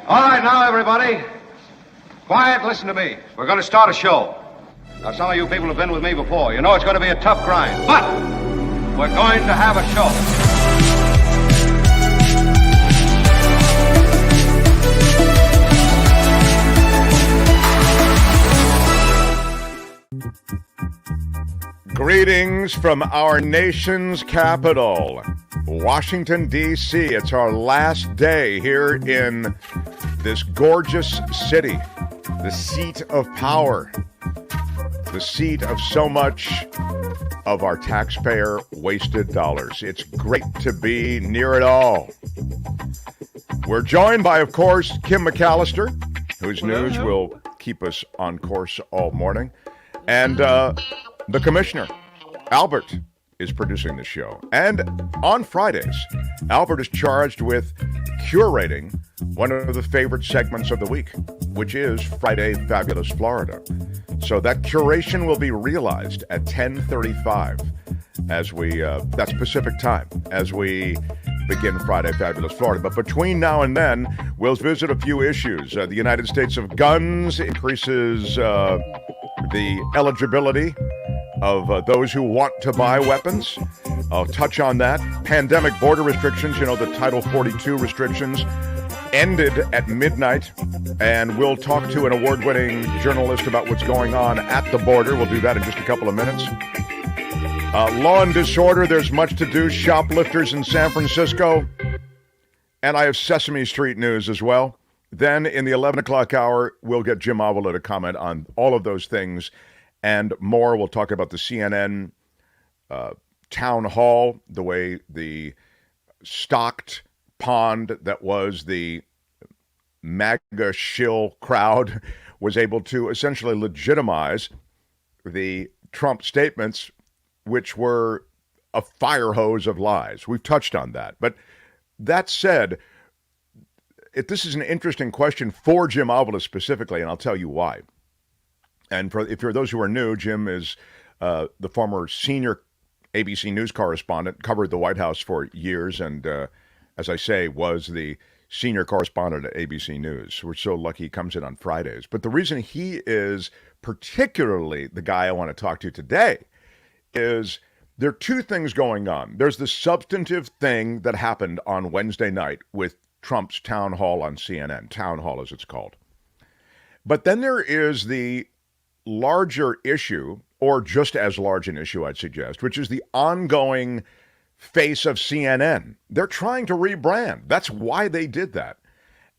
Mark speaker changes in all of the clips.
Speaker 1: All right, now, everybody. Quiet, listen to me. We're going to start a show. Now, some of you people have been with me before. You know it's going to be a tough grind, but we're going to have a show.
Speaker 2: Greetings from our nation's capital, Washington, D.C. It's our last day here in this gorgeous city, the seat of power, the seat of so much of our taxpayer wasted dollars. It's great to be near it all. We're joined by, of course, Kim McAllister, whose news will keep us on course all morning, and the commissioner, Albert, is producing the show. And on Fridays, Albert is charged with curating one of the favorite segments of the week, which is Friday Fabulous Florida. So that curation will be realized at 10:35 as we, that's Pacific time, as we begin Friday Fabulous Florida. But between now and then, we'll visit a few issues. The United States of Guns increases the eligibility of those who want to buy weapons. I'll touch on that. Pandemic border restrictions, the Title 42 restrictions ended at midnight, and we'll talk to an award-winning journalist about what's going on at the border. We'll do that in just a couple of minutes. Law and disorder, there's much to do. Shoplifters in San Francisco. And I have Sesame Street news as well. Then in the 11 o'clock hour, we'll get Jim Avila to comment on all of those things and more. We'll talk about the CNN town hall, the way the stocked pond that was the MAGA shill crowd was able to essentially legitimize the Trump statements, which were a fire hose of lies. We've touched on that. But that said, this is an interesting question for Jim Avila specifically, and I'll tell you why. And if you're those who are new, Jim is the former senior ABC News Correspondent, covered the White House for years, and as I say, was the senior correspondent at ABC News. We're so lucky he comes in on Fridays. But the reason he is particularly the guy I want to talk to today is there are two things going on. There's the substantive thing that happened on Wednesday night with Trump's town hall on CNN, town hall as it's called. But then there is the larger issue, or just as large an issue, I'd suggest, which is the ongoing face of CNN. They're trying to rebrand. That's why they did that.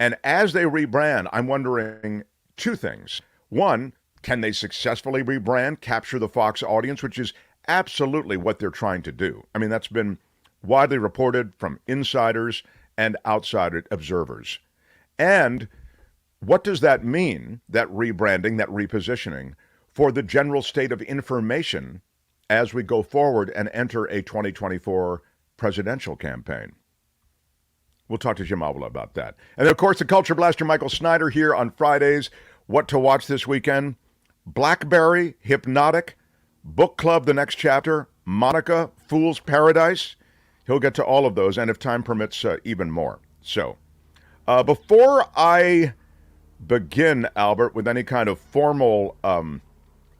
Speaker 2: And as they rebrand, I'm wondering two things. One, can they successfully rebrand, capture the Fox audience, which is absolutely what they're trying to do. I mean, that's been widely reported from insiders and outside observers. And what does that mean, that rebranding, that repositioning, for the general state of information as we go forward and enter a 2024 presidential campaign? We'll talk to Jim Avila about that. And of course, the Culture Blaster Michael Snyder here on Fridays. What to watch this weekend? Blackberry, Hypnotic, Book Club, The Next Chapter, Monica, Fool's Paradise. He'll get to all of those, and if time permits, even more. So, before I begin, Albert, with any kind of formal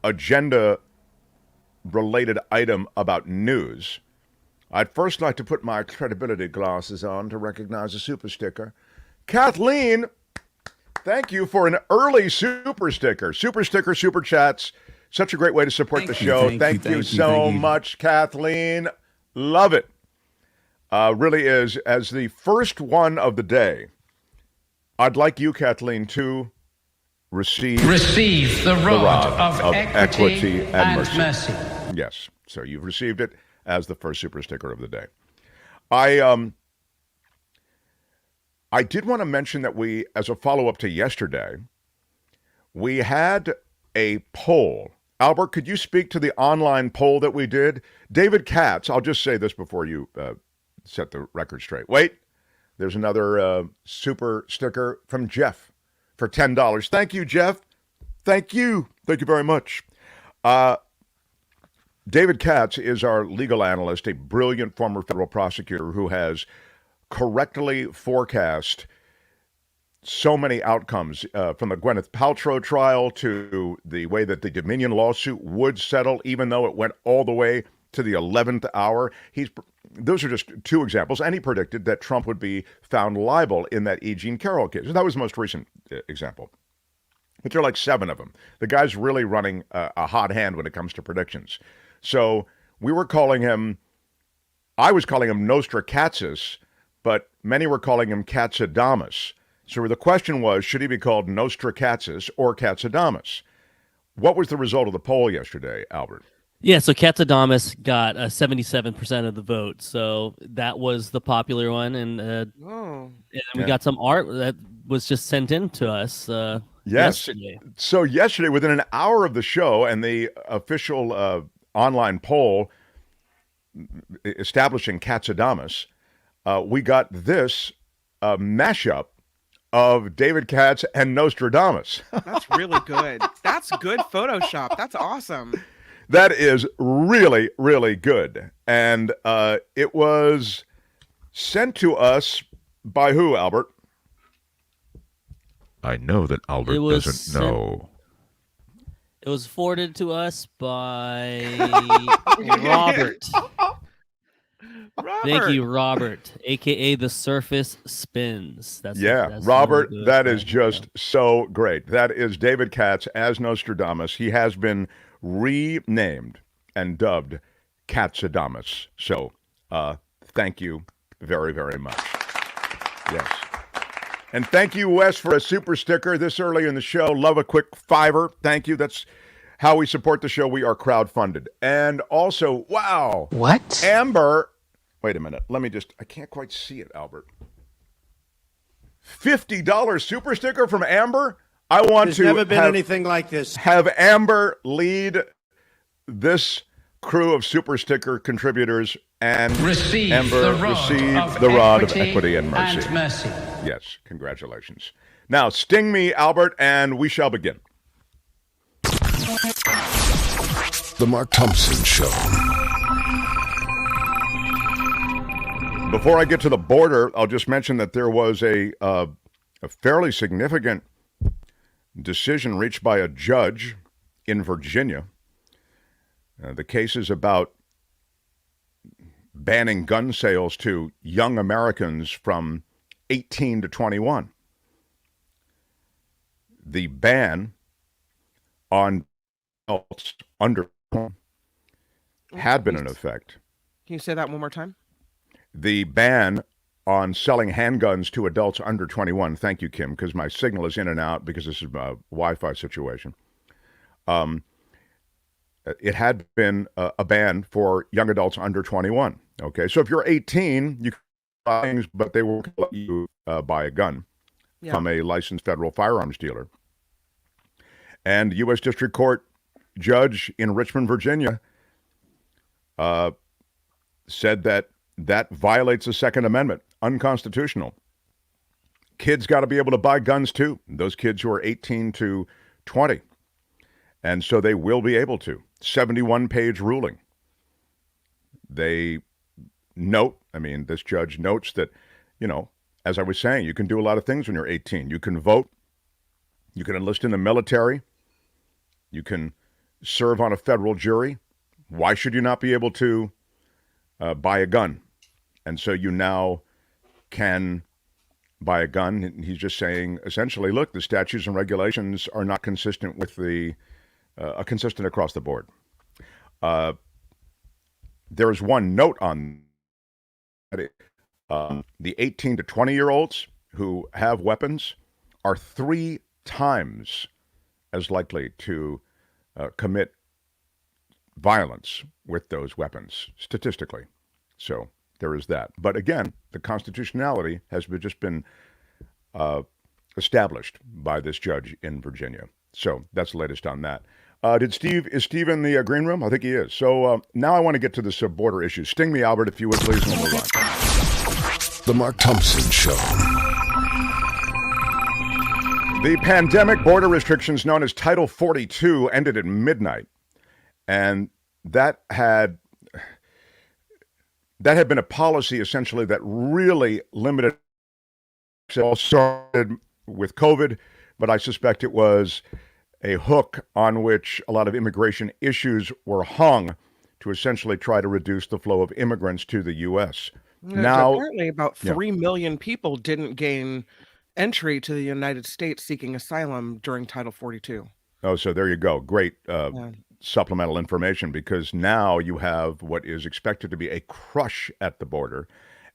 Speaker 2: agenda-related item about news, I'd first like to put my credibility glasses on to recognize a super sticker. Kathleen, thank you for an early super sticker. Super sticker, super chats. Such a great way to support the show. Thank you so much, Kathleen. Love it. Really is. As the first one of the day, I'd like you, Kathleen, to receive the rod of equity and mercy. Yes. So you've received it as the first super sticker of the day. I did want to mention that we, as a follow-up to yesterday, we had a poll. Albert, could you speak to the online poll that we did? David Katz, I'll just say this before you set the record straight. Wait, there's another super sticker from Jeff for $10. Thank you, Jeff. Thank you. Thank you very much. David Katz is our legal analyst, a brilliant former federal prosecutor who has correctly forecast so many outcomes, from the Gwyneth Paltrow trial to the way that the Dominion lawsuit would settle, even though it went all the way to the 11th hour. Those are just two examples, and he predicted that Trump would be found liable in that E. Jean Carroll case. That was the most recent example. But there are like 7 of them. The guy's really running a hot hand when it comes to predictions. So I was calling him Nostrakatzis, but many were calling him Katzadamus. So the question was, should he be called Nostrakatzis or Katzadamus? What was the result of the poll yesterday, Albert?
Speaker 3: Yeah, so Katzadamus got 77% of the vote, so that was the popular one, and we got some art that was just sent in to us yesterday.
Speaker 2: So yesterday, within an hour of the show and the official online poll establishing Katzadamus, we got this mashup of David Katz and Nostradamus.
Speaker 4: That's really good. That's good Photoshop. That's awesome.
Speaker 2: That is really, really good. And it was sent to us by who, Albert? I know that Albert doesn't know.
Speaker 3: It was forwarded to us by Robert. Thank you, Robert, a.k.a. The Surface Spins. That's
Speaker 2: Robert,
Speaker 3: really
Speaker 2: that is just so great. That is David Katz as Nostradamus. He has been renamed and dubbed Katzadamus. So thank you very, very much. Yes. And thank you, Wes, for a super sticker this early in the show. Love a quick $5. Thank you. That's how we support the show. We are crowdfunded. And also, wow.
Speaker 5: What?
Speaker 2: Amber. Wait a minute. I can't quite see it, Albert. $50 super sticker from Amber. I want
Speaker 5: There's never been anything like this.
Speaker 2: Have Amber lead this crew of super sticker contributors and Amber receive the rod of equity and mercy. Yes, congratulations. Now, sting me, Albert, and we shall begin.
Speaker 6: The Mark Thompson Show.
Speaker 2: Before I get to the border, I'll just mention that there was a fairly significant decision reached by a judge in Virginia. The case is about banning gun sales to young Americans from 18 to 21. The ban on adults under 21 had been in effect.
Speaker 4: Can you say that one more time?
Speaker 2: The ban on selling handguns to adults under 21. Thank you, Kim, because my signal is in and out because this is a Wi-Fi situation. It had been a ban for young adults under 21. Okay, so if you're 18, you can buy things, but they won't let you buy a gun from a licensed federal firearms dealer. And U.S. District Court judge in Richmond, Virginia, said that violates the Second Amendment. Unconstitutional. Kids got to be able to buy guns too. Those kids who are 18 to 20. And so they will be able to. 71-page ruling. This judge notes that, as I was saying, you can do a lot of things when you're 18. You can vote. You can enlist in the military. You can serve on a federal jury. Why should you not be able to buy a gun? And so you now can buy a gun. He's just saying, essentially, look, the statutes and regulations are not consistent with consistent across the board. There is one note on the 18 to 20-year-olds who have weapons are 3 times as likely to commit violence with those weapons, statistically. So there is that. But again, the constitutionality has just been established by this judge in Virginia. So that's the latest on that. Is Steve in the green room? I think he is. So now I want to get to this border issue. Sting me, Albert, if you would, please, and we'll move on.
Speaker 6: The Mark Thompson Show.
Speaker 2: The pandemic border restrictions known as Title 42 ended at midnight. And that had been a policy, essentially, that really limited. It all started with COVID, but I suspect it was a hook on which a lot of immigration issues were hung to essentially try to reduce the flow of immigrants to the U.S. Now,
Speaker 4: apparently about 3 million people didn't gain entry to the United States seeking asylum during Title 42.
Speaker 2: Oh, so there you go. Great supplemental information, because now you have what is expected to be a crush at the border,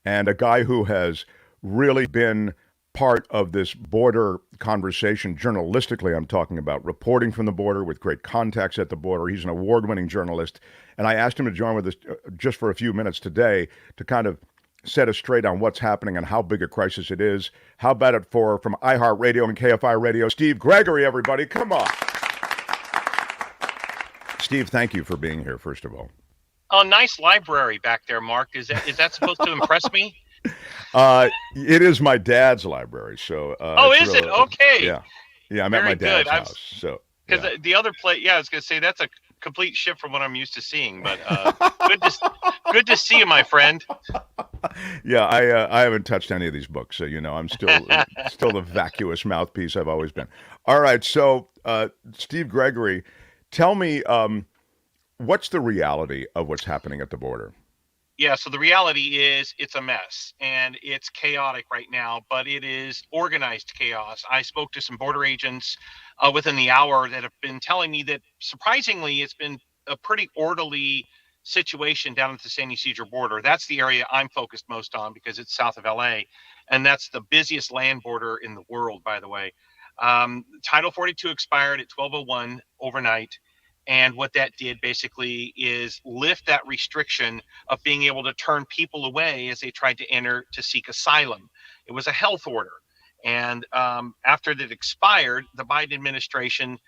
Speaker 2: and a guy who has really been part of this border conversation journalistically. I'm talking about reporting from the border with great contacts at the border. He's an award-winning journalist, and I asked him to join with us just for a few minutes today to kind of set us straight on what's happening and how big a crisis it is. How about it from iHeartRadio and KFI Radio, Steve Gregory, everybody. Come on. Steve, thank you for being here, first of all.
Speaker 7: Oh, nice library back there, Mark. Is that supposed to impress me?
Speaker 2: It is my dad's library, so.
Speaker 7: Is it? Okay.
Speaker 2: Yeah. I'm at my dad's house. So.
Speaker 7: Because the other place, I was gonna say that's a complete shift from what I'm used to seeing. But good to see you, my friend.
Speaker 2: Yeah, I haven't touched any of these books, so I'm still the vacuous mouthpiece I've always been. All right, so Steve Gregory, tell me, what's the reality of what's happening at the border?
Speaker 7: Yeah, so the reality is it's a mess and it's chaotic right now, but it is organized chaos. I spoke to some border agents within the hour that have been telling me that surprisingly it's been a pretty orderly situation down at the San Ysidro border. That's the area I'm focused most on because it's south of LA, and that's the busiest land border in the world, by the way. Title 42 expired at 12:01 overnight. And what that did basically is lift that restriction of being able to turn people away as they tried to enter to seek asylum. It was a health order. And after that expired, the Biden administration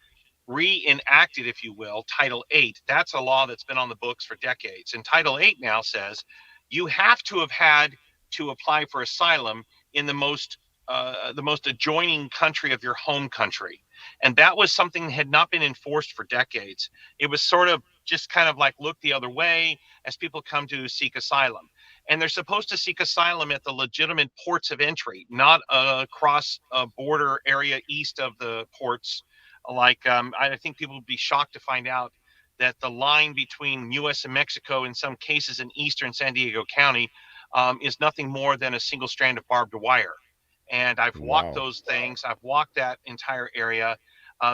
Speaker 7: reenacted, if you will, Title 8. That's a law that's been on the books for decades. And Title 8 now says you have to have had to apply for asylum in the most adjoining country of your home country. And that was something that had not been enforced for decades. It was sort of just kind of like look the other way as people come to seek asylum. And they're supposed to seek asylum at the legitimate ports of entry, not across a border area east of the ports. Like I think people would be shocked to find out that the line between U.S. and Mexico, in some cases in eastern San Diego County, is nothing more than a single strand of barbed wire. And I've walked those things. I've walked that entire area.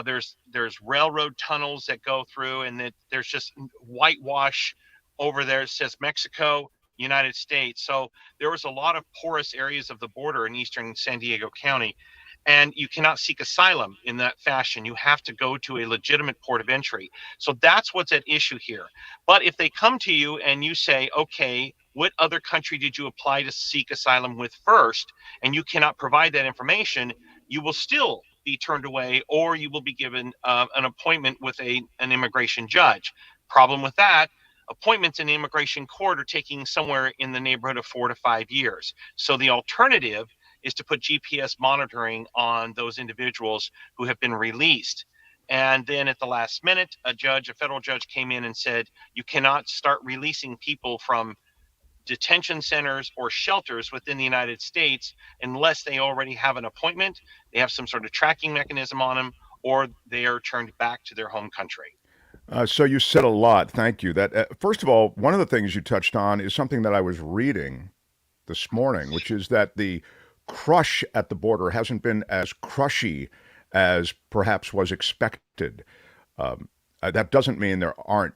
Speaker 7: There's railroad tunnels that go through, and there's just whitewash over there. It says Mexico, United States. So there was a lot of porous areas of the border in eastern San Diego County, and you cannot seek asylum in that fashion. You have to go to a legitimate port of entry. So that's what's at issue here. But if they come to you and you say, okay, what other country did you apply to seek asylum with first, and you cannot provide that information, you will still be turned away, or you will be given an appointment with an immigration judge. Problem with that, appointments in the immigration court are taking somewhere in the neighborhood of 4 to 5 years. So the alternative is to put GPS monitoring on those individuals who have been released. And then at the last minute, a federal judge came in and said, you cannot start releasing people from detention centers or shelters within the United States unless they already have an appointment, they have some sort of tracking mechanism on them, or they are turned back to their home country.
Speaker 2: So you said a lot. Thank you. That first of all, one of the things you touched on is something that I was reading this morning, which is that the crush at the border hasn't been as crushy as perhaps was expected. That doesn't mean there aren't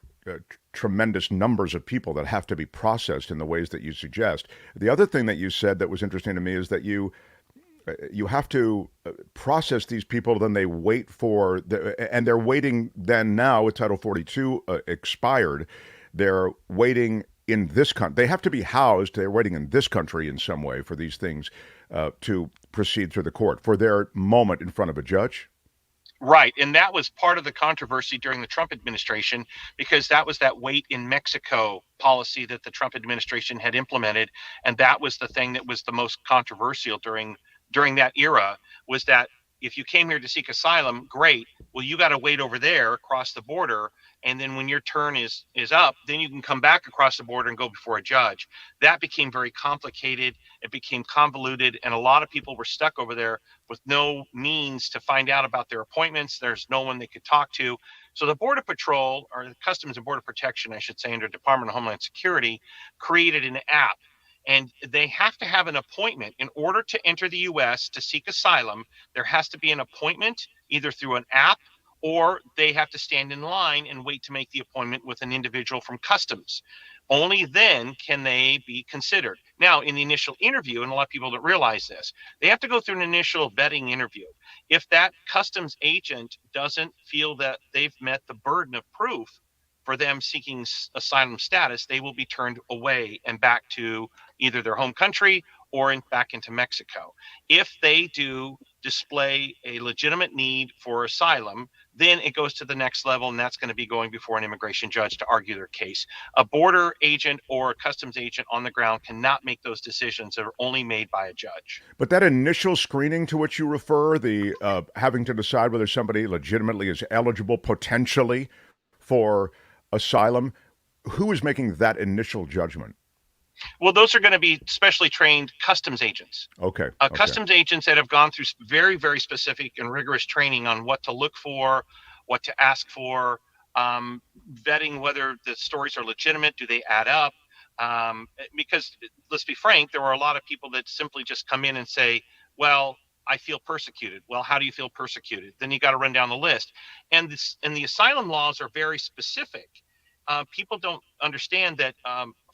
Speaker 2: tremendous numbers of people that have to be processed in the ways that you suggest. The other thing that you said that was interesting to me is that you have to process these people, then they wait and they're waiting then now with Title 42 expired. They're waiting in this country. They have to be housed. They're waiting in this country in some way for these things to proceed through the court for their moment in front of a judge.
Speaker 7: Right. And that was part of the controversy during the Trump administration, because that was that wait in Mexico policy that the Trump administration had implemented. And that was the thing that was the most controversial during that era, was that if you came here to seek asylum, great. Well, you got to wait over there across the border. And then when your turn is up, then you can come back across the border and go before a judge. That became very complicated. It became convoluted. And a lot of people were stuck over there with no means to find out about their appointments. There's no one they could talk to. So the Border Patrol, or the Customs and Border Protection, I should say, under Department of Homeland Security, created an app. And they have to have an appointment in order to enter the U.S. to seek asylum. There has to be an appointment either through an app, or they have to stand in line and wait to make the appointment with an individual from Customs. Only then can they be considered. Now, in the initial interview, and a lot of people don't realize this, they have to go through an initial vetting interview. If that Customs agent doesn't feel that they've met the burden of proof for them seeking asylum status, they will be turned away and back to either their home country or back into Mexico. If they do display a legitimate need for asylum, then it goes to the next level, and that's going to be going before an immigration judge to argue their case. A border agent or a customs agent on the ground cannot make those decisions. That are only made by a judge.
Speaker 2: But that initial screening to which you refer, the having to decide whether somebody legitimately is eligible potentially for asylum, who is making that initial judgment?
Speaker 7: Well, those are going to be specially trained customs agents.
Speaker 2: Okay.
Speaker 7: Customs agents that have gone through very, very specific and rigorous training on what to look for, what to ask for, vetting whether the stories are legitimate, do they add up? Because let's be frank, there are a lot of people that simply just come in and say, well, I feel persecuted. Well, how do you feel persecuted? Then you got to run down the list. And the asylum laws are very specific. People don't understand that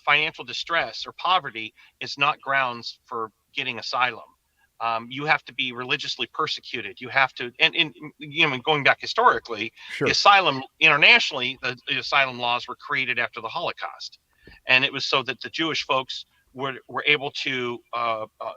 Speaker 7: financial distress or poverty is not grounds for getting asylum. You have to be religiously persecuted. You have to, and you know, going back historically,
Speaker 2: Sure.
Speaker 7: the asylum internationally, the asylum laws were created after the Holocaust, and it was so that the Jewish folks were able to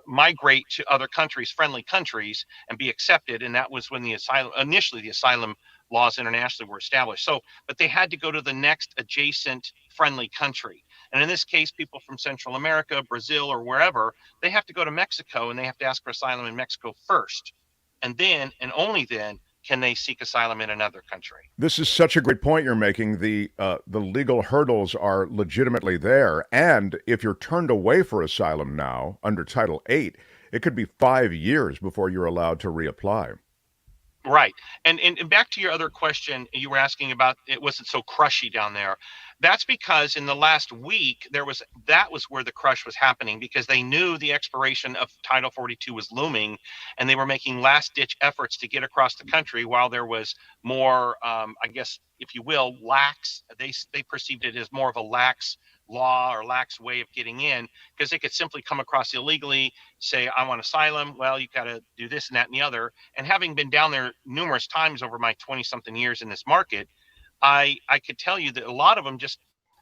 Speaker 7: migrate to other countries, friendly countries, and be accepted. And that was when the asylum laws internationally were established. So, but they had to go to the next adjacent friendly country. And in this case, people from Central America, Brazil, or wherever, they have to go to Mexico, and they have to ask for asylum in Mexico first. And then, and only then, can they seek asylum in another country.
Speaker 2: This is such a great point you're making. The legal hurdles are legitimately there. And if you're turned away for asylum now under Title VIII, it could be 5 years before you're allowed to reapply.
Speaker 7: Right. And back to your other question, you were asking about it wasn't so crushy down there. That's because in the last week, that was where the crush was happening, because they knew the expiration of Title 42 was looming, and they were making last-ditch efforts to get across the country while there was more, I guess, if you will, lax. They perceived it as more of a lax law or lax way of getting in, because they could simply come across illegally, say, I want asylum. Well, you got to do this and that and the other. And having been down there numerous times over my 20-something years in this market, I could tell you that a lot of them just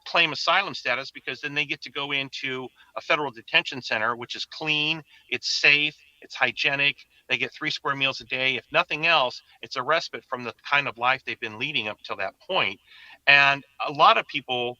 Speaker 7: claim asylum status because then they get to go into a federal detention center, which is clean, it's safe, it's hygienic. They get 3 square meals a day. If nothing else, it's a respite from the kind of life they've been leading up till that point. And a lot of people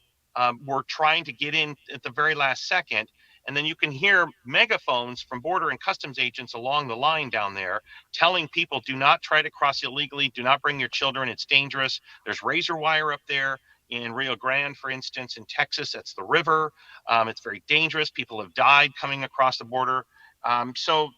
Speaker 7: were trying to get in at the very last second. And then you can hear megaphones from border and customs agents along the line down there telling people, do not try to cross illegally. Do not bring your children. It's dangerous. There's razor wire up there in Rio Grande, for instance. In Texas, that's the river. It's very dangerous. People have died coming across the border. So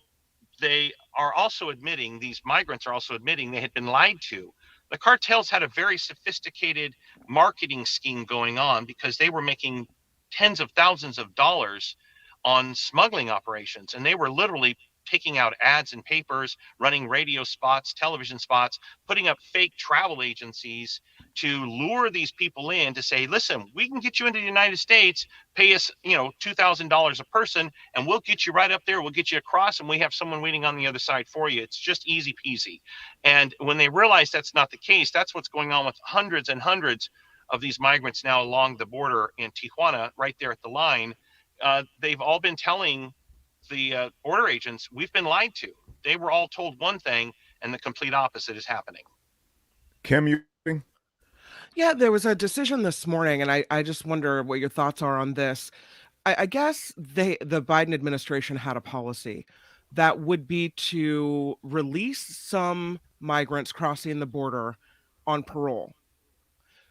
Speaker 7: they are also admitting, these migrants are also admitting they had been lied to. The cartels had a very sophisticated marketing scheme going on because they were making tens of thousands of dollars on smuggling operations. And they were literally taking out ads in papers, running radio spots, television spots, putting up fake travel agencies to lure these people in to say, listen, we can get you into the United States, pay us, $2,000 a person, and we'll get you right up there. We'll get you across, and we have someone waiting on the other side for you. It's just easy peasy. And when they realize that's not the case, that's what's going on with hundreds and hundreds of these migrants now along the border in Tijuana, right there at the line. They've all been telling the border agents, we've been lied to. They were all told one thing, and the complete opposite is happening.
Speaker 2: Kim,
Speaker 4: Yeah, there was a decision this morning, and I just wonder what your thoughts are on this. I guess the Biden administration had a policy that would be to release some migrants crossing the border on parole.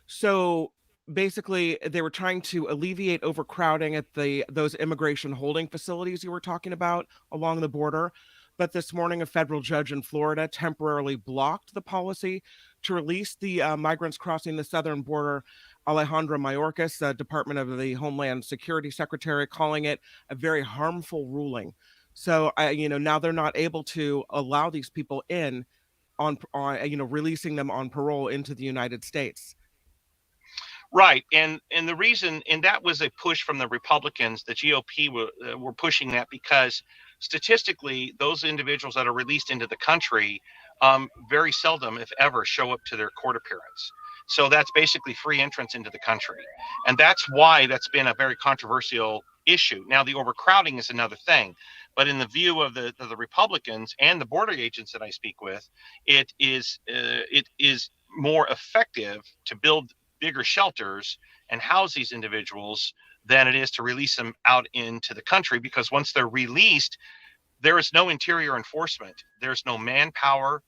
Speaker 4: So basically, they were trying to alleviate overcrowding at those immigration holding facilities you were talking about along the border. But this morning, a federal judge in Florida temporarily blocked the policy to release the migrants crossing the southern border. Alejandro Mayorkas, the Department of the Homeland Security Secretary, calling it a very harmful ruling. So, now they're not able to allow these people in on releasing them on parole into the United States.
Speaker 7: Right, and the reason, and that was a push from the Republicans. The GOP were pushing that because statistically, those individuals that are released into the country very seldom, if ever, show up to their court appearance. So that's basically free entrance into the country, and that's why that's been a very controversial issue. Now, the overcrowding is another thing, but in the view of the Republicans and the border agents that I speak with, it is more effective to build bigger shelters and house these individuals than it is to release them out into the country, because once they're released, there is no interior enforcement. There's no manpower.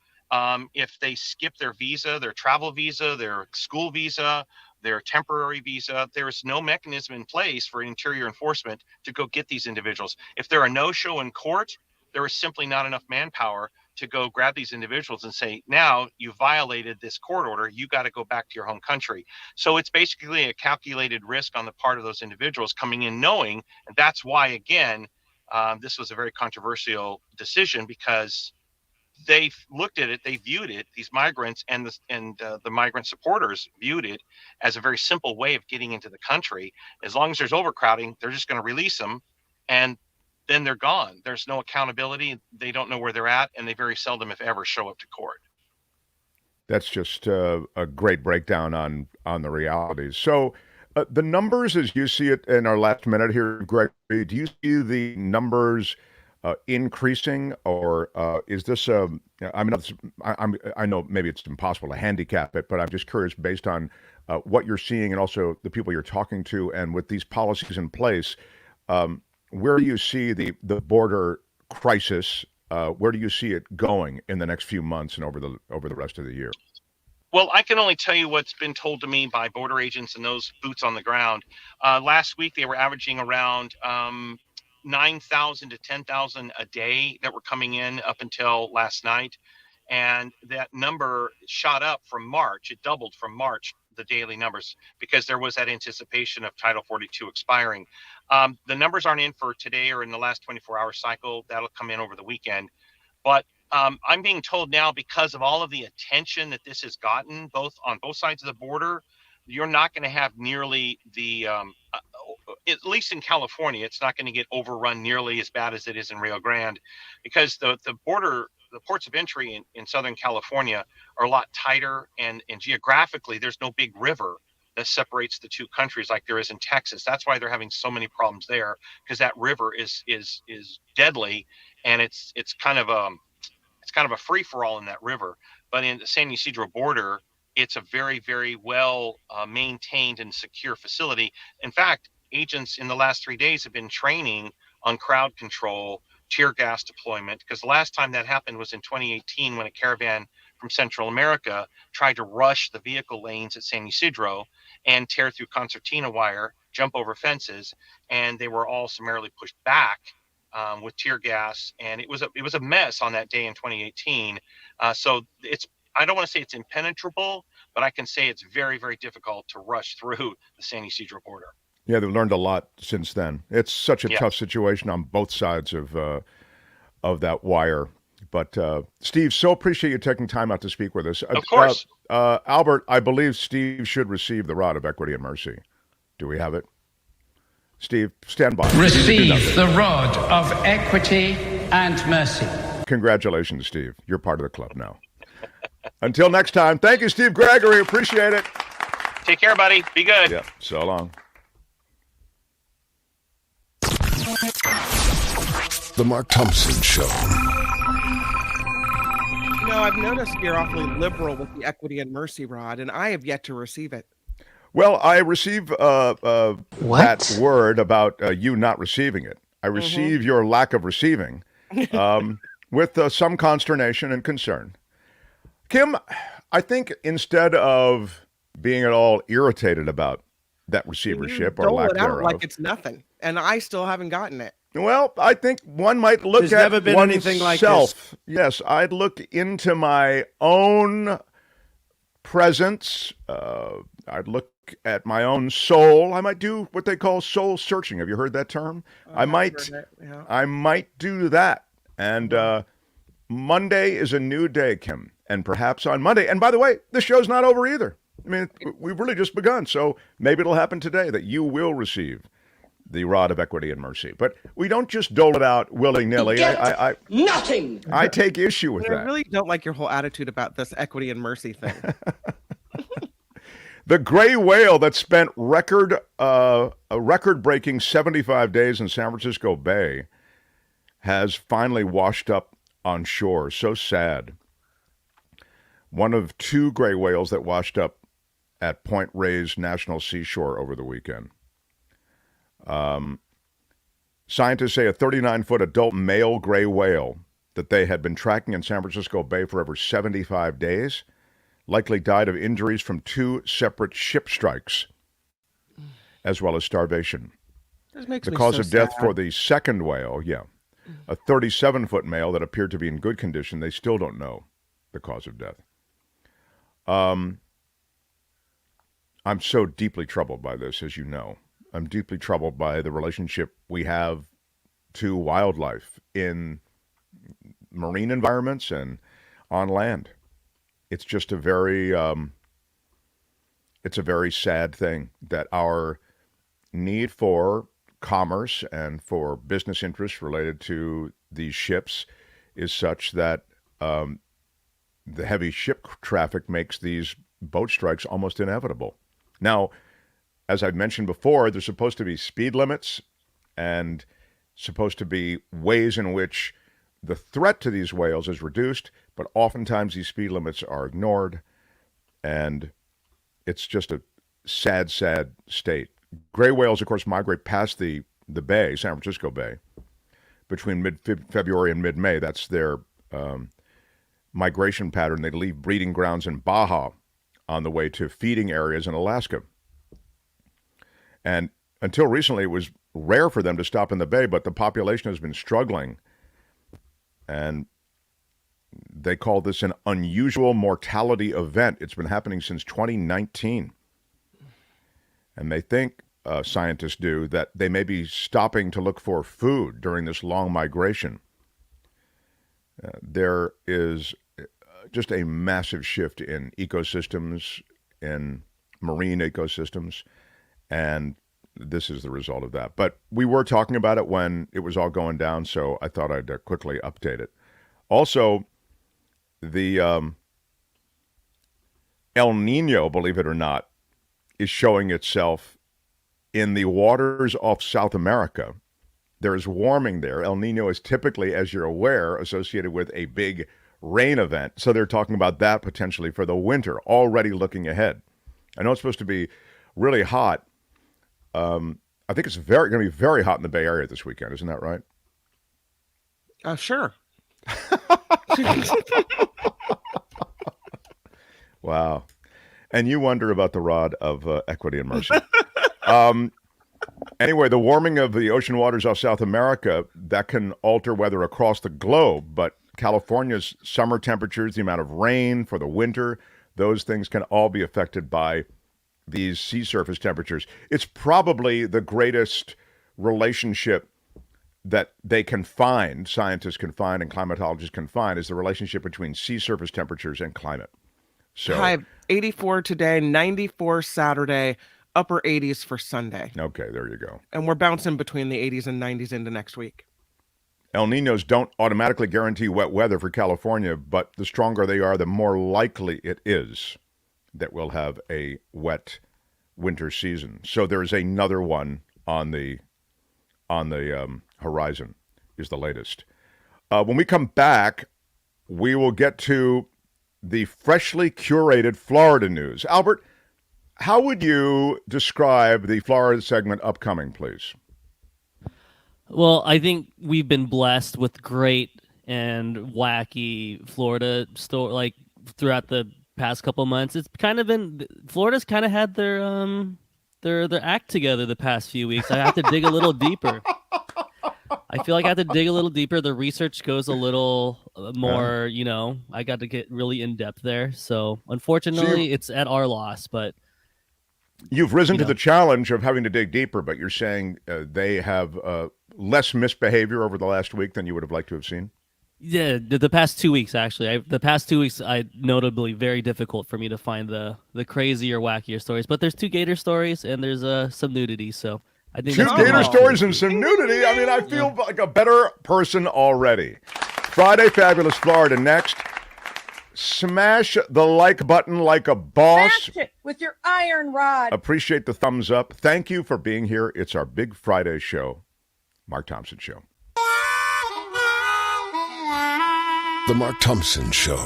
Speaker 7: If they skip their visa, their travel visa, their school visa, their temporary visa, there's no mechanism in place for interior enforcement to go get these individuals. If they're a no-show in court, there is simply not enough manpower to go grab these individuals and say, now you violated this court order, you got to go back to your home country. So it's basically a calculated risk on the part of those individuals coming in knowing, and that's why, again, this was a very controversial decision, because they looked at it, they viewed it, these migrants and the migrant supporters viewed it as a very simple way of getting into the country. As long as there's overcrowding, they're just going to release them, and then they're gone. There's no accountability. They don't know where they're at, and they very seldom, if ever, show up to court.
Speaker 2: That's just a great breakdown on the realities. So the numbers, as you see it in our last minute here, Gregory, do you see the numbers increasing, or is this I know maybe it's impossible to handicap it, but I'm just curious, based on what you're seeing and also the people you're talking to, and with these policies in place, where do you see the border crisis? Where do you see it going in the next few months and over the rest of the year?
Speaker 7: Well, I can only tell you what's been told to me by border agents and those boots on the ground. Last week, they were averaging around 9,000 to 10,000 a day that were coming in up until last night. And that number shot up from March. It doubled from March, the daily numbers, because there was that anticipation of Title 42 expiring. The numbers aren't in for today or in the last 24-hour cycle. That'll come in over the weekend. But I'm being told now, because of all of the attention that this has gotten, on both sides of the border, you're not going to have nearly the, at least in California, it's not going to get overrun nearly as bad as it is in Rio Grande, because the ports of entry in Southern California are a lot tighter, and geographically, there's no big river that separates the two countries like there is in Texas. That's why they're having so many problems there, because that river is deadly, and it's kind of a free for all in that river. But in the San Ysidro border, it's a very, very well maintained and secure facility. In fact, agents in the last 3 days have been training on crowd control, tear gas deployment, because the last time that happened was in 2018, when a caravan from Central America tried to rush the vehicle lanes at San Ysidro and tear through concertina wire, jump over fences, and they were all summarily pushed back with tear gas, and it was a mess on that day in 2018. So I don't want to say it's impenetrable, but I can say it's very, very difficult to rush through the San Ysidro border.
Speaker 2: Yeah, they've learned a lot since then. It's such a tough situation on both sides of that wire. But Steve, so appreciate you taking time out to speak with us.
Speaker 7: Of course.
Speaker 2: Albert, I believe Steve should receive the Rod of Equity and Mercy. Do we have it? Steve, stand by.
Speaker 8: Receive the Rod of Equity and Mercy.
Speaker 2: Congratulations, Steve. You're part of the club now. Until next time, thank you, Steve Gregory. Appreciate it.
Speaker 7: Take care, buddy. Be good.
Speaker 2: Yeah, so long.
Speaker 6: The Mark Thompson Show.
Speaker 4: I've noticed you're awfully liberal with the Equity and Mercy Rod, and I have yet to receive it.
Speaker 2: Well, I receive that word about you not receiving it. I receive your lack of receiving. with some consternation and concern. Kim, I think instead of being at all irritated about that receivership or lack thereof,
Speaker 4: like it's nothing, and I still haven't gotten it.
Speaker 2: Well, I think one might look
Speaker 5: There's
Speaker 2: at
Speaker 5: never been anything like
Speaker 2: oneself. Yes, I'd look into my own presence. I'd look at my own soul. I might do what they call soul searching. Have you heard that term? I might do that. And Monday is a new day, Kim. And perhaps on Monday. And by the way, the show's not over either. I mean, we've really just begun. So maybe it'll happen today that you will receive the rod of equity and mercy. But we don't just dole it out willy-nilly.
Speaker 5: Nothing.
Speaker 2: I take issue with that.
Speaker 4: I really don't like your whole attitude about this equity and mercy thing.
Speaker 2: The gray whale that spent a record-breaking 75 days in San Francisco Bay has finally washed up on shore. So sad. One of two gray whales that washed up at Point Reyes National Seashore over the weekend. Scientists say a 39-foot adult male gray whale that they had been tracking in San Francisco Bay for over 75 days likely died of injuries from two separate ship strikes, as well as starvation. The cause of death for the second whale, a 37-foot male that appeared to be in good condition, they still don't know the cause of death. I'm so deeply troubled by this, as you know. I'm deeply troubled by the relationship we have to wildlife in marine environments and on land. It's just a very sad thing that our need for commerce and for business interests related to these ships is such that the heavy ship traffic makes these boat strikes almost inevitable. Now, as I've mentioned before, there's supposed to be speed limits and supposed to be ways in which the threat to these whales is reduced, but oftentimes these speed limits are ignored, and it's just a sad, sad state. Gray whales, of course, migrate past the bay, San Francisco Bay, between mid-February and mid-May. That's their migration pattern. They leave breeding grounds in Baja on the way to feeding areas in Alaska. And until recently, it was rare for them to stop in the bay, but the population has been struggling. And they call this an unusual mortality event. It's been happening since 2019. And they think, scientists do, that they may be stopping to look for food during this long migration. There is just a massive shift in ecosystems, in marine ecosystems, and this is the result of that. But we were talking about it when it was all going down, so I thought I'd quickly update it. Also, the El Nino, believe it or not, is showing itself in the waters off South America. There is warming there. El Nino is typically, as you're aware, associated with a big rain event. So they're talking about that potentially for the winter, already looking ahead. I know it's supposed to be really hot. I think it's going to be very hot in the Bay Area this weekend. Isn't that right?
Speaker 4: Sure.
Speaker 2: Wow. And you wonder about the rod of equity and mercy. Anyway, the warming of the ocean waters off South America, that can alter weather across the globe, but California's summer temperatures, the amount of rain for the winter, those things can all be affected by these sea surface temperatures. It's probably the greatest relationship that they can find, scientists can find, and climatologists can find, is the relationship between sea surface temperatures and climate. So
Speaker 4: I have 84 today, 94 Saturday, upper 80s for Sunday.
Speaker 2: Okay, there you go.
Speaker 4: And we're bouncing between the 80s and 90s into next week.
Speaker 2: El Ninos don't automatically guarantee wet weather for California, but the stronger they are, the more likely it is that we'll have a wet winter season. So there's another one on the horizon, is the latest. When we come back, we will get to the freshly curated Florida news. Albert, how would you describe the Florida segment upcoming, please?
Speaker 3: Well, I think we've been blessed with great and wacky Florida story like throughout the past couple months. It's kind of been Florida's kind of had their act together the past few weeks. I have to dig a little deeper. I feel like I have to dig a little deeper. The research goes a little more, I got to get really in depth there. So unfortunately, it's at our loss, but
Speaker 2: you've risen to the challenge of having to dig deeper, but you're saying they have less misbehavior over the last week than you would have liked to have seen?
Speaker 3: Yeah, the past 2 weeks, actually. The past 2 weeks, notably very difficult for me to find the crazier, wackier stories. But there's 2 gator stories and there's some nudity, so I think
Speaker 2: 2 gator stories and some nudity? I mean, I feel like a better person already. Friday, Fabulous Florida next. Smash the like button like a boss.
Speaker 9: Smash it with your iron rod.
Speaker 2: Appreciate the thumbs up. Thank you for being here. It's our big Friday show. Mark Thompson Show.
Speaker 6: The Mark Thompson Show.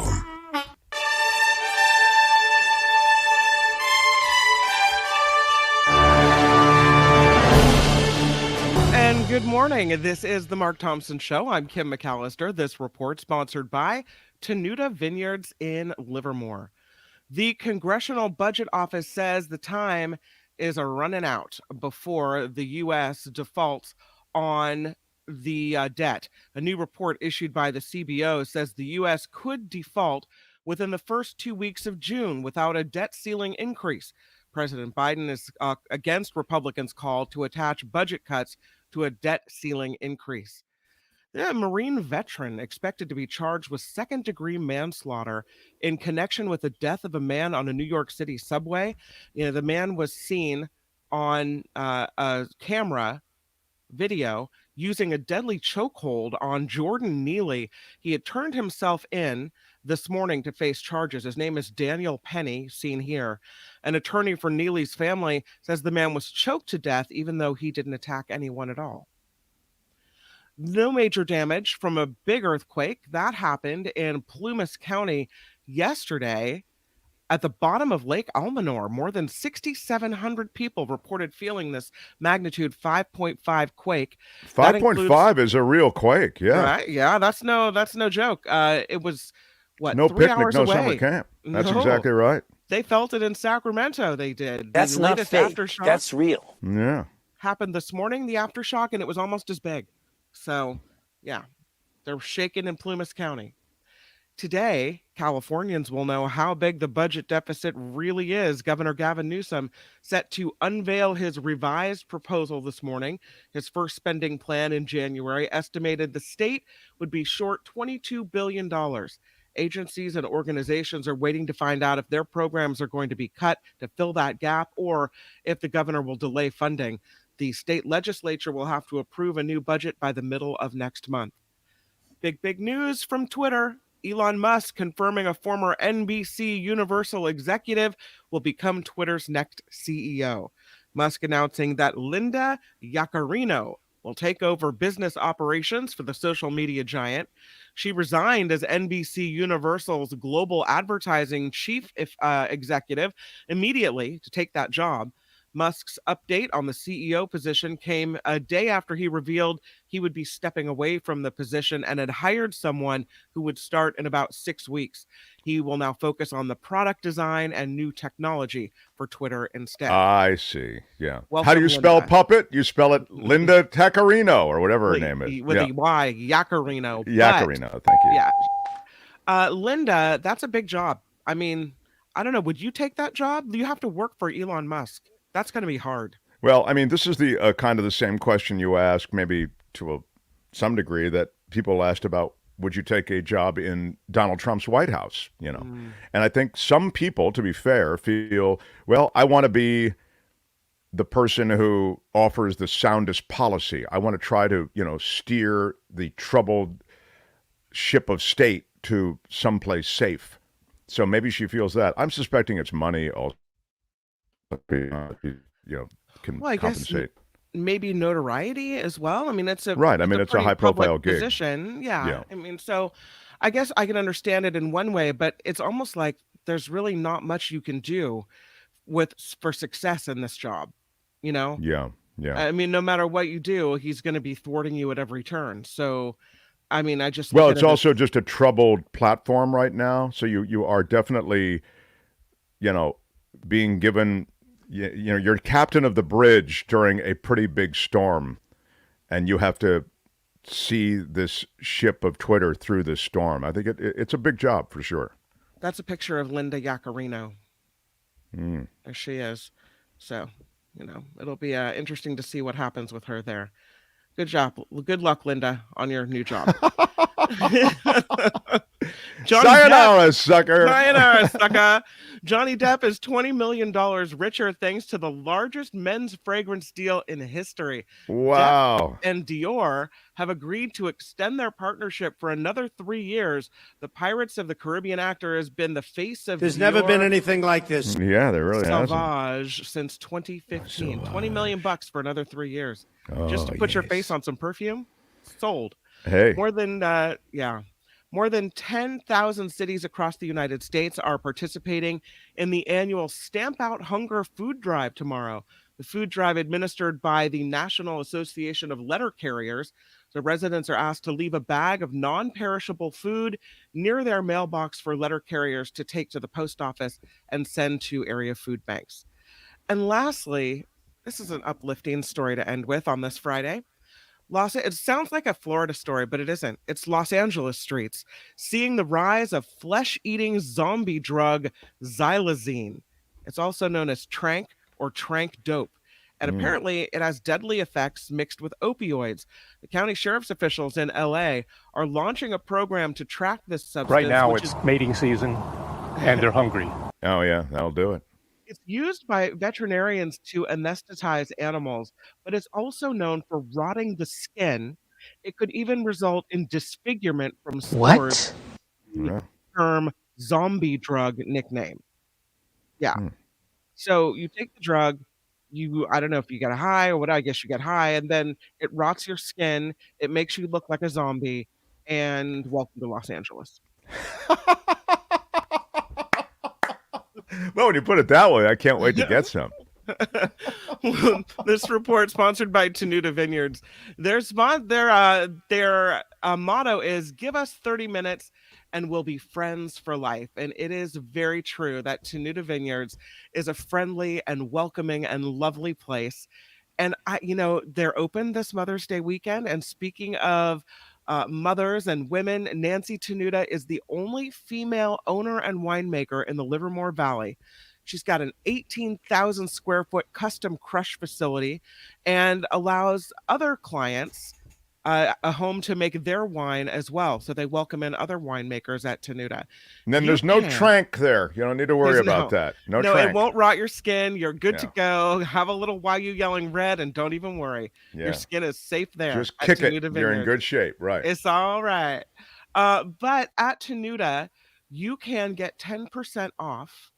Speaker 4: And good morning. This is the Mark Thompson Show. I'm Kim McAllister. This report sponsored by Tenuta Vineyards in Livermore. The Congressional Budget Office says the time is running out before the U.S. defaults on the debt. A new report issued by the CBO says the U.S. could default within the first 2 weeks of June without a debt ceiling increase. President Biden is against Republicans' call to attach budget cuts to a debt ceiling increase. A Marine veteran expected to be charged with second-degree manslaughter in connection with the death of a man on a New York City subway. The man was seen on a camera video using a deadly chokehold on Jordan Neely. He had turned himself in this morning to face charges. His name is Daniel Penny, seen here. An attorney for Neely's family says the man was choked to death even though he didn't attack anyone at all. No major damage from a big earthquake. That happened in Plumas County yesterday. At the bottom of Lake Almanor, more than 6,700 people reported feeling this magnitude 5.5 quake.
Speaker 2: 5.5 is a real quake, yeah.
Speaker 4: Right? Yeah, that's no joke. It was,
Speaker 2: no
Speaker 4: 3
Speaker 2: picnic,
Speaker 4: hours
Speaker 2: no
Speaker 4: away.
Speaker 2: summer camp. That's
Speaker 4: No.
Speaker 2: exactly right.
Speaker 4: They felt it in Sacramento, they did.
Speaker 5: That's
Speaker 4: The
Speaker 5: not
Speaker 4: latest
Speaker 5: fake.
Speaker 4: aftershock
Speaker 5: That's real.
Speaker 2: Yeah.
Speaker 4: happened this morning, the aftershock, and it was almost as big. So, yeah, they're shaking in Plumas County. Today, Californians will know how big the budget deficit really is. Governor Gavin Newsom set to unveil his revised proposal this morning. His first spending plan in January estimated the state would be short $22 billion. Agencies and organizations are waiting to find out if their programs are going to be cut to fill that gap or if the governor will delay funding. The state legislature will have to approve a new budget by the middle of next month. Big news from Twitter. Elon Musk confirming a former NBC Universal executive will become Twitter's next CEO. Musk announcing that Linda Yaccarino will take over business operations for the social media giant. She resigned as NBC Universal's global advertising chief executive immediately to take that job. Musk's update on the CEO position came a day after he revealed he would be stepping away from the position and had hired someone who would start in about 6 weeks. He will now focus on the product design and new technology for Twitter instead.
Speaker 2: I see. Yeah.
Speaker 4: Welcome,
Speaker 2: How do you spell
Speaker 4: Linda.
Speaker 2: puppet? You spell it Linda Taccarino or whatever her name is.
Speaker 4: With a Y, Yaccarino.
Speaker 2: Yaccarino. Thank you.
Speaker 4: Yeah. Linda, that's a big job. I mean, I don't know. Would you take that job? You have to work for Elon Musk. That's going to be hard.
Speaker 2: Well, I mean, this is the kind of the same question you ask, maybe to some degree, that people asked about, would you take a job in Donald Trump's White House? And I think some people, to be fair, feel, well, I want to be the person who offers the soundest policy. I want to try to, steer the troubled ship of state to someplace safe. So maybe she feels that. I'm suspecting it's money also. Can
Speaker 4: Well, I
Speaker 2: compensate.
Speaker 4: guess maybe notoriety as well. I mean, it's a
Speaker 2: Right. I mean, it's a
Speaker 4: pretty
Speaker 2: high-profile
Speaker 4: public
Speaker 2: gig.
Speaker 4: position. Yeah.
Speaker 2: Yeah.
Speaker 4: I mean, so I guess I can understand it in one way, but it's almost like there's really not much you can do for success in this job.
Speaker 2: Yeah. Yeah.
Speaker 4: I mean, no matter what you do, he's going to be thwarting you at every turn. So, I mean, I just
Speaker 2: well, it's also just a troubled platform right now. So you are definitely, being given, you're captain of the bridge during a pretty big storm, and you have to see this ship of Twitter through this storm. I think it's a big job for sure.
Speaker 4: That's a picture of Linda Yaccarino.
Speaker 2: Mm.
Speaker 4: There she is. So, it'll be interesting to see what happens with her there. Good job. Good luck, Linda, on your new job.
Speaker 2: Sayonara, sucker.
Speaker 4: Sayonara, sucker. Johnny Depp is $20 million richer thanks to the largest men's fragrance deal in history.
Speaker 2: Wow.
Speaker 4: Depp and Dior have agreed to extend their partnership for another 3 years. The Pirates of the Caribbean actor has been the face of
Speaker 5: There's
Speaker 4: Dior
Speaker 5: never been anything like this.
Speaker 2: Yeah, there really hasn't.
Speaker 4: Sauvage since 2015. $20 million for another 3 years. Just to put your face on some perfume. Sold.
Speaker 2: Hey.
Speaker 4: More than 10,000 cities across the United States are participating in the annual Stamp Out Hunger food drive tomorrow. The food drive administered by the National Association of Letter Carriers. The residents are asked to leave a bag of non-perishable food near their mailbox for letter carriers to take to the post office and send to area food banks. And lastly, this is an uplifting story to end with on this Friday. It sounds like a Florida story, but it isn't. It's Los Angeles streets, seeing the rise of flesh-eating zombie drug xylazine. It's also known as trank or trank dope. And apparently it has deadly effects mixed with opioids. The county sheriff's officials in LA are launching a program to track this substance.
Speaker 10: Right now it's mating season and they're hungry.
Speaker 2: Oh, yeah, that'll do it.
Speaker 4: It's used by veterinarians to anesthetize animals, but it's also known for rotting the skin. It could even result in disfigurement from spores.
Speaker 2: Yeah.
Speaker 4: Term zombie drug nickname. Yeah. So you take the drug, I don't know if you get a high or what, I guess you get high, and then it rots your skin. It makes you look like a zombie, and welcome to Los Angeles.
Speaker 2: Well, when you put it that way, I can't wait to get some.
Speaker 4: This report sponsored by Tenuta Vineyards. Their motto is "Give us 30 minutes and we'll be friends for life." And it is very true that Tenuta Vineyards is a friendly and welcoming and lovely place. And they're open this Mother's Day weekend. And speaking of mothers and women, Nancy Tenuta is the only female owner and winemaker in the Livermore Valley. She's got an 18,000 square foot custom crush facility and allows other clients a home to make their wine as well. So they welcome in other winemakers at Tenuta.
Speaker 2: And then there's no trank there. You don't need to worry about that. No trank.
Speaker 4: It won't rot your skin. You're good to go. Have a little Why You Yelling Red and don't even worry. Your skin is safe there.
Speaker 2: Just kick it. You're in good shape. Right.
Speaker 4: It's all right. But at Tenuta, you can get 10% off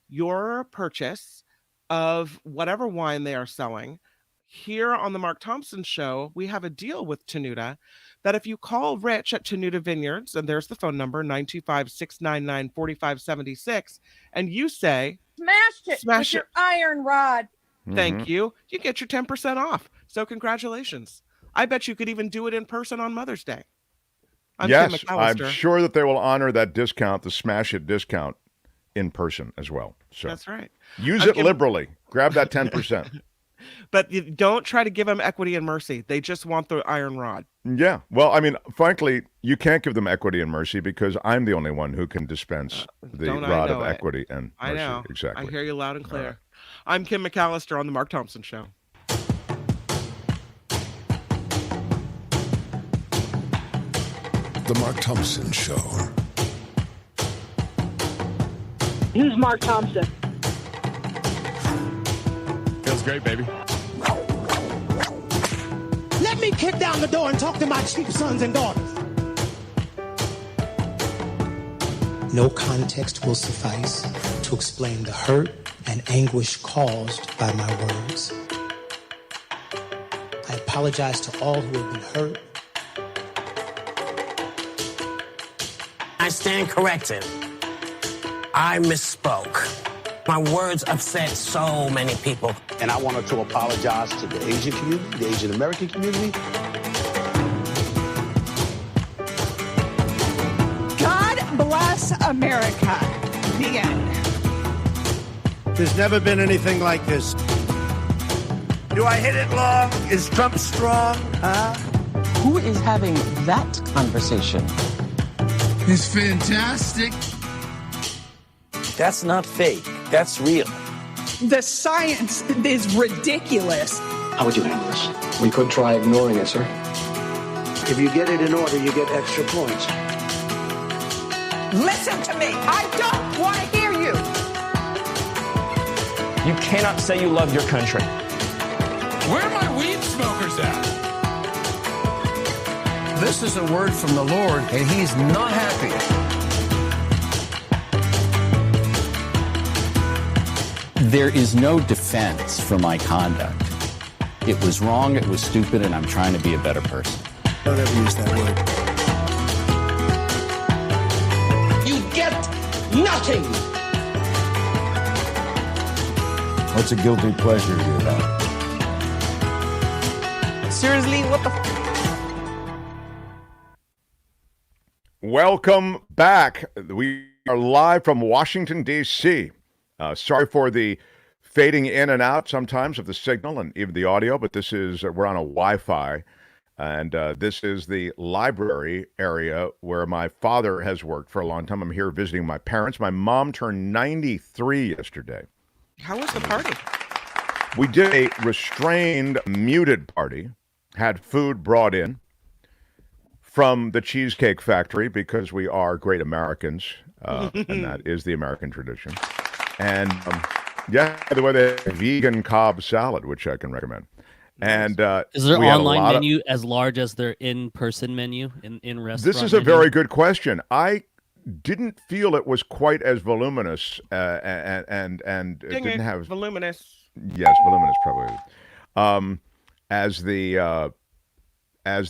Speaker 4: your purchase of whatever wine they are selling. Here on the Mark Thompson Show, we have a deal with Tenuta that if you call Rich at Tenuta Vineyards, and there's the phone number, 925-699-4576, and you say,
Speaker 9: Smash it with your iron rod.
Speaker 4: Thank you. You get your 10% off. So congratulations. I bet you could even do it in person on Mother's Day.
Speaker 2: Yes, I'm sure that they will honor that discount, the Smash It discount, in person as well. So
Speaker 4: that's right.
Speaker 2: Use it liberally. Grab that 10%.
Speaker 4: But you don't try to give them equity and mercy. They just want the iron rod.
Speaker 2: Yeah. Well, I mean, frankly, you can't give them equity and mercy because I'm the only one who can dispense the rod of equity and mercy.
Speaker 4: I know.
Speaker 2: Exactly.
Speaker 4: I hear you loud and clear. Right. I'm Kim McAllister on the Mark Thompson Show.
Speaker 6: The Mark Thompson Show.
Speaker 11: Who's Mark Thompson?
Speaker 10: Feels great, baby.
Speaker 5: Let me kick down the door and talk to my cheap sons and daughters.
Speaker 12: No context will suffice to explain the hurt and anguish caused by my words. I apologize to all who have been hurt.
Speaker 13: I stand corrected. I misspoke. My words upset so many people.
Speaker 5: And I wanted to apologize to the Asian community, the Asian American community.
Speaker 9: God bless America. The end.
Speaker 5: There's never been anything like this.
Speaker 13: Do I hit it long? Is Trump strong? Huh?
Speaker 14: Who is having that conversation?
Speaker 15: It's fantastic.
Speaker 13: That's not fake. That's real.
Speaker 9: The science is ridiculous.
Speaker 16: How would you handle this? We could try ignoring it, sir.
Speaker 5: If you get it in order, you get extra points.
Speaker 9: Listen to me. I don't want to hear you.
Speaker 17: You cannot say you love your country.
Speaker 15: Where are my weed smokers at?
Speaker 16: This is a word from the Lord, and he's not happy.
Speaker 18: There is no defense for my conduct. It was wrong, it was stupid, and I'm trying to be a better person.
Speaker 5: Don't ever use that word.
Speaker 13: You get nothing.
Speaker 16: What's a guilty pleasure you have?
Speaker 9: Seriously, what the
Speaker 2: Welcome back. We are live from Washington, D.C. Sorry for the fading in and out sometimes of the signal and even the audio, but this is, we're on a Wi-Fi, and this is the library area where my father has worked for a long time. I'm here visiting my parents. My mom turned 93 yesterday.
Speaker 4: How was the party?
Speaker 2: We did a restrained, muted party, had food brought in from the Cheesecake Factory because we are great Americans, and that is the American tradition. And yeah, by the way, they have vegan Cobb salad, which I can recommend. And
Speaker 3: is their online menu as large as their in-person menu in restaurant?
Speaker 2: This is a very good question. I didn't feel it was quite as voluminous, and it didn't have
Speaker 4: voluminous.
Speaker 2: Yes, voluminous probably as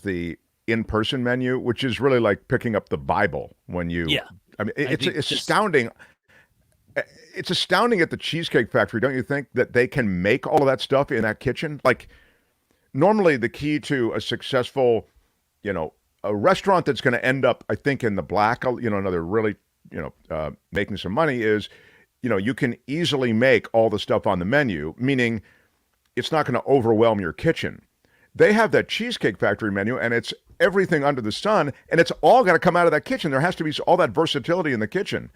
Speaker 2: the in-person menu, which is really like picking up the Bible when you.
Speaker 3: Yeah,
Speaker 2: I mean, it's astounding. It's astounding at the Cheesecake Factory, don't you think, that they can make all of that stuff in that kitchen? Like, normally the key to a successful, a restaurant that's going to end up, I think, in the black, another really, making some money is, you can easily make all the stuff on the menu, meaning it's not going to overwhelm your kitchen. They have that Cheesecake Factory menu, and it's everything under the sun, and it's all got to come out of that kitchen. There has to be all that versatility in the kitchen.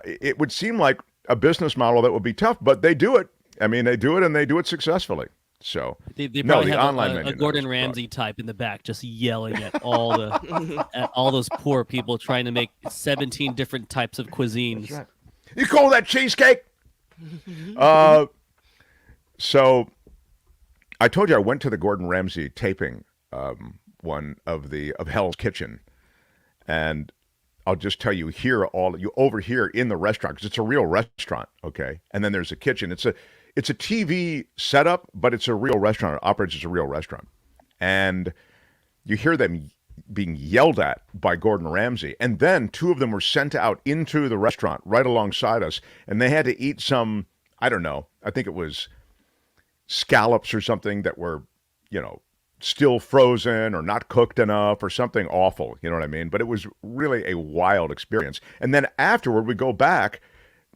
Speaker 2: It would seem like a business model that would be tough, but they do it. I mean, they do it, and they do it successfully. So
Speaker 3: they probably have a Gordon Ramsay type in the back, just yelling at all the at all those poor people trying to make 17 different types of cuisines.
Speaker 2: Right. You call that cheesecake? So I told you I went to the Gordon Ramsay taping, one of Hell's Kitchen, and I'll just tell you, you overhear in the restaurant, because it's a real restaurant, okay? And then there's a kitchen. It's a TV setup, but it's a real restaurant. It operates as a real restaurant. And you hear them being yelled at by Gordon Ramsay. And then two of them were sent out into the restaurant right alongside us, and they had to eat some, I don't know, I think it was scallops or something that were, still frozen or not cooked enough or something awful, you know what I mean? But it was really a wild experience. And then afterward, we go back,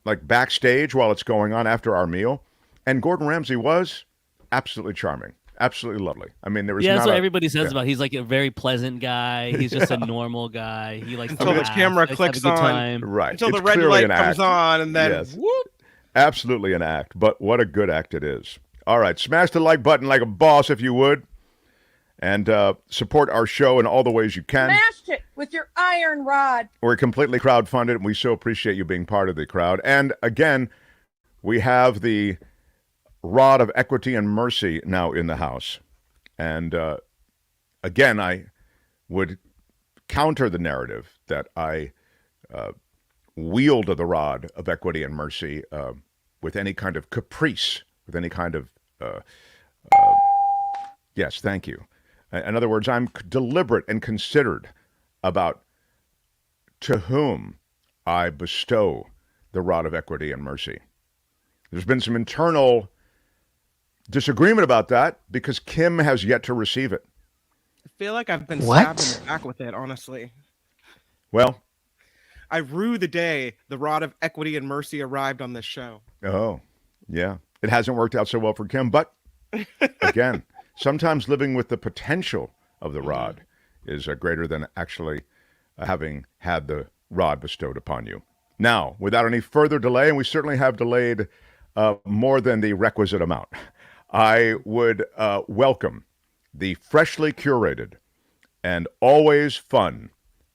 Speaker 2: like backstage while it's going on after our meal, and Gordon Ramsay was absolutely charming, absolutely lovely. I mean, there was
Speaker 3: that's what everybody says about. He's like a very pleasant guy. He's just a normal guy. He likes
Speaker 4: until the camera clicks on,
Speaker 2: right?
Speaker 4: Until the red light comes on, and then whoop.
Speaker 2: Absolutely an act, but what a good act it is. All right, smash the like button like a boss if you would. And support our show in all the ways you can.
Speaker 9: Smashed it with your iron rod.
Speaker 2: We're completely crowdfunded, and we so appreciate you being part of the crowd. And again, we have the rod of equity and mercy now in the house. And again, I would counter the narrative that I wield the rod of equity and mercy with any kind of caprice, with any kind of, yes, thank you. In other words, I'm deliberate and considered about to whom I bestow the rod of equity and mercy. There's been some internal disagreement about that because Kim has yet to receive it.
Speaker 4: I feel like I've been stabbed in the back with it, honestly.
Speaker 2: Well,
Speaker 4: I rue the day the rod of equity and mercy arrived on this show.
Speaker 2: Oh, yeah. It hasn't worked out so well for Kim, but again, sometimes living with the potential of the rod is greater than actually having had the rod bestowed upon you. Now, without any further delay, and we certainly have delayed more than the requisite amount, I would welcome the freshly curated and always fun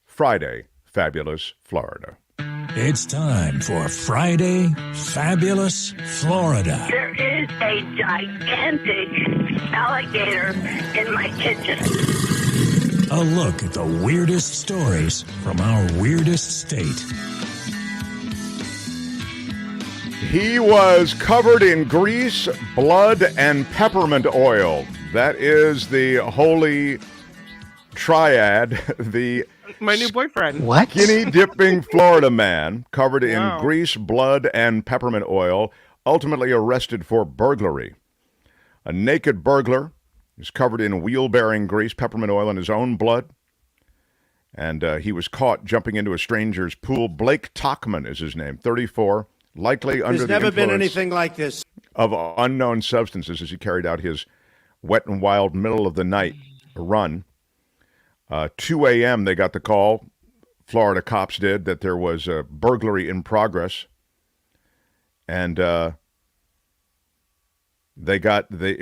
Speaker 2: Friday Fabulous Florida.
Speaker 19: It's time for Friday Fabulous Florida.
Speaker 20: There is a gigantic alligator in my kitchen.
Speaker 19: A look at the weirdest stories from our weirdest state.
Speaker 2: He was covered in grease, blood, and peppermint oil. That is the holy triad, the
Speaker 4: my new boyfriend.
Speaker 14: What?
Speaker 2: Skinny dipping Florida man covered in grease, blood, and peppermint oil, ultimately arrested for burglary. A naked burglar is covered in wheel-bearing grease, peppermint oil, and his own blood. And he was caught jumping into a stranger's pool. Blake Tockman is his name, 34, likely under the
Speaker 13: There's never been
Speaker 2: influence
Speaker 13: anything like this.
Speaker 2: of unknown substances as he carried out his wet and wild middle-of-the-night run. 2 a.m. they got the call, Florida cops did, that there was a burglary in progress. And it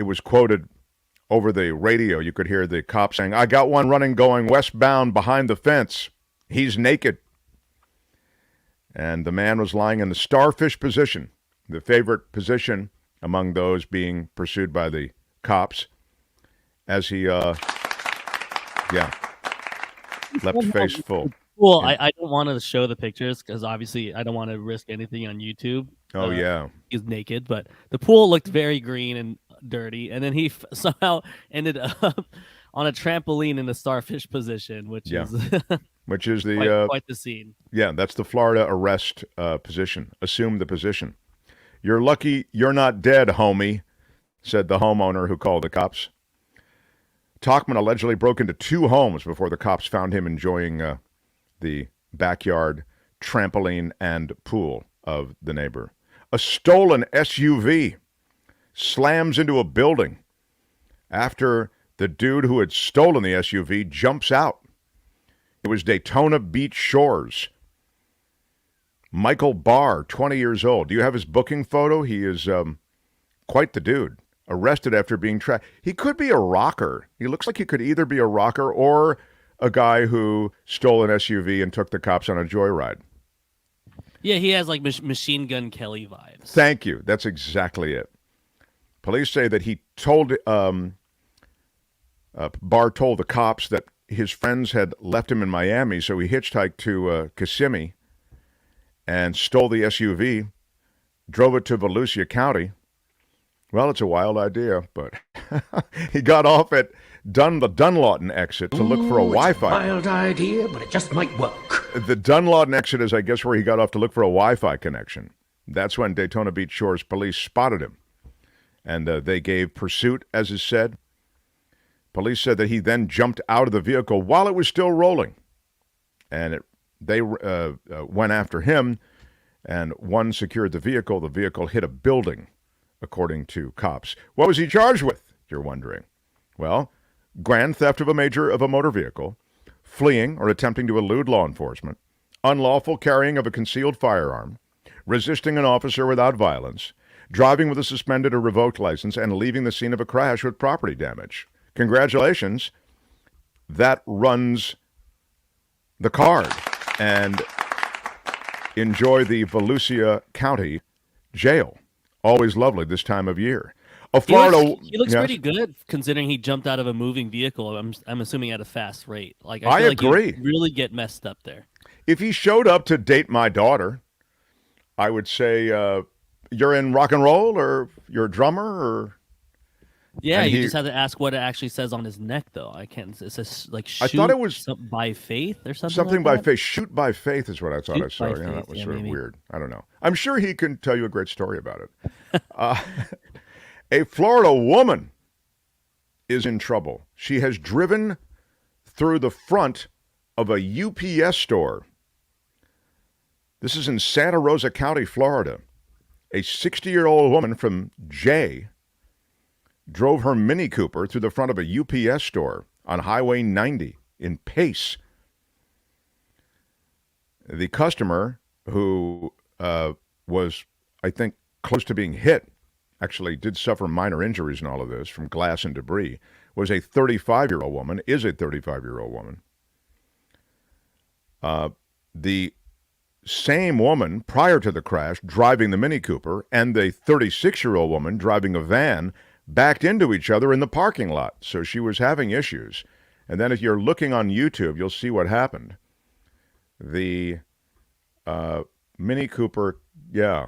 Speaker 2: was quoted over the radio. You could hear the cops saying, "I got one running going westbound behind the fence. He's naked." And the man was lying in the starfish position, the favorite position among those being pursued by the cops, as he, left face full.
Speaker 3: Well, I don't want to show the pictures because obviously I don't want to risk anything on YouTube.
Speaker 2: Oh, yeah.
Speaker 3: He's naked, but the pool looked very green and dirty. And then he somehow ended up on a trampoline in the starfish position, which is
Speaker 2: the
Speaker 3: quite the scene.
Speaker 2: Yeah, that's the Florida arrest position. Assume the position. "You're lucky you're not dead, homie," said the homeowner who called the cops. Talkman allegedly broke into 2 homes before the cops found him enjoying the backyard trampoline and pool of the neighbor. A stolen SUV slams into a building after the dude who had stolen the SUV jumps out. It was Daytona Beach Shores. Michael Barr, 20 years old. Do you have his booking photo? He is quite the dude. Arrested after being tracked. He could be a rocker. He looks like he could either be a rocker or a guy who stole an SUV and took the cops on a joyride.
Speaker 3: Yeah, he has like Machine Gun Kelly vibes.
Speaker 2: Thank you. That's exactly it. Police say that he told, Barr told the cops that his friends had left him in Miami, so he hitchhiked to Kissimmee and stole the SUV, drove it to Volusia County. Well, it's a wild idea, but he got off at the Dunlawton exit to look for a Wi-Fi.
Speaker 5: Wild idea, but it just might work.
Speaker 2: The Dunlawton exit is, I guess, where he got off to look for a Wi-Fi connection. That's when Daytona Beach Shores police spotted him, and they gave pursuit, as is said. Police said that he then jumped out of the vehicle while it was still rolling, and they went after him, and one secured the vehicle. The vehicle hit a building, according to cops. What was he charged with, you're wondering? Well, grand theft of a motor vehicle, fleeing or attempting to elude law enforcement, unlawful carrying of a concealed firearm, resisting an officer without violence, driving with a suspended or revoked license, and leaving the scene of a crash with property damage. Congratulations. That runs the card. And enjoy the Volusia County Jail. Always lovely this time of year. Florida.
Speaker 3: He looks pretty good considering he jumped out of a moving vehicle. I'm assuming at a fast rate. Like
Speaker 2: I
Speaker 3: feel
Speaker 2: agree.
Speaker 3: Like really get messed up there.
Speaker 2: If he showed up to date my daughter, I would say you're in rock and roll, or you're a drummer, or
Speaker 3: Yeah,
Speaker 2: And
Speaker 3: you just have to ask what it actually says on his neck, though. I can't. It says like shoot
Speaker 2: I thought it was
Speaker 3: by faith or something.
Speaker 2: Something
Speaker 3: like
Speaker 2: by
Speaker 3: that?
Speaker 2: faith. Shoot by faith is what I thought
Speaker 3: Shoot
Speaker 2: I saw.
Speaker 3: by
Speaker 2: Yeah,
Speaker 3: faith.
Speaker 2: that was
Speaker 3: Yeah,
Speaker 2: sort of
Speaker 3: maybe.
Speaker 2: weird. I don't know. I'm sure he can tell you a great story about it. A Florida woman is in trouble. She has driven through the front of a UPS store. This is in Santa Rosa County, Florida. A 60-year-old woman from Jay drove her Mini Cooper through the front of a UPS store on Highway 90 in Pace. The customer, who was, I think, close to being hit, actually did suffer minor injuries in all of this from glass and debris, was a 35-year-old woman, is a 35-year-old woman. The same woman, prior to the crash, driving the Mini Cooper, and the 36-year-old woman driving a van backed into each other in the parking lot. So she was having issues. And then if you're looking on YouTube, you'll see what happened. The Mini Cooper, yeah,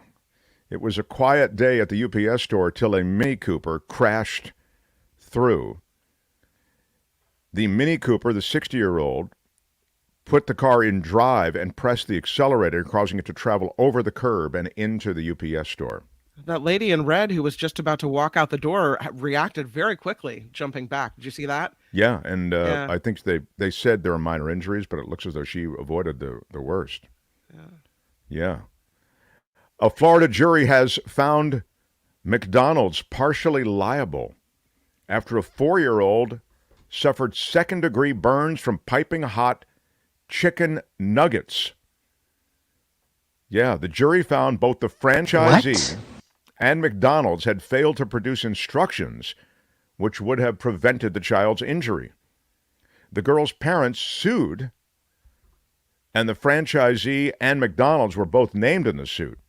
Speaker 2: it was a quiet day at the UPS store till a Mini Cooper crashed through. The Mini Cooper, the 60-year-old, put the car in drive and pressed the accelerator, causing it to travel over the curb and into the UPS store.
Speaker 4: That lady in red who was just about to walk out the door reacted very quickly, jumping back. Did you see that?
Speaker 2: Yeah, and I think they said there were minor injuries, but it looks as though she avoided the worst. Yeah. A Florida jury has found McDonald's partially liable after a 4-year-old suffered second-degree burns from piping hot chicken nuggets. Yeah, the jury found both the franchisee and McDonald's had failed to produce instructions which would have prevented the child's injury. The girl's parents sued, and the franchisee and McDonald's were both named in the suit.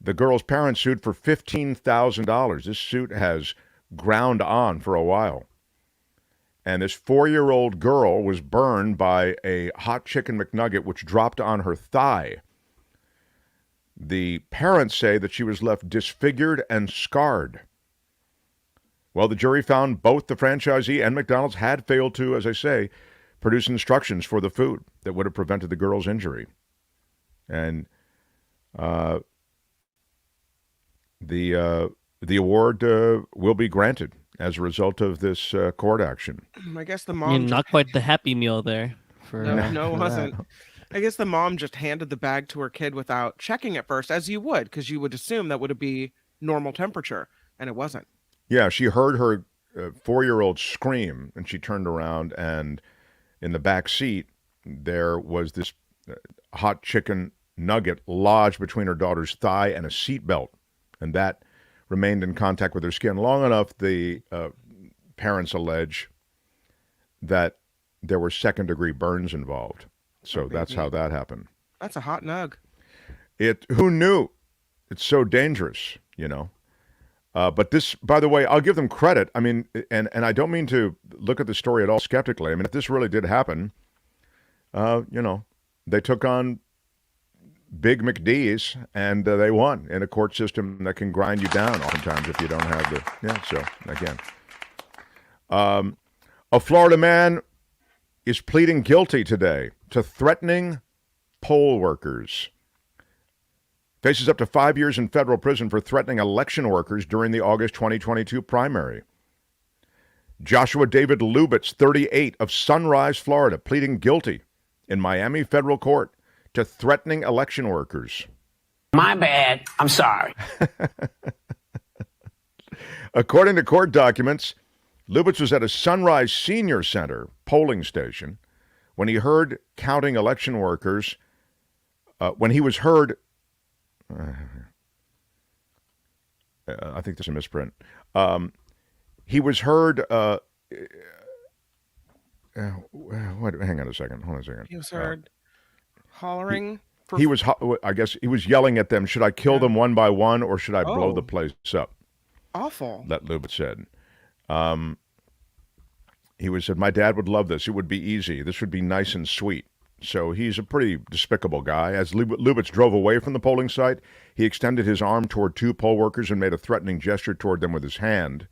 Speaker 2: The girl's parents sued for $15,000. This suit has ground on for a while. And this 4-year-old girl was burned by a hot chicken McNugget which dropped on her thigh. The parents say that she was left disfigured and scarred. Well, the jury found both the franchisee and McDonald's had failed to, as I say, produce instructions for the food that would have prevented the girl's injury. And the award will be granted as a result of this court action.
Speaker 4: I guess the mom...
Speaker 3: Not quite the Happy Meal there.
Speaker 4: No, it wasn't. I guess the mom just handed the bag to her kid without checking it first, as you would, because you would assume that would be normal temperature, and it wasn't.
Speaker 2: Yeah, she heard her 4-year-old scream, and she turned around, and in the back seat, there was this hot chicken nugget lodged between her daughter's thigh and a seatbelt, and that remained in contact with her skin long enough, the parents allege, that there were second-degree burns involved. So that's how that happened.
Speaker 4: That's a hot nug.
Speaker 2: Who knew? It's so dangerous, you know. But this, by the way, I'll give them credit. I mean, and I don't mean to look at the story at all skeptically. I mean, if this really did happen, you know, they took on Big McD's and they won in a court system that can grind you down oftentimes if you don't have the, yeah, so again. A Florida man is pleading guilty today to threatening poll workers. Faces up to 5 years in federal prison for threatening election workers during the August 2022 primary. Joshua David Lubitz, 38, of Sunrise, Florida, pleading guilty in Miami federal court to threatening election workers.
Speaker 21: My bad. I'm sorry.
Speaker 2: According to court documents, Lubitz was at a Sunrise Senior Center polling station when he heard counting election workers, when he was heard, I think there's a misprint. He was heard, hang on a second, hold on a second.
Speaker 4: He was heard hollering.
Speaker 2: I guess he was yelling at them, should I kill them one by one or should I blow the place up?
Speaker 4: Awful.
Speaker 2: That Lubitz said. He said, my dad would love this. It would be easy. This would be nice and sweet. So he's a pretty despicable guy. As Lubitz drove away from the polling site, he extended his arm toward two poll workers and made a threatening gesture toward them with his hand.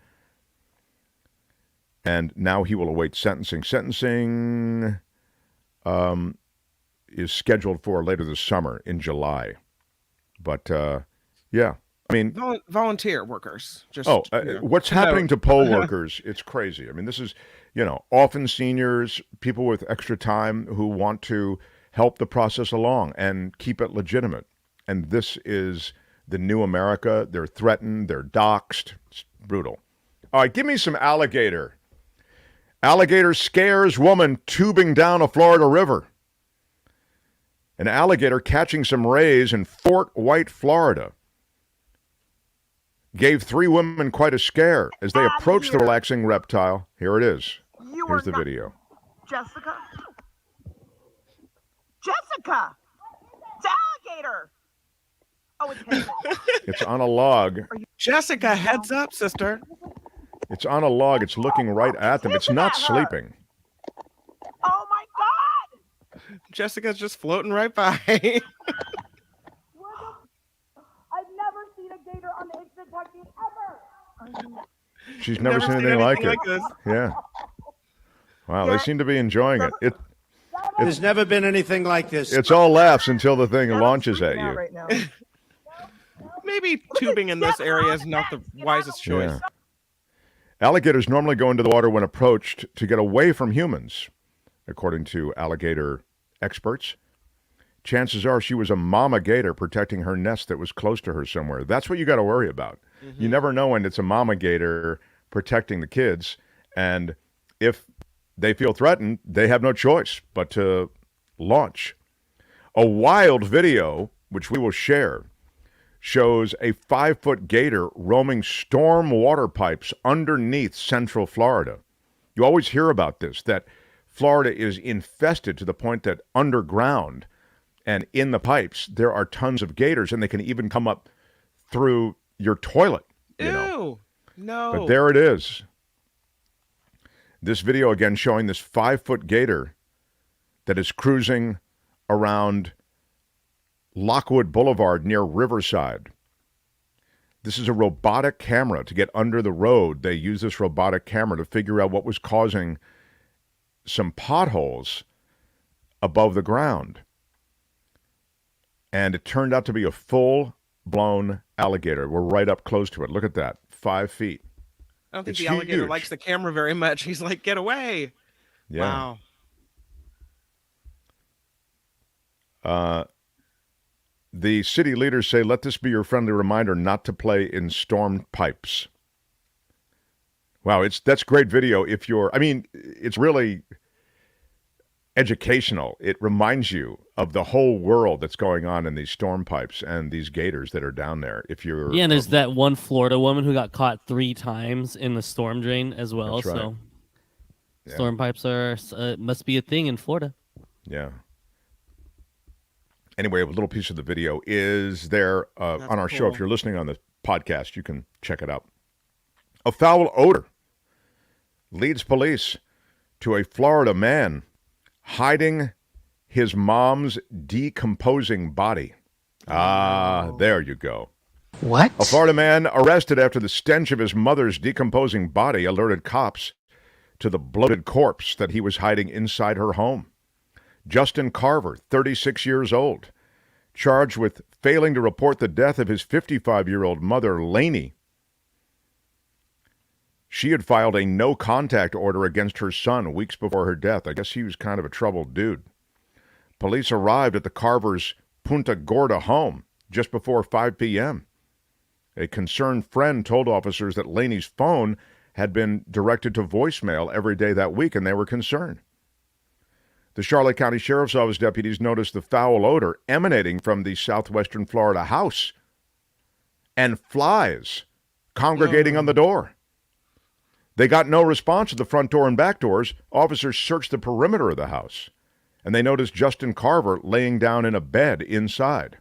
Speaker 2: and now he will await sentencing. Sentencing is scheduled for later this summer in July. But, yeah, I mean...
Speaker 4: Volunteer workers. Just,
Speaker 2: what's happening to poll workers, it's crazy. I mean, this is, often seniors, people with extra time who want to help the process along and keep it legitimate. And this is the new America. They're threatened. They're doxxed. It's brutal. All right, give me some alligator. Alligator scares woman tubing down a Florida river. An alligator catching some rays in Fort White, Florida, gave 3 women quite a scare as they approached the relaxing reptile. Here it is. Here's the video.
Speaker 9: Jessica? Jessica! It's alligator! Oh, it's him.
Speaker 2: It's on a log.
Speaker 4: Jessica, heads up, sister.
Speaker 2: It's on a log. It's looking right at them. It's not sleeping.
Speaker 9: Oh, my God!
Speaker 4: Jessica's just floating right by.
Speaker 9: I've never seen a gator on the instant talkie ever!
Speaker 2: She's never seen anything like it.
Speaker 4: this.
Speaker 2: Yeah. Wow, they seem to be enjoying it.
Speaker 13: There's never been anything like this.
Speaker 2: It's all laughs until the thing launches at you.
Speaker 9: Right now.
Speaker 4: Maybe tubing in this area is not the wisest choice.
Speaker 2: Yeah. Alligators normally go into the water when approached to get away from humans, according to alligator experts. Chances are she was a mama gator protecting her nest that was close to her somewhere. That's what you got to worry about. Mm-hmm. You never know when it's a mama gator protecting the kids, and if they feel threatened, they have no choice but to launch. A wild video, which we will share, shows a 5-foot gator roaming storm water pipes underneath central Florida. You always hear about this, that Florida is infested to the point that underground and in the pipes, there are tons of gators, and they can even come up through your toilet.
Speaker 4: Ew, no.
Speaker 2: But there it is. This video again showing this 5-foot gator that is cruising around Lockwood Boulevard near Riverside. This is a robotic camera to get under the road. They use this robotic camera to figure out what was causing some potholes above the ground. And it turned out to be a full-blown alligator. We're right up close to it. Look at that, 5 feet.
Speaker 4: I don't think the alligator
Speaker 2: huge.
Speaker 4: likes the camera very much. He's like, get away.
Speaker 2: Yeah.
Speaker 4: Wow.
Speaker 2: The city leaders say, let this be your friendly reminder not to play in storm pipes. Wow, that's great video. It's really educational. It reminds you of the whole world that's going on in these storm pipes and these gators that are down there.
Speaker 3: And there's that one Florida woman who got caught 3 times in the storm drain as well.
Speaker 2: That's right.
Speaker 3: So storm pipes must be a thing in Florida.
Speaker 2: Yeah. Anyway, a little piece of the video is there on our show. If you're listening on the podcast, you can check it out. A foul odor leads police to a Florida man hiding his mom's decomposing body. There you go.
Speaker 14: What?
Speaker 2: A Florida man arrested after the stench of his mother's decomposing body alerted cops to the bloated corpse that he was hiding inside her home. Justin Carver, 36 years old, charged with failing to report the death of his 55-year-old mother, Lainey. She had filed a no-contact order against her son weeks before her death. I guess he was kind of a troubled dude. Police arrived at the Carvers' Punta Gorda home just before 5 p.m. A concerned friend told officers that Lainey's phone had been directed to voicemail every day that week, and they were concerned. The Charlotte County Sheriff's Office deputies noticed the foul odor emanating from the southwestern Florida house and flies congregating on the door. They got no response at the front door and back doors. Officers searched the perimeter of the house, and they noticed Justin Carver laying down in a bed inside.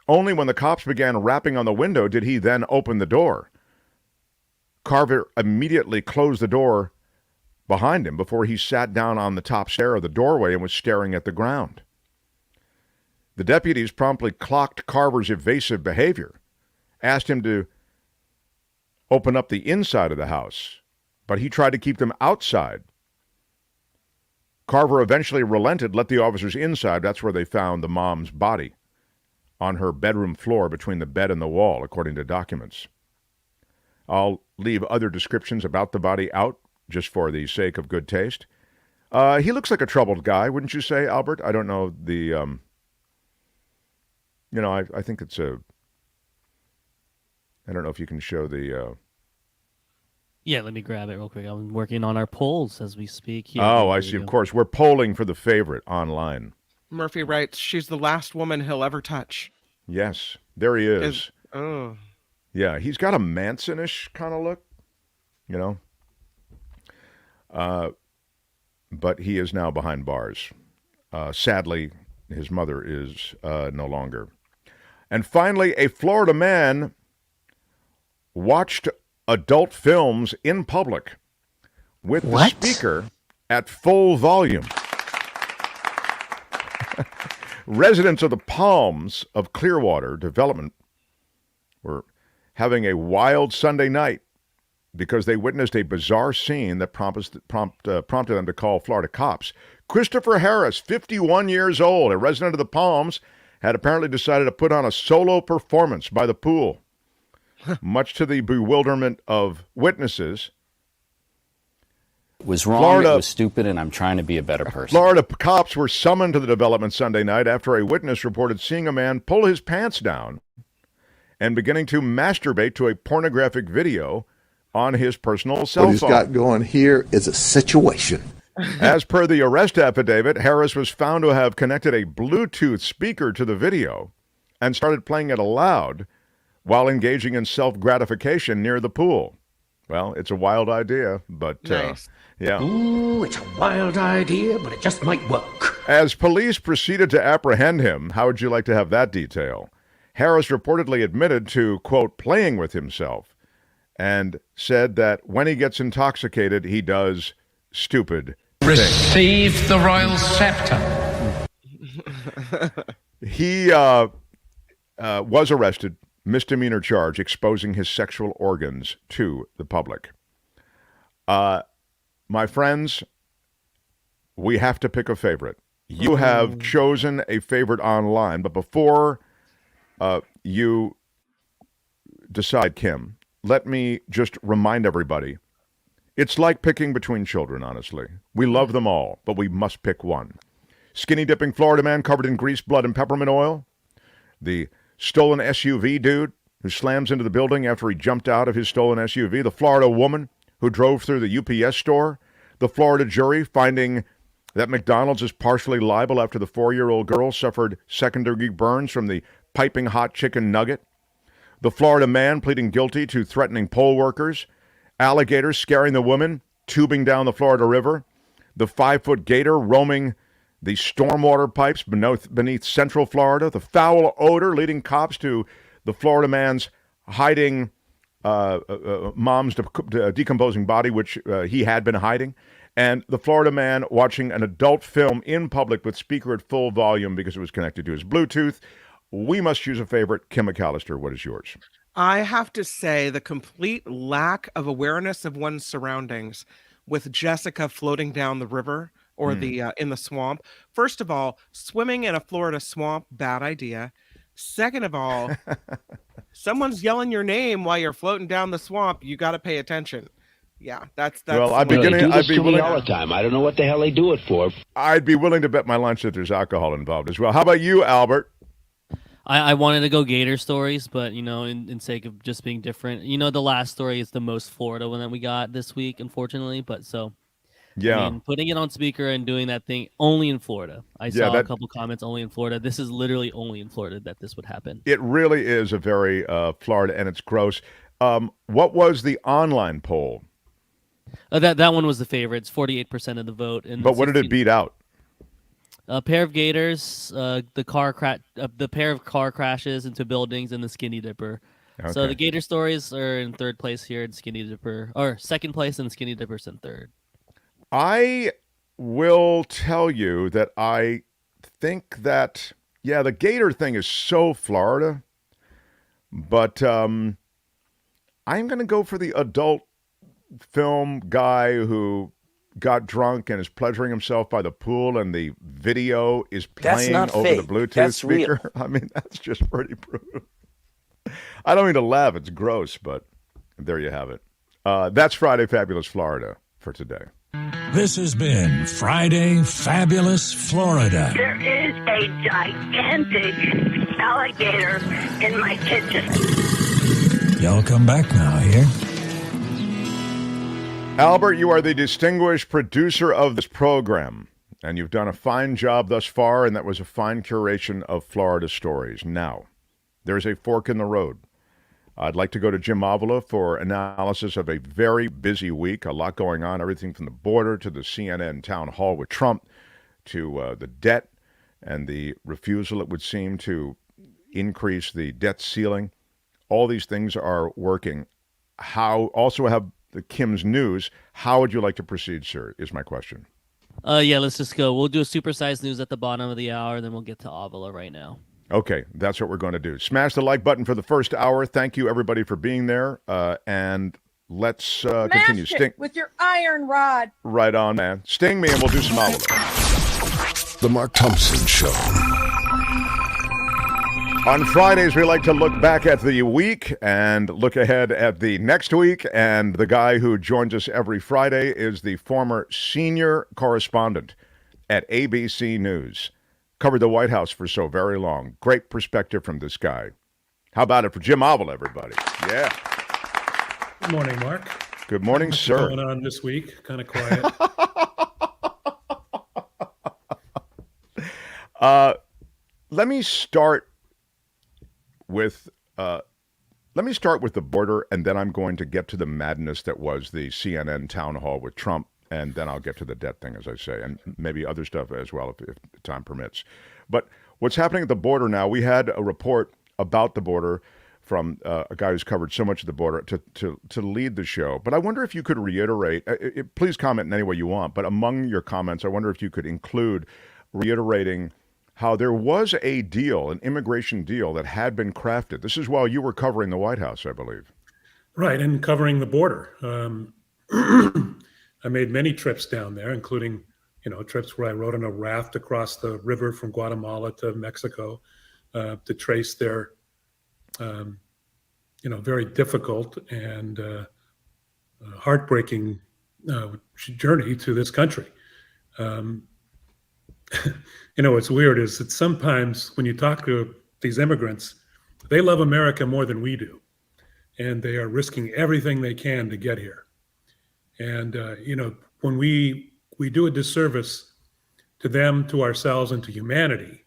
Speaker 2: Only when the cops began rapping on the window did he then open the door. Carver immediately closed the door behind him before he sat down on the top stair of the doorway and was staring at the ground. The deputies promptly clocked Carver's evasive behavior, asked him to open up the inside of the house, but he tried to keep them outside. Carver eventually relented, let the officers inside. That's where they found the mom's body on her bedroom floor between the bed and the wall, according to documents. I'll leave other descriptions about the body out just for the sake of good taste. He looks like a troubled guy, wouldn't you say, Albert? I don't know the, I think it's I don't know if you can show the...
Speaker 3: Yeah, let me grab it real quick. I'm working on our polls as we speak here.
Speaker 2: Oh, I see. Of course. We're polling for the favorite online.
Speaker 4: Murphy writes, she's the last woman he'll ever touch.
Speaker 2: Yes, there he is.
Speaker 4: Oh.
Speaker 2: Yeah, he's got a Manson-ish kind of look, but he is now behind bars. Sadly, his mother is no longer. And finally, a Florida man watched adult films in public with the speaker at full volume. Residents of the Palms of Clearwater Development were having a wild Sunday night because they witnessed a bizarre scene that prompted them to call Florida cops. Christopher Harris, 51 years old, a resident of the Palms, had apparently decided to put on a solo performance by the pool. Much to the bewilderment of witnesses.
Speaker 18: It was wrong, it was stupid, and I'm trying to be a better person.
Speaker 2: Florida cops were summoned to the development Sunday night after a witness reported seeing a man pull his pants down and beginning to masturbate to a pornographic video on his personal cell phone.
Speaker 1: What he's got going here is a situation.
Speaker 2: As per the arrest affidavit, Harris was found to have connected a Bluetooth speaker to the video and started playing it aloud while engaging in self-gratification near the pool. Well, it's a wild idea, but
Speaker 4: nice.
Speaker 2: Yeah.
Speaker 21: Ooh, it's a wild idea, but it just might work.
Speaker 2: As police proceeded to apprehend him, how would you like to have that detail? Harris reportedly admitted to, quote, playing with himself and said that when he gets intoxicated, he does stupid things.
Speaker 8: Receive the royal scepter.
Speaker 2: He was arrested, misdemeanor charge, exposing his sexual organs to the public. My friends, we have to pick a favorite. You have chosen a favorite online, but before you decide, Kim, let me just remind everybody, it's like picking between children, honestly. We love them all, but we must pick one. Skinny dipping Florida man covered in grease, blood, and peppermint oil. The stolen SUV dude who slams into the building after he jumped out of his stolen SUV. The Florida woman who drove through the UPS store. The Florida jury finding that McDonald's is partially liable after the 4-year-old girl suffered second-degree burns from the piping hot chicken nugget. The Florida man pleading guilty to threatening poll workers. Alligators scaring the woman, tubing down the Florida River. The 5-foot gator roaming the stormwater pipes beneath central Florida. The foul odor leading cops to the Florida man's hiding mom's decomposing body, which he had been hiding. And the Florida man watching an adult film in public with speaker at full volume because it was connected to his Bluetooth. We must choose a favorite. Kim McAllister, what is yours?
Speaker 4: I have to say the complete lack of awareness of one's surroundings with Jessica floating down the river or the in the swamp. First of all, swimming in a Florida swamp, bad idea. Second of all, someone's yelling your name while you're floating down the swamp. You got to pay attention. Yeah, that's
Speaker 2: well, I'd
Speaker 22: They do this
Speaker 2: be
Speaker 22: to me
Speaker 2: willing
Speaker 22: all the time. I don't know what the hell they do it for.
Speaker 2: I'd be willing to bet my lunch that there's alcohol involved as well. How about you, Albert?
Speaker 3: I wanted to go Gator stories, but, in sake of just being different, the last story is the most Florida one that we got this week, unfortunately. But
Speaker 2: yeah,
Speaker 3: putting it on speaker and doing that thing only in Florida. I saw a couple comments only in Florida. This is literally only in Florida that this would happen.
Speaker 2: It really is a very Florida, and it's gross. What was the online poll?
Speaker 3: That one was the favorite. It's 48% of the vote. And
Speaker 2: but what did it beat out?
Speaker 3: A pair of gators, the pair of car crashes into buildings, and the Skinny Dipper. Okay. So the Gator stories are in third place here, and Skinny Dipper, or second place, and Skinny Dipper's in third.
Speaker 2: I will tell you that I think that, the Gator thing is so Florida, but I'm going to go for the adult film guy who got drunk and is pleasuring himself by the pool, and the video is playing over the Bluetooth speaker? Real. I mean, that's just pretty brutal. I don't mean to laugh. It's gross, but there you have it. That's Friday Fabulous Florida for today.
Speaker 19: This has been Friday Fabulous Florida.
Speaker 20: There is a gigantic alligator in my kitchen.
Speaker 19: Y'all come back now here.
Speaker 2: Albert, you are the distinguished producer of this program, and you've done a fine job thus far, and that was a fine curation of Florida stories. Now, there's a fork in the road. I'd like to go to Jim Avila for analysis of a very busy week, a lot going on, everything from the border to the CNN town hall with Trump to the debt and the refusal, it would seem, to increase the debt ceiling. All these things are working. Also have the Kim's News. How would you like to proceed, sir, is my question.
Speaker 3: Yeah, let's just go. We'll do a supersized news at the bottom of the hour, and then we'll get to Avila right now.
Speaker 2: Okay, that's what we're going to do. Smash the like button for the first hour. Thank you, everybody, for being there. And let's continue.
Speaker 9: Sting with your iron rod.
Speaker 2: Right on, man. Sting me, and we'll do some Avila.
Speaker 1: The Mark Thompson Show.
Speaker 2: On Fridays, we like to look back at the week and look ahead at the next week. And the guy who joins us every Friday is the former senior correspondent at ABC News. Covered the White House for so very long. Great perspective from this guy. How about it for Jim Avila, everybody? Yeah.
Speaker 6: Good morning, Mark.
Speaker 2: Good morning, sir.
Speaker 6: What's going on this week? Kind of quiet.
Speaker 2: Let me start with the border, and then I'm going to get to the madness that was the CNN town hall with Trump. And then I'll get to the debt thing, as I say, and maybe other stuff as well if time permits. But what's happening at the border now, we had a report about the border from a guy who's covered so much of the border to lead the show. But I wonder if you could reiterate, please comment in any way you want, but among your comments, I wonder if you could include reiterating how there was a deal, an immigration deal that had been crafted. This is while you were covering the White House, I believe.
Speaker 6: Right, and covering the border. I made many trips down there, including, trips where I rode on a raft across the river from Guatemala to Mexico to trace their, very difficult and heartbreaking journey to this country. What's weird is that sometimes when you talk to these immigrants, they love America more than we do, and they are risking everything they can to get here. And, when we do a disservice to them, to ourselves, and to humanity,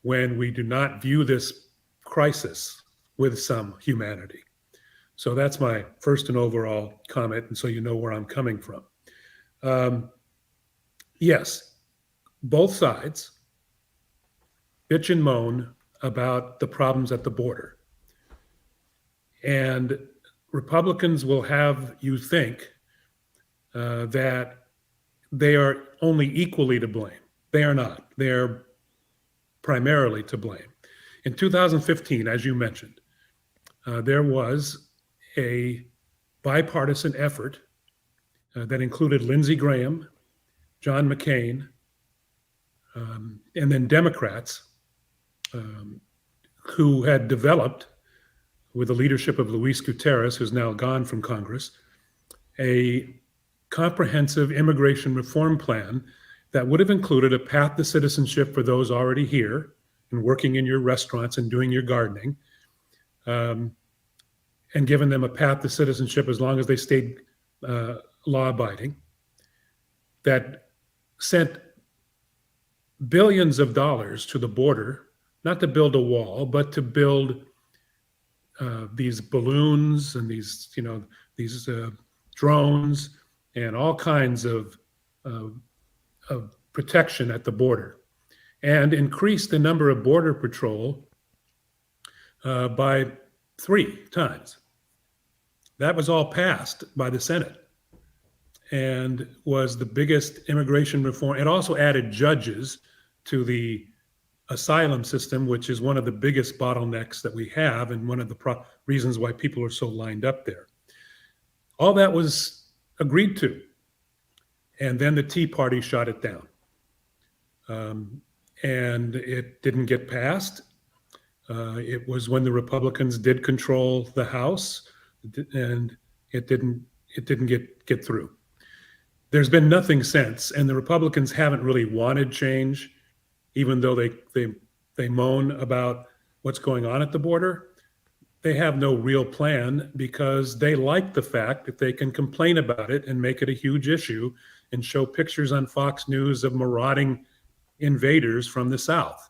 Speaker 6: when we do not view this crisis with some humanity. So that's my first and overall comment, and so you know where I'm coming from. Yes, both sides bitch and moan about the problems at the border. And Republicans will have you think that they are only equally to blame. They are not. They are primarily to blame. In 2015, as you mentioned, there was a bipartisan effort that included Lindsey Graham, John McCain, and then Democrats who had developed, with the leadership of Luis Gutierrez, who's now gone from Congress, a comprehensive immigration reform plan that would have included a path to citizenship for those already here and working in your restaurants and doing your gardening, and given them a path to citizenship as long as they stayed law-abiding, that sent billions of dollars to the border, not to build a wall, but to build these balloons and these drones and all kinds of protection at the border, and increase the number of Border Patrol by 3 times. That was all passed by the Senate and was the biggest immigration reform. It also added judges to the asylum system, which is one of the biggest bottlenecks that we have and one of the reasons why people are so lined up there. All that was agreed to. And then the Tea Party shot it down. And it didn't get passed. It was when the Republicans did control the House, and it didn't get through. There's been nothing since, and the Republicans haven't really wanted change, even though they moan about what's going on at the border. They have no real plan because they like the fact that they can complain about it and make it a huge issue and show pictures on Fox News of marauding invaders from the South.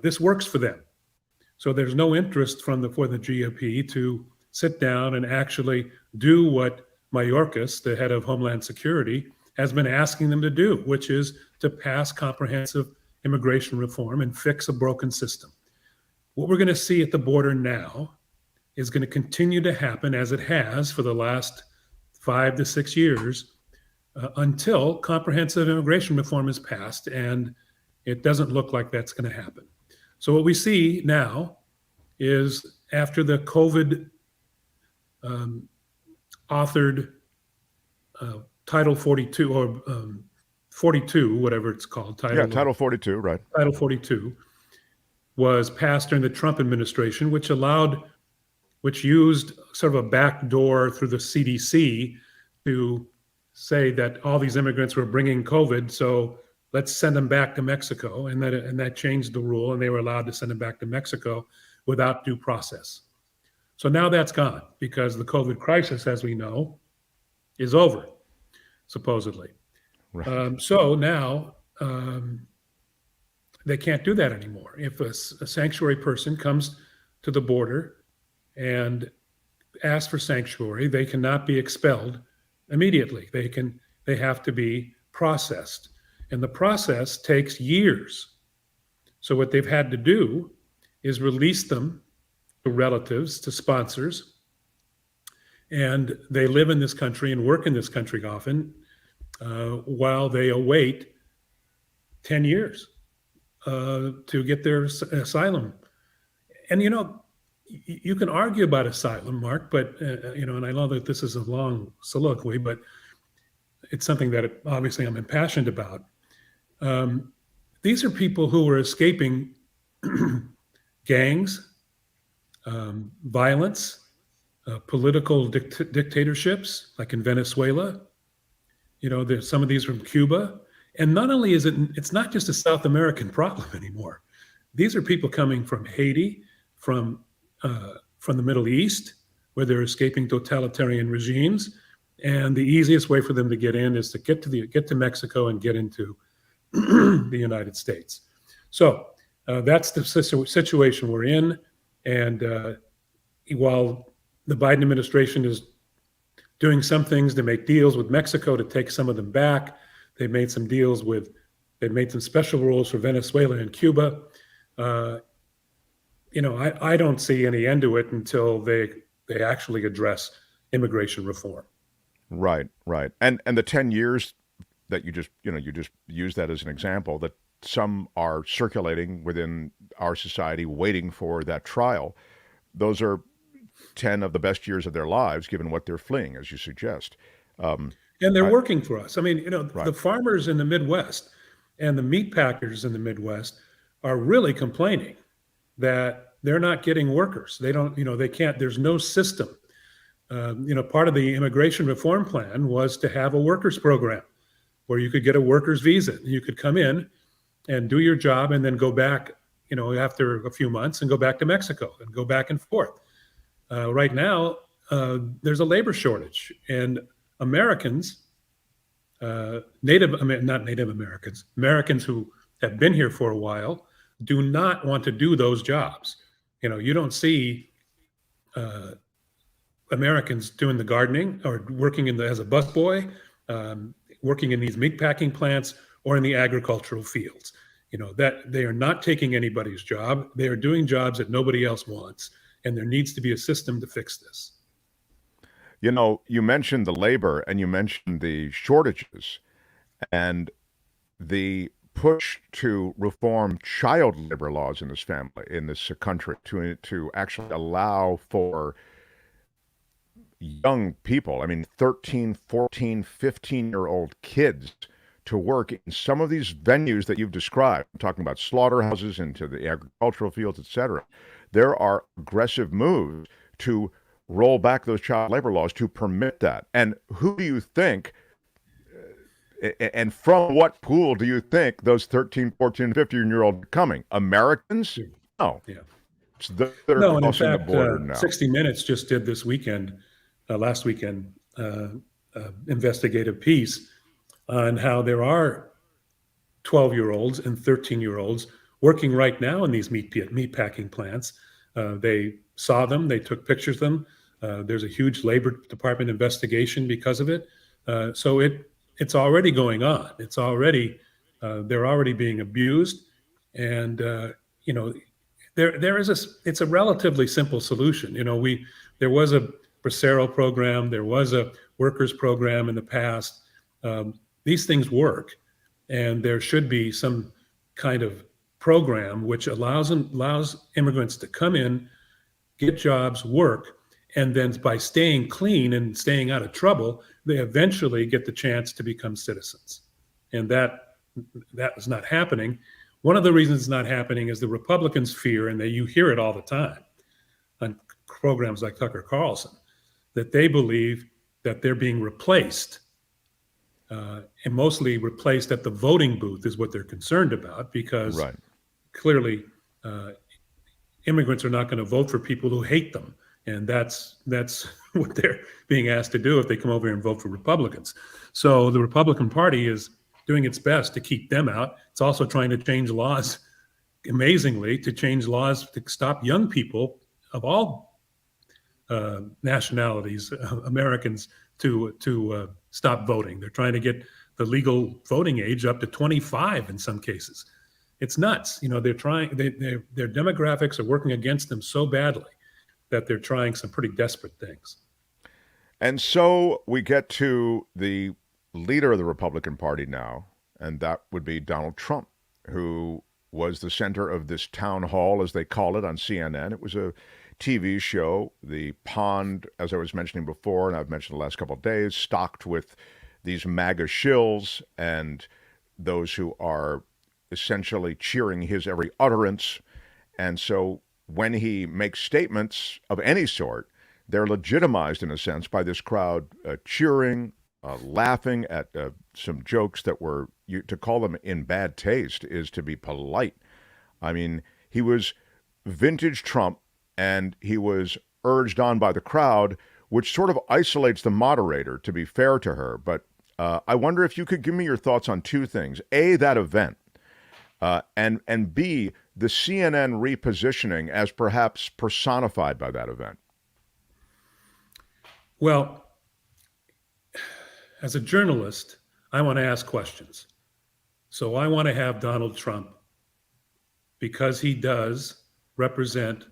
Speaker 6: This works for them. So there's no interest for the GOP to sit down and actually do what Mayorkas, the head of Homeland Security, has been asking them to do, which is to pass comprehensive immigration reform and fix a broken system. What we're going to see at the border now is going to continue to happen as it has for the last 5 to 6 years until comprehensive immigration reform is passed, and it doesn't look like that's going to happen. So what we see now is after the COVID authored Title 42 or 42, whatever it's called.
Speaker 2: Title 42, right.
Speaker 6: Title 42 was passed during the Trump administration, which used sort of a back door through the CDC to say that all these immigrants were bringing COVID, so let's send them back to Mexico. And that changed the rule, and they were allowed to send them back to Mexico without due process. So now that's gone because the COVID crisis, as we know, is over, supposedly. Right. So now they can't do that anymore. If a sanctuary person comes to the border and asks for sanctuary, they cannot be expelled immediately. They have to be processed. And the process takes years. So what they've had to do is release them to relatives, to sponsors, and they live in this country and work in this country often while they await 10 years to get their asylum. And, you can argue about asylum, Mark, but, and I know that this is a long soliloquy, but it's something that obviously I'm impassioned about. These are people who are escaping gangs, violence, political dictatorships, like in Venezuela. There's some of these from Cuba. And not only is it's not just a South American problem anymore. These are people coming from Haiti, from the Middle East, where they're escaping totalitarian regimes. And the easiest way for them to get in is to get to Mexico and get into the United States. So that's the situation we're in. And while the Biden administration is doing some things to make deals with Mexico to take some of them back, they've made some special rules for Venezuela and Cuba. I don't see any end to it until they actually address immigration reform.
Speaker 2: Right. And the 10 years that you just use that as an example, that some are circulating within our society waiting for that trial. Those are 10 of the best years of their lives, given what they're fleeing, as you suggest.
Speaker 6: And they're working for us. I mean, the farmers in the Midwest and the meat packers in the Midwest are really complaining that they're not getting workers. They don't, they can't, there's no system. Part of the immigration reform plan was to have a workers program where you could get a worker's visa. You could come in and do your job and then go back, after a few months and go back to Mexico and go back and forth. Right now, there's a labor shortage, and Americans, Americans who have been here for a while do not want to do those jobs. You don't see Americans doing the gardening or working as a busboy, working in these meat packing plants or in the agricultural fields. That they are not taking anybody's job. They are doing jobs that nobody else wants, and there needs to be a system to fix this.
Speaker 2: You mentioned the labor and you mentioned the shortages and the push to reform child labor laws in this country to actually allow for young people, I mean, 13, 14, 15-year-old kids to work in some of these venues that you've described. I'm talking about slaughterhouses into the agricultural fields, etc. There are aggressive moves to roll back those child labor laws to permit that. And who do you think, and from what pool do you think those 13, 14, 15-year-old are coming? Americans? No.
Speaker 6: Yeah.
Speaker 2: They're
Speaker 6: No, and in
Speaker 2: crossing the
Speaker 6: fact,
Speaker 2: border now.
Speaker 6: 60 Minutes just did this weekend, last weekend, investigative piece on how there are 12-year-olds and 13-year-olds working right now in these meat packing plants. They saw them, they took pictures of them. There's a huge Labor Department investigation because of it. So it's already going on. It's already they're already being abused, and it's a relatively simple solution. There was a Bracero program, there was a workers program in the past. These things work, and there should be some kind of program which allows immigrants to come in, get jobs, work, and then by staying clean and staying out of trouble, they eventually get the chance to become citizens. And that is not happening. One of the reasons it's not happening is the Republicans fear, and you hear it all the time on programs like Tucker Carlson, that they believe that they're being replaced, and mostly replaced at the voting booth is what they're concerned about, because clearly immigrants are not going to vote for people who hate them. And that's what they're being asked to do if they come over here and vote for Republicans. So the Republican Party is doing its best to keep them out. It's also trying to change laws, amazingly, to stop young people of all nationalities, Americans, to stop voting. They're trying to get the legal voting age up to 25 in some cases. It's nuts. They're trying. Their demographics are working against them so badly that they're trying some pretty desperate things.
Speaker 2: And so we get to the leader of the Republican Party now, and that would be Donald Trump, who was the center of this town hall, as they call it, on CNN. It was a TV show. The pond, as I was mentioning before, and I've mentioned the last couple of days, stocked with these MAGA shills and those who are essentially cheering his every utterance. And so when he makes statements of any sort, they're legitimized in a sense by this crowd cheering, laughing at some jokes that were, to call them in bad taste is to be polite. I mean, he was vintage Trump, and he was urged on by the crowd, which sort of isolates the moderator, to be fair to her. But I wonder if you could give me your thoughts on two things. A, that event, and B, the CNN repositioning as perhaps personified by that event.
Speaker 6: Well, as a journalist, I want to ask questions. So I want to have Donald Trump, because he does represent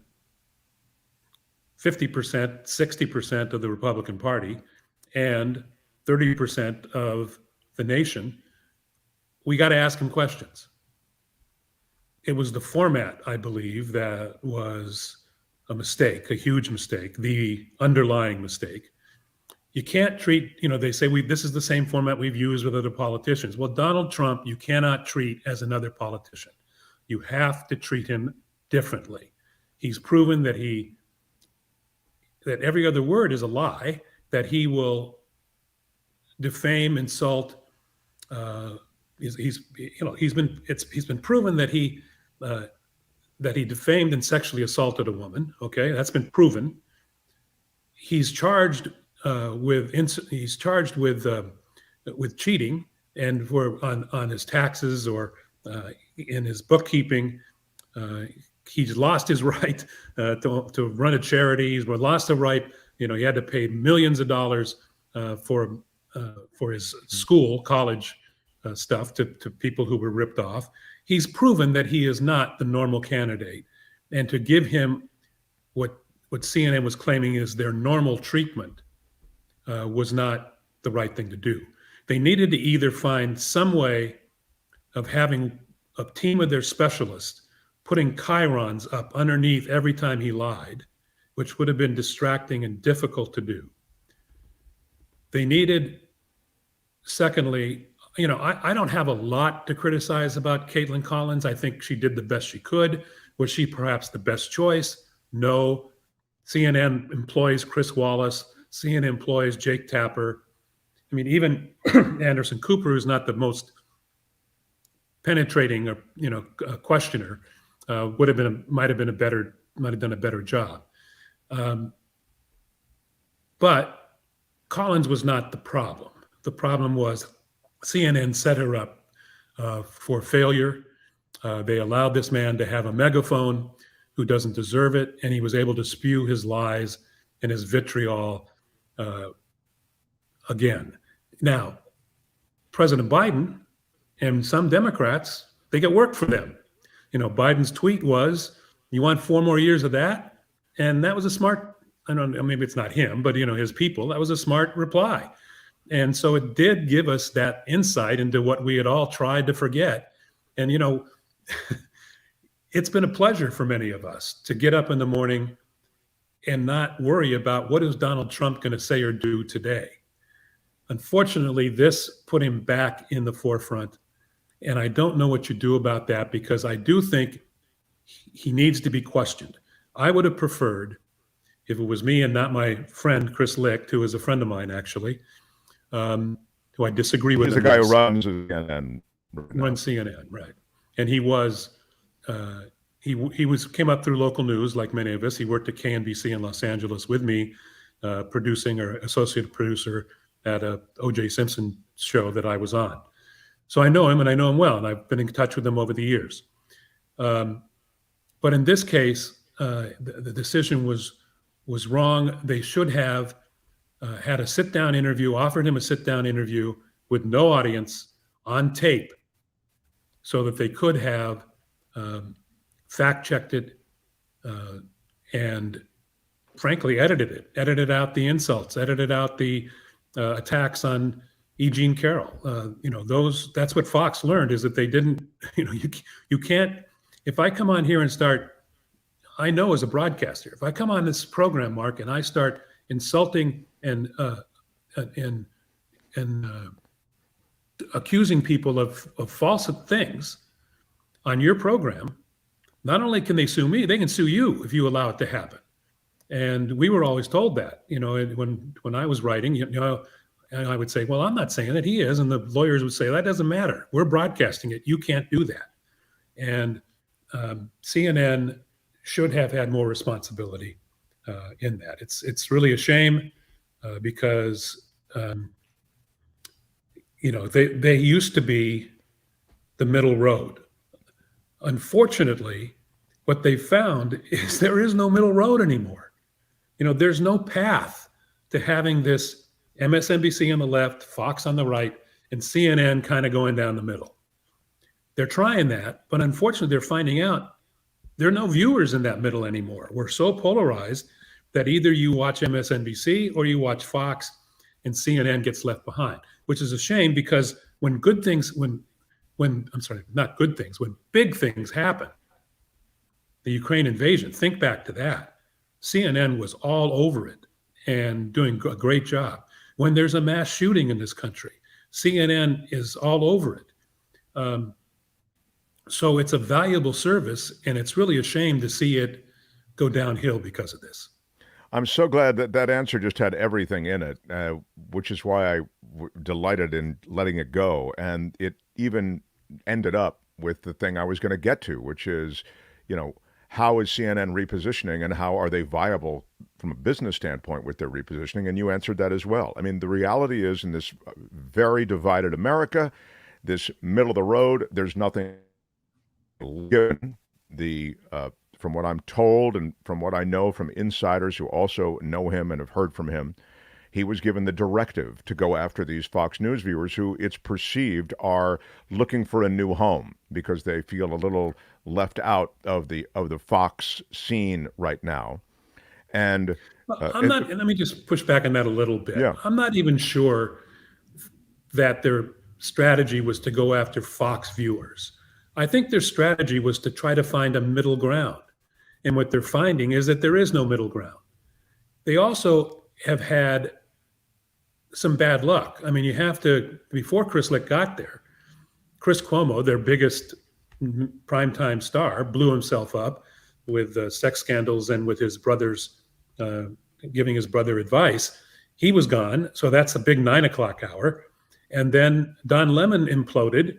Speaker 6: 50%, 60% of the Republican Party and 30% of the nation. We got to ask him questions. It was the format, I believe, that was a mistake, a huge mistake, the underlying mistake. You can't treat, they say this is the same format we've used with other politicians. Well, Donald Trump, you cannot treat as another politician. You have to treat him differently. He's proven that every other word is a lie, that he will defame, insult. He's been proven that he defamed and sexually assaulted a woman. Okay, that's been proven. He's charged with cheating and on his taxes or in his bookkeeping. He's lost his right to run a charity. He's lost the right. He had to pay millions of dollars for his college stuff to people who were ripped off. He's proven that he is not the normal candidate, and to give him what CNN was claiming is their normal treatment was not the right thing to do. They needed to either find some way of having a team of their specialists putting chyrons up underneath every time he lied, which would have been distracting and difficult to do. They needed, secondly, I don't have a lot to criticize about Caitlin Collins. I think she did the best she could. Was she perhaps the best choice? No. CNN employs Chris Wallace. CNN employs Jake Tapper. I mean, even Anderson Cooper, who's not the most penetrating or questioner, might have done a better job. But Collins was not the problem. The problem was CNN set her up for failure. They allowed this man to have a megaphone who doesn't deserve it, and he was able to spew his lies and his vitriol again. Now, President Biden and some Democrats, they get work for them. Biden's tweet was, "You want 4 more years of that?" And that was a smart, maybe it's not him, but his people, that was a smart reply. And so it did give us that insight into what we had all tried to forget. And, it's been a pleasure for many of us to get up in the morning and not worry about what is Donald Trump going to say or do today. Unfortunately, this put him back in the forefront. And I don't know what you do about that, because I do think he needs to be questioned. I would have preferred, if it was me and not my friend Chris Licht, who is a friend of mine actually, who I disagree with.
Speaker 2: He's the guy who runs CNN.
Speaker 6: Runs CNN, right? And he was, came up through local news like many of us. He worked at KNBC in Los Angeles with me, producing or associate producer at a O.J. Simpson show that I was on. So I know him, and I know him well, and I've been in touch with him over the years. But in this case, the decision was wrong. They should have had a sit-down interview, offered him a sit-down interview with no audience on tape, so that they could have fact-checked it and, frankly, edited out the insults, edited out the attacks on E. Jean Carroll. That's what Fox learned, is that they didn't, you can't, if I come on here and start, I know as a broadcaster, if I come on this program, Mark, and I start insulting and accusing people of false things on your program, not only can they sue me, they can sue you if you allow it to happen. And we were always told that, when I was writing, and I would say, well, I'm not saying that, he is. And the lawyers would say, that doesn't matter. We're broadcasting it. You can't do that. And CNN should have had more responsibility in that. It's really a shame because, they used to be the middle road. Unfortunately, what they found is there is no middle road anymore. There's no path to having this MSNBC on the left, Fox on the right, and CNN kind of going down the middle. They're trying that, but unfortunately, they're finding out there are no viewers in that middle anymore. We're so polarized that either you watch MSNBC or you watch Fox, and CNN gets left behind, which is a shame, because when big things happen, the Ukraine invasion, think back to that. CNN was all over it and doing a great job. When there's a mass shooting in this country, CNN is all over it. So it's a valuable service, and it's really a shame to see it go downhill because of this.
Speaker 2: I'm so glad that answer just had everything in it, which is why I delighted in letting it go. And it even ended up with the thing I was going to get to, which is, how is CNN repositioning, and how are they viable from a business standpoint with their repositioning? And you answered that as well. I mean, the reality is, in this very divided America, this middle of the road, there's nothing given. From what I'm told and from what I know from insiders who also know him and have heard from him, he was given the directive to go after these Fox News viewers who, it's perceived, are looking for a new home because they feel a little left out of the Fox scene right now. And
Speaker 6: let me just push back on that a little bit.
Speaker 2: Yeah.
Speaker 6: I'm not even sure that their strategy was to go after Fox viewers. I think their strategy was to try to find a middle ground. And what they're finding is that there is no middle ground. They also have had some bad luck. I mean, you have to, before Chris Lick got there, Chris Cuomo, their biggest primetime star, blew himself up with sex scandals and with his brother's, giving his brother advice. He was gone, so that's a big 9 o'clock hour. And then Don Lemon imploded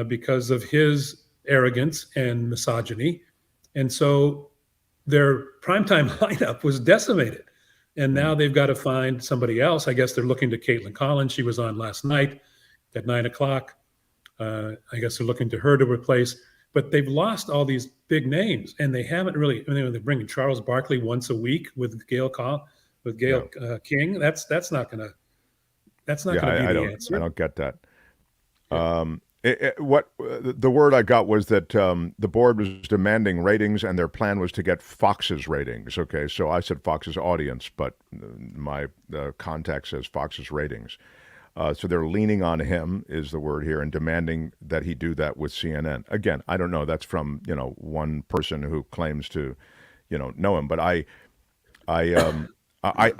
Speaker 6: because of his arrogance and misogyny. And so their primetime lineup was decimated. And now they've got to find somebody else. I guess they're looking to Caitlin Collins. She was on last night at 9 o'clock. I guess they're looking to her to replace. But they've lost all these big names, and they haven't really. I mean, they're bringing Charles Barkley once a week with Gail King. That's not going to. That's not going to be the answer.
Speaker 2: I don't get that. What the word I got was that the board was demanding ratings, and their plan was to get Fox's ratings. Okay, so I said Fox's audience, but my contact says Fox's ratings. So they're leaning on him, is the word here, and demanding that he do that with CNN. Again, I don't know. That's from one person who claims to, know him. But I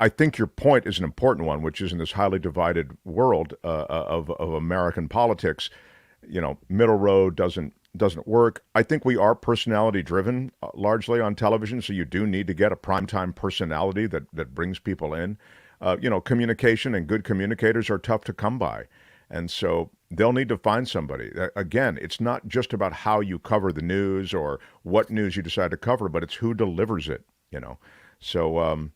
Speaker 2: think your point is an important one, which is in this highly divided world of American politics, middle road doesn't work. I think we are personality driven largely on television, so you do need to get a primetime personality that brings people in. Communication and good communicators are tough to come by. And so they'll need to find somebody. Again, it's not just about how you cover the news or what news you decide to cover, but it's who delivers it, So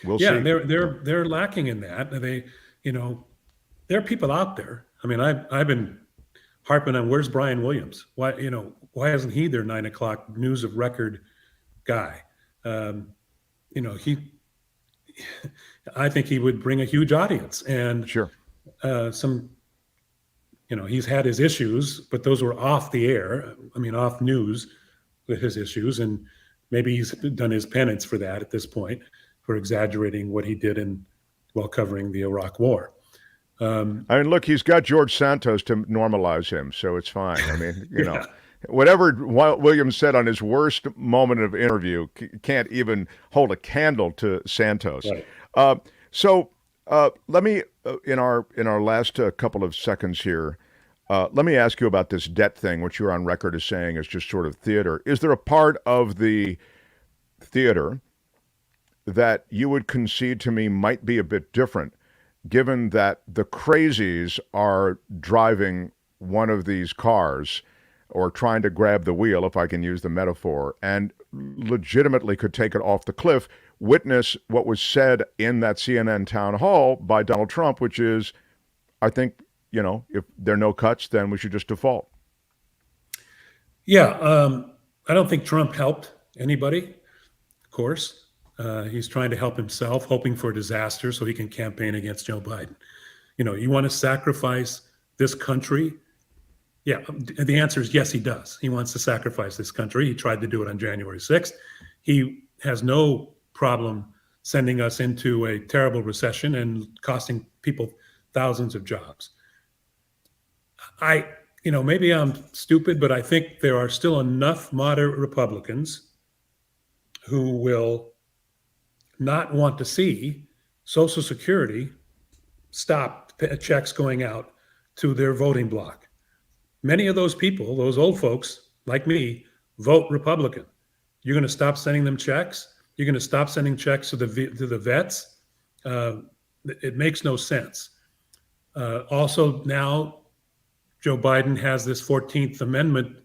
Speaker 2: we'll see.
Speaker 6: Yeah, they're lacking in that. There are people out there. I mean, I've been harping on where's Brian Williams? Why isn't he their 9 o'clock news of record guy? I think he would bring a huge audience, and
Speaker 2: sure,
Speaker 6: he's had his issues, but those were off the air. I mean, off news with his issues, and maybe he's done his penance for that at this point, for exaggerating what he did while covering the Iraq War.
Speaker 2: Look, he's got George Santos to normalize him, so it's fine. I mean, whatever Williams said on his worst moment of interview can't even hold a candle to Santos. Right. So let me, in our last couple of seconds here, let me ask you about this debt thing, which you're on record as saying is just sort of theater. Is there a part of the theater that you would concede to me might be a bit different, given that the crazies are driving one of these cars or trying to grab the wheel, if I can use the metaphor, and legitimately could take it off the cliff? Witness what was said in that CNN town hall by Donald Trump, which is, I think, if there are no cuts, then we should just default.
Speaker 6: Yeah, I don't think Trump helped anybody, of course. He's trying to help himself, hoping for a disaster so he can campaign against Joe Biden. You want to sacrifice this country? Yeah, the answer is yes, he does. He wants to sacrifice this country. He tried to do it on January 6th. He has no problem sending us into a terrible recession and costing people thousands of jobs. Maybe I'm stupid, but I think there are still enough moderate Republicans who will not want to see Social Security stop checks going out to their voting bloc. Many of those people, those old folks like me, vote Republican. You're going to stop sending them checks? You're going to stop sending checks to the vets? It makes no sense. Also, now Joe Biden has this 14th Amendment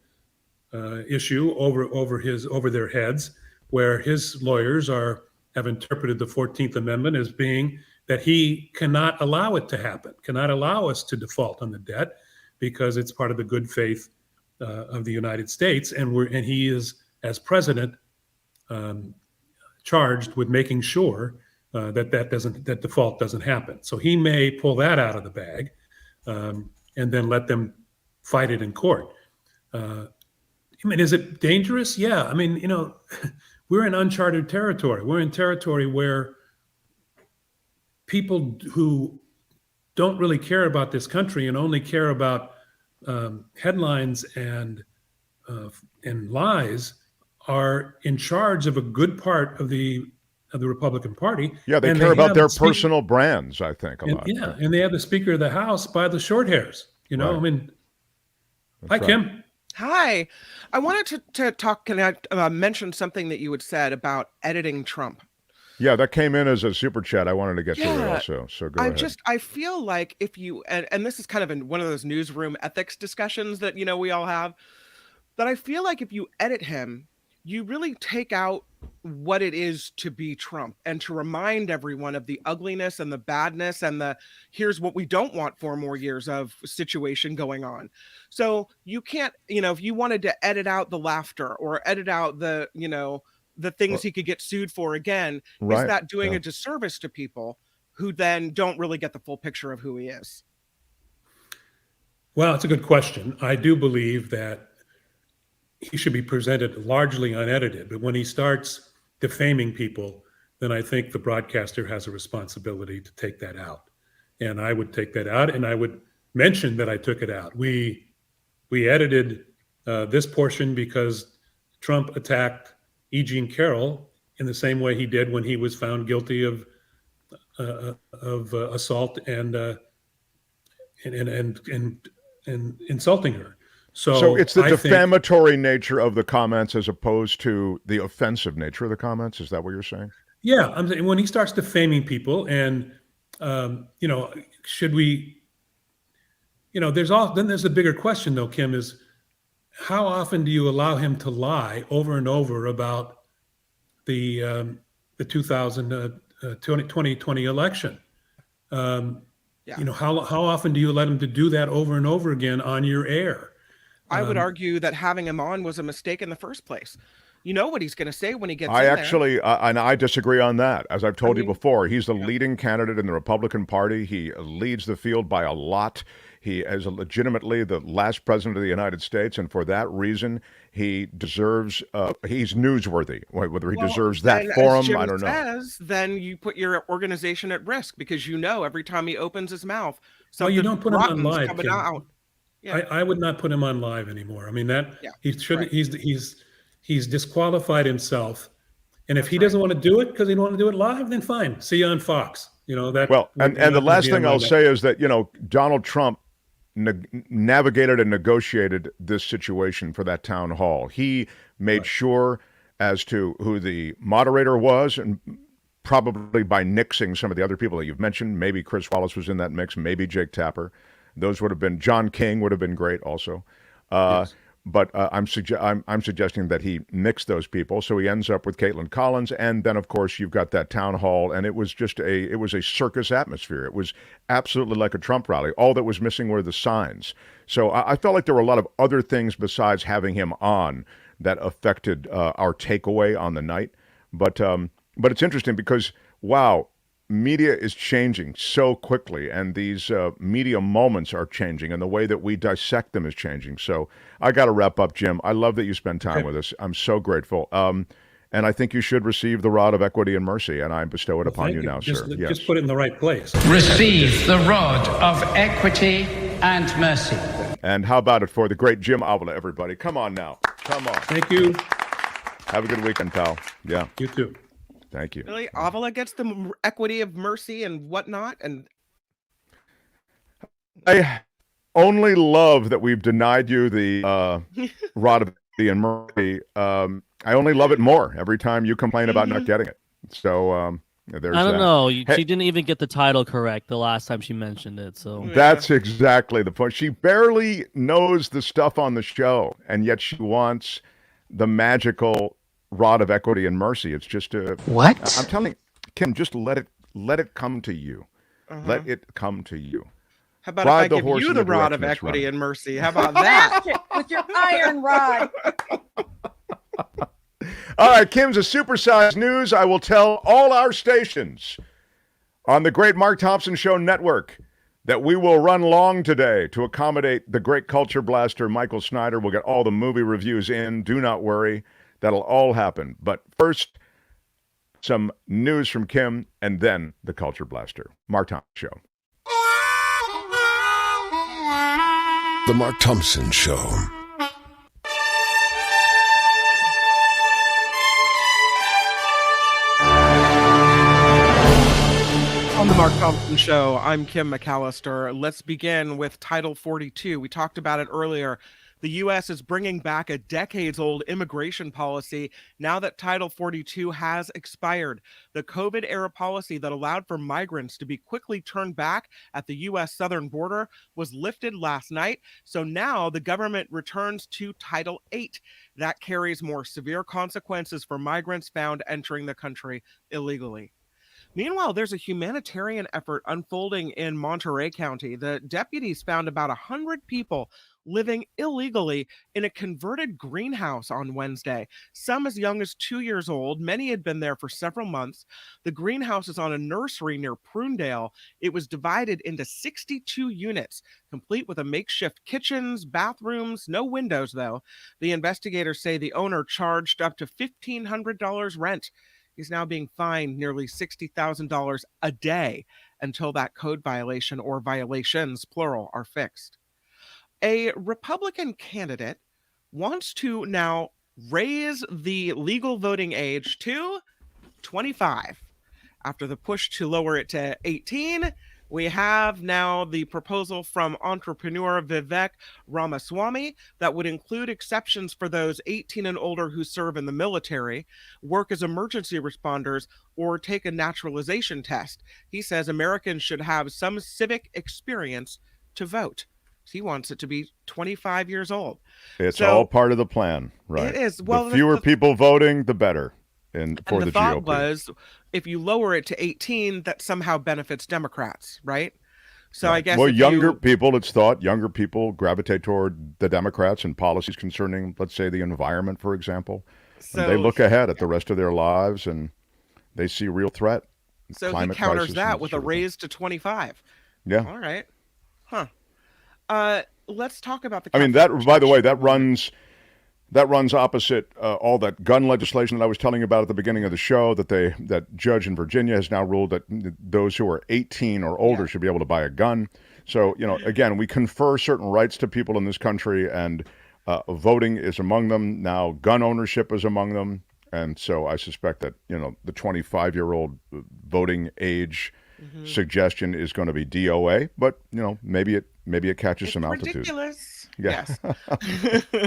Speaker 6: issue over their heads, where his lawyers have interpreted the 14th Amendment as being that he cannot allow it to happen, cannot allow us to default on the debt, because it's part of the good faith of the United States, and he is, as president, charged with making sure that default doesn't happen. So he may pull that out of the bag, and then let them fight it in court. Is it dangerous? Yeah. We're in uncharted territory. We're in territory where people who don't really care about this country and only care about headlines and lies are in charge of a good part of the of the Republican Party.
Speaker 2: Yeah, they
Speaker 6: and
Speaker 2: care about their
Speaker 6: have
Speaker 2: personal brands, I think, a lot.
Speaker 6: Yeah, and they have the Speaker of the House by the short hairs. You know,
Speaker 2: Right.
Speaker 6: I mean,
Speaker 2: That's
Speaker 6: hi,
Speaker 2: right.
Speaker 6: Kim.
Speaker 4: Hi. I wanted to talk, mention something that you had said about editing Trump.
Speaker 2: Yeah, that came in as a super chat. I wanted to get to it also. So go ahead.
Speaker 4: I feel like if you, and this is kind of in one of those newsroom ethics discussions that, we all have, that I feel like if you edit him, you really take out what it is to be Trump and to remind everyone of the ugliness and the badness and the here's what we don't want 4 more years of situation going on. So you can't, if you wanted to edit out the laughter or edit out the, the things he could get sued for again,
Speaker 2: Right.
Speaker 4: is that doing a disservice to people who then don't really get the full picture of who he is?
Speaker 6: Well, it's a good question. I do believe that he should be presented largely unedited, but when he starts defaming people, then I think the broadcaster has a responsibility to take that out. And I would take that out, and I would mention that I took it out. We edited this portion because Trump attacked E. Jean Carroll in the same way he did when he was found guilty of assault and insulting her.
Speaker 2: So it's the defamatory nature of the comments as opposed to the offensive nature of the comments. Is that what you're saying?
Speaker 6: Yeah, I'm saying when he starts defaming people, and should we? There's a bigger question though, Kim, is how often do you allow him to lie over and over about the 2020 election? How often do you let him to do that over and over again on your air?
Speaker 4: I would argue that having him on was a mistake in the first place. You know what he's going to say when he gets
Speaker 2: I
Speaker 4: in
Speaker 2: actually, and I disagree on that. As I've told you before, he's the leading candidate in the Republican Party. He leads the field by a lot. He is legitimately the last president of the United States, and for that reason, he deserves. He's newsworthy. Whether he deserves that forum, I don't know.
Speaker 4: Then you put your organization at risk because every time he opens his mouth,
Speaker 6: well, you don't put him on live.
Speaker 4: Coming out. Yeah.
Speaker 6: I would not put him on live anymore. I mean he should. Right. He's disqualified himself, and if he doesn't want to do it because he don't want to do it live, then fine. See you on Fox. That.
Speaker 2: Well, and the last thing I'll say is that Donald Trump navigated and negotiated this situation for that town hall. He made sure as to who the moderator was, and probably by nixing some of the other people that you've mentioned. Maybe Chris Wallace was in that mix. Maybe Jake Tapper. Those would have been John King would have been great also. Yes. But I'm suggesting that he mixed those people, so he ends up with Caitlin Collins, and then of course you've got that town hall, and it was a circus atmosphere. It was absolutely like a Trump rally. All that was missing were the signs. So I felt like there were a lot of other things besides having him on that affected our takeaway on the night. But it's interesting because media is changing so quickly, and these media moments are changing, and the way that we dissect them is changing. So I got to wrap up, Jim. I love that you spend time with us. I'm so grateful. And I think you should receive the rod of equity and mercy, and I bestow it upon you now, sir. Yes.
Speaker 6: Just put it in the right place.
Speaker 8: Receive the rod of equity and mercy.
Speaker 2: And how about it for the great Jim Avila, everybody? Come on now. Come on.
Speaker 6: Thank you.
Speaker 2: Have a good weekend, pal. Yeah.
Speaker 6: You too.
Speaker 2: Thank you.
Speaker 4: Really? Avila gets the equity of mercy and whatnot? And
Speaker 2: I only love that we've denied you the rod of equity and mercy. I only love it more every time you complain about not getting it. So there's
Speaker 3: I don't
Speaker 2: that.
Speaker 3: know. She didn't even get the title correct the last time she mentioned it. So
Speaker 2: that's exactly the point. She barely knows the stuff on the show, and yet she wants the magical rod of equity and mercy. It's just
Speaker 14: what?
Speaker 2: I'm telling you, Kim, just let it come to you. Let it come to you.
Speaker 4: How about if I give you the rod of equity and mercy? How about that?
Speaker 9: With your iron rod.
Speaker 2: All right, Kim's a supersized news. I will tell all our stations on the Great Mark Thompson Show network that we will run long today to accommodate the great culture blaster, Michael Snyder. We'll get all the movie reviews in. Do not worry. That'll all happen. But first, some news from Kim, and then the Culture Blaster. Mark Thompson Show.
Speaker 1: The Mark Thompson Show.
Speaker 4: the Mark Thompson Show. I'm Kim McAllister. Let's begin with Title 42. We talked about it earlier. The U.S. is bringing back a decades-old immigration policy now that Title 42 has expired. The COVID-era policy that allowed for migrants to be quickly turned back at the U.S. southern border was lifted last night. So now the government returns to Title 8. That carries more severe consequences for migrants found entering the country illegally. Meanwhile, there's a humanitarian effort unfolding in Monterey County. The deputies found about 100 people living illegally in a converted greenhouse on Wednesday, some as young as 2 years old. Many had been there for several months. The greenhouse is on a nursery near Prunedale. It was divided into 62 units, complete with a makeshift kitchens, bathrooms, no windows though. The investigators say the owner charged up to $1,500 rent. He's now being fined nearly $60,000 a day until that code violation, or violations, plural, are fixed. A Republican candidate wants to now raise the legal voting age to 25. After the push to lower it to 18, we have now the proposal from entrepreneur Vivek Ramaswamy that would include exceptions for those 18 and older who serve in the military, work as emergency responders, or take a naturalization test. He says Americans should have some civic experience to vote. He wants it to be 25 years old.
Speaker 2: It's all part of the plan, right?
Speaker 4: It is. Well,
Speaker 2: the fewer people voting, the better. And for the
Speaker 4: thought
Speaker 2: GOP
Speaker 4: was, if you lower it to 18, that somehow benefits Democrats, right? So
Speaker 2: right.
Speaker 4: I guess
Speaker 2: younger people, it's thought, younger people gravitate toward the Democrats and policies concerning, let's say, the environment, for example. So, and they look ahead at the rest of their lives and they see real threat.
Speaker 4: So he counters that with a raise to 25.
Speaker 2: Yeah.
Speaker 4: All right. Huh. Let's talk about the.
Speaker 2: I mean, that, by the way, that runs opposite all that gun legislation that I was telling you about at the beginning of the show, that judge in Virginia has now ruled that those who are 18 or older should be able to buy a gun. So, again, we confer certain rights to people in this country, and voting is among them. Now, gun ownership is among them. And so I suspect that, the 25-year-old voting age suggestion is going to be DOA, but, maybe it catches some altitude.
Speaker 4: Ridiculous.
Speaker 2: Yeah.
Speaker 4: Yes.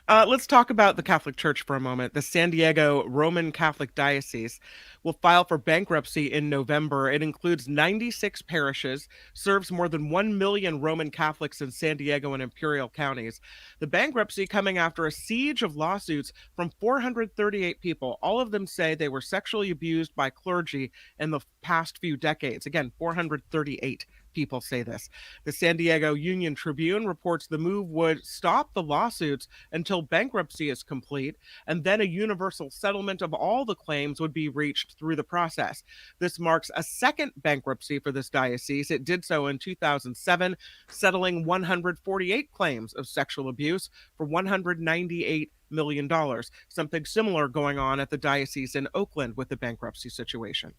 Speaker 4: Let's talk about the Catholic Church for a moment. The San Diego Roman Catholic Diocese will file for bankruptcy in November. It includes 96 parishes, serves more than 1 million Roman Catholics in San Diego and Imperial counties. The bankruptcy coming after a siege of lawsuits from 438 people. All of them say they were sexually abused by clergy in the past few decades. Again, 438 people say this. The San Diego Union Tribune reports the move would stop the lawsuits until bankruptcy is complete, and then a universal settlement of all the claims would be reached through the process. This marks a second bankruptcy for this diocese. It did so in 2007, settling 148 claims of sexual abuse for $198 million. Something similar going on at the diocese in Oakland with the bankruptcy situation.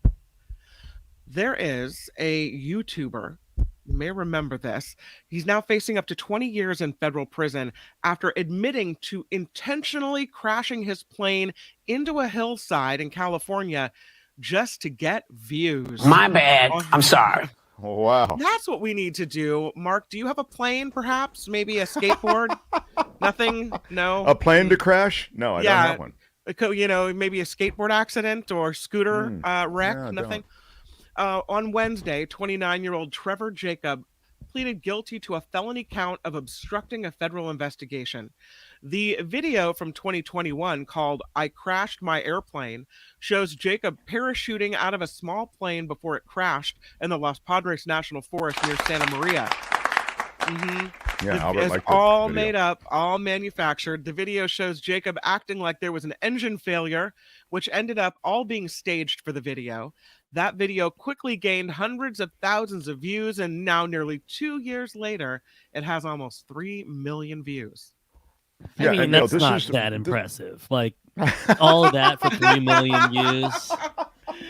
Speaker 4: There is a YouTuber, you may remember this. He's now facing up to 20 years in federal prison after admitting to intentionally crashing his plane into a hillside in California just to get views.
Speaker 21: My bad. I'm sorry.
Speaker 2: Oh, wow.
Speaker 4: That's what we need to do. Mark, do you have a plane, perhaps? Maybe a skateboard? Nothing? No?
Speaker 2: A plane to crash? No, I don't have one.
Speaker 4: Maybe a skateboard accident or scooter wreck?
Speaker 2: Yeah,
Speaker 4: Nothing? On Wednesday, 29-year-old Trevor Jacob pleaded guilty to a felony count of obstructing a federal investigation. The video from 2021 called "I Crashed My Airplane" shows Jacob parachuting out of a small plane before it crashed in the Los Padres National Forest near Santa Maria.
Speaker 2: Yeah, Albert liked
Speaker 4: all
Speaker 2: video.
Speaker 4: Made up, all manufactured. The video shows Jacob acting like there was an engine failure, which ended up all being staged for the video. That video quickly gained hundreds of thousands of views, and now nearly 2 years later, it has almost 3 million views.
Speaker 3: I mean, that's not that impressive. Like, all of that for 3 million views.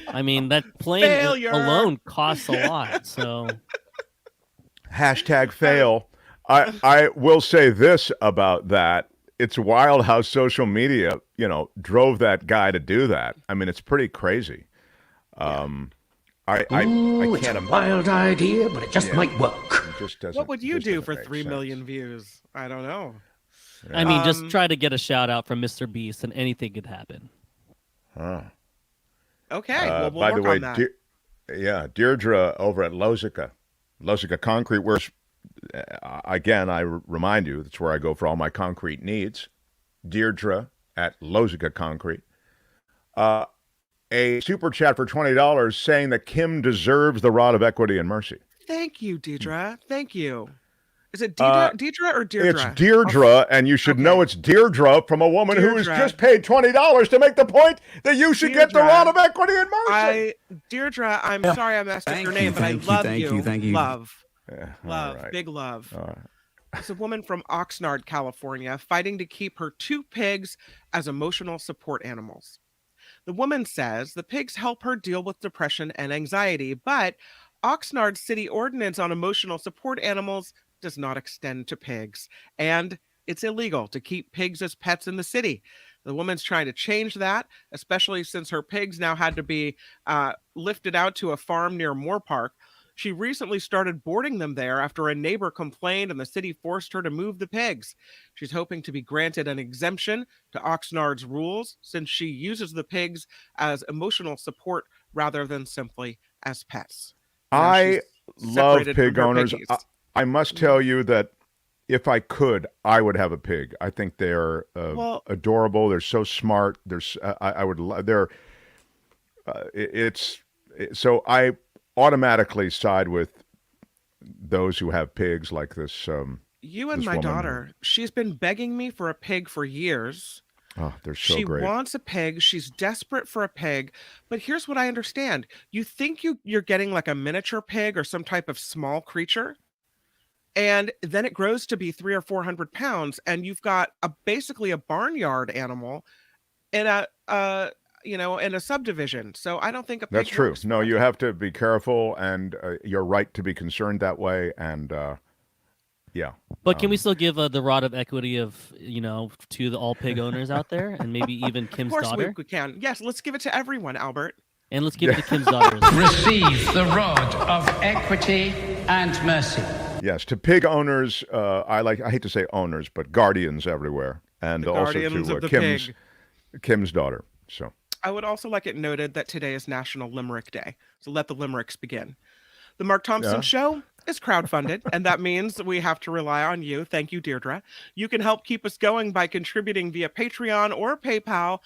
Speaker 3: I mean, that plane alone costs a lot, so...
Speaker 2: #fail. I will say this about that. It's wild how social media, drove that guy to do that. I mean, it's pretty crazy.
Speaker 13: Ooh, it's a wild idea, but it just might work.
Speaker 2: It just doesn't.
Speaker 4: What would you do for 3
Speaker 2: sense.
Speaker 4: million views? I don't know.
Speaker 3: I mean, just try to get a shout out from Mr. Beast, and anything could happen.
Speaker 2: Huh.
Speaker 4: Okay, well, we'll
Speaker 2: by
Speaker 4: work
Speaker 2: the way,
Speaker 4: on that.
Speaker 2: Deirdre over at Lozica Concrete, where again I remind you that's where I go for all my concrete needs. Deirdre at Lozica Concrete. A super chat for $20 saying that Kim deserves the rod of equity and mercy.
Speaker 4: Thank you, Deidre. Thank you. Is it Deidre or Deirdre?
Speaker 2: It's Deirdre, and you should know it's Deirdre from a woman who has just paid $20 to make the point that you should get the rod of equity and mercy.
Speaker 4: Deirdre, I'm sorry I messed up your name, but I love you. Thank you. Love. Love. Big love. It's a woman from Oxnard, California, fighting to keep her 2 pigs as emotional support animals. The woman says the pigs help her deal with depression and anxiety, but Oxnard's city ordinance on emotional support animals does not extend to pigs, and it's illegal to keep pigs as pets in the city. The woman's trying to change that, especially since her pigs now had to be lifted out to a farm near Moore Park. She recently started boarding them there after a neighbor complained and the city forced her to move the pigs. She's hoping to be granted an exemption to Oxnard's rules since she uses the pigs as emotional support rather than simply as pets.
Speaker 2: I love pig owners. I must tell you that if I could, I would have a pig. I think they're adorable. They're so smart. So I automatically side with those who have pigs like this.
Speaker 4: You and my daughter, she's been begging me for a pig for years.
Speaker 2: Oh, they're so great.
Speaker 4: She wants a pig. She's desperate for a pig. But here's what I understand. You think you're getting like a miniature pig or some type of small creature. And then it grows to be 300 or 400 pounds, and you've got basically a barnyard animal in a subdivision. So I don't think a pig
Speaker 2: That's true.
Speaker 4: works.
Speaker 2: No, you have to be careful, and you're right to be concerned that way. And yeah.
Speaker 3: But can we still give the rod of equity to the all pig owners out there, and maybe even Kim's daughter?
Speaker 4: Of course we can. Yes, let's give it to everyone, Albert.
Speaker 3: And let's give it to Kim's daughter.
Speaker 8: Receive the rod of equity and mercy.
Speaker 2: Yes, to pig owners, I hate to say owners, but guardians everywhere, and also to Kim's daughter. So
Speaker 4: I would also like it noted that today is National Limerick Day, so let the limericks begin. The Mark Thompson Show is crowdfunded, and that means we have to rely on you. Thank you, Deirdre. You can help keep us going by contributing via Patreon or PayPal.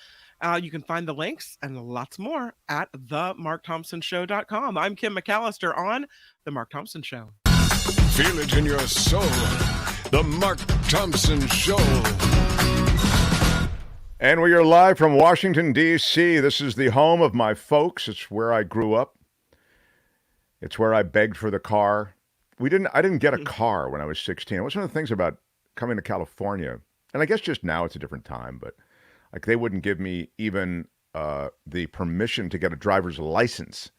Speaker 4: You can find the links and lots more at themarkthompsonshow.com. I'm Kim McAllister on The Mark Thompson Show.
Speaker 1: Feel it in your soul. The Mark Thompson Show.
Speaker 2: And we are live from Washington, D.C. This is the home of my folks. It's where I grew up. It's where I begged for the car. I didn't get a car when I was 16. It was one of the things about coming to California. And I guess just now it's a different time, but like they wouldn't give me even the permission to get a driver's license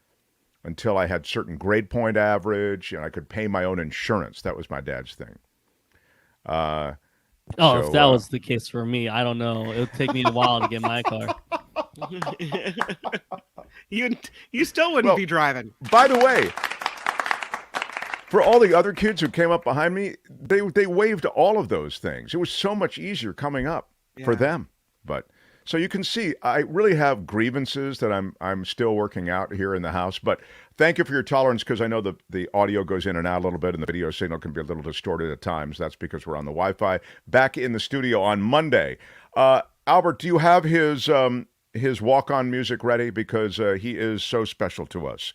Speaker 2: until I had certain grade point average and I could pay my own insurance. That was my dad's thing.
Speaker 3: If that was the case for me, I don't know. It would take me a while to get my car.
Speaker 4: You still wouldn't be driving.
Speaker 2: By the way, for all the other kids who came up behind me, they waived all of those things. It was so much easier coming up for them. But so you can see, I really have grievances that I'm still working out here in the house. But thank you for your tolerance, because I know the audio goes in and out a little bit, and the video signal can be a little distorted at times. That's because we're on the Wi-Fi. Back in the studio on Monday. Albert, do you have his walk-on music ready? Because he is so special to us.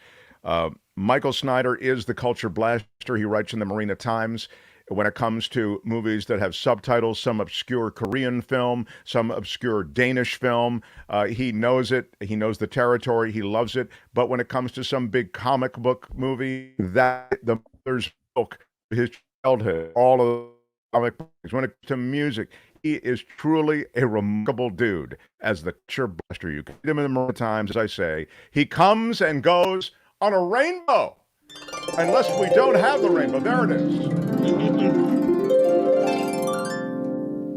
Speaker 2: Michael Snyder is the culture blaster. He writes in the Marina Times. When it comes to movies that have subtitles, some obscure Korean film, some obscure Danish film, he knows it. He knows the territory. He loves it. But when it comes to some big comic book movie, that the mother's book, his childhood, all of the comic books. When it comes to music, he is truly a remarkable dude. As the culture blaster, you can see him in the Marina Times, as I say. He comes and goes on a rainbow. Unless we don't have the rainbow. There it is.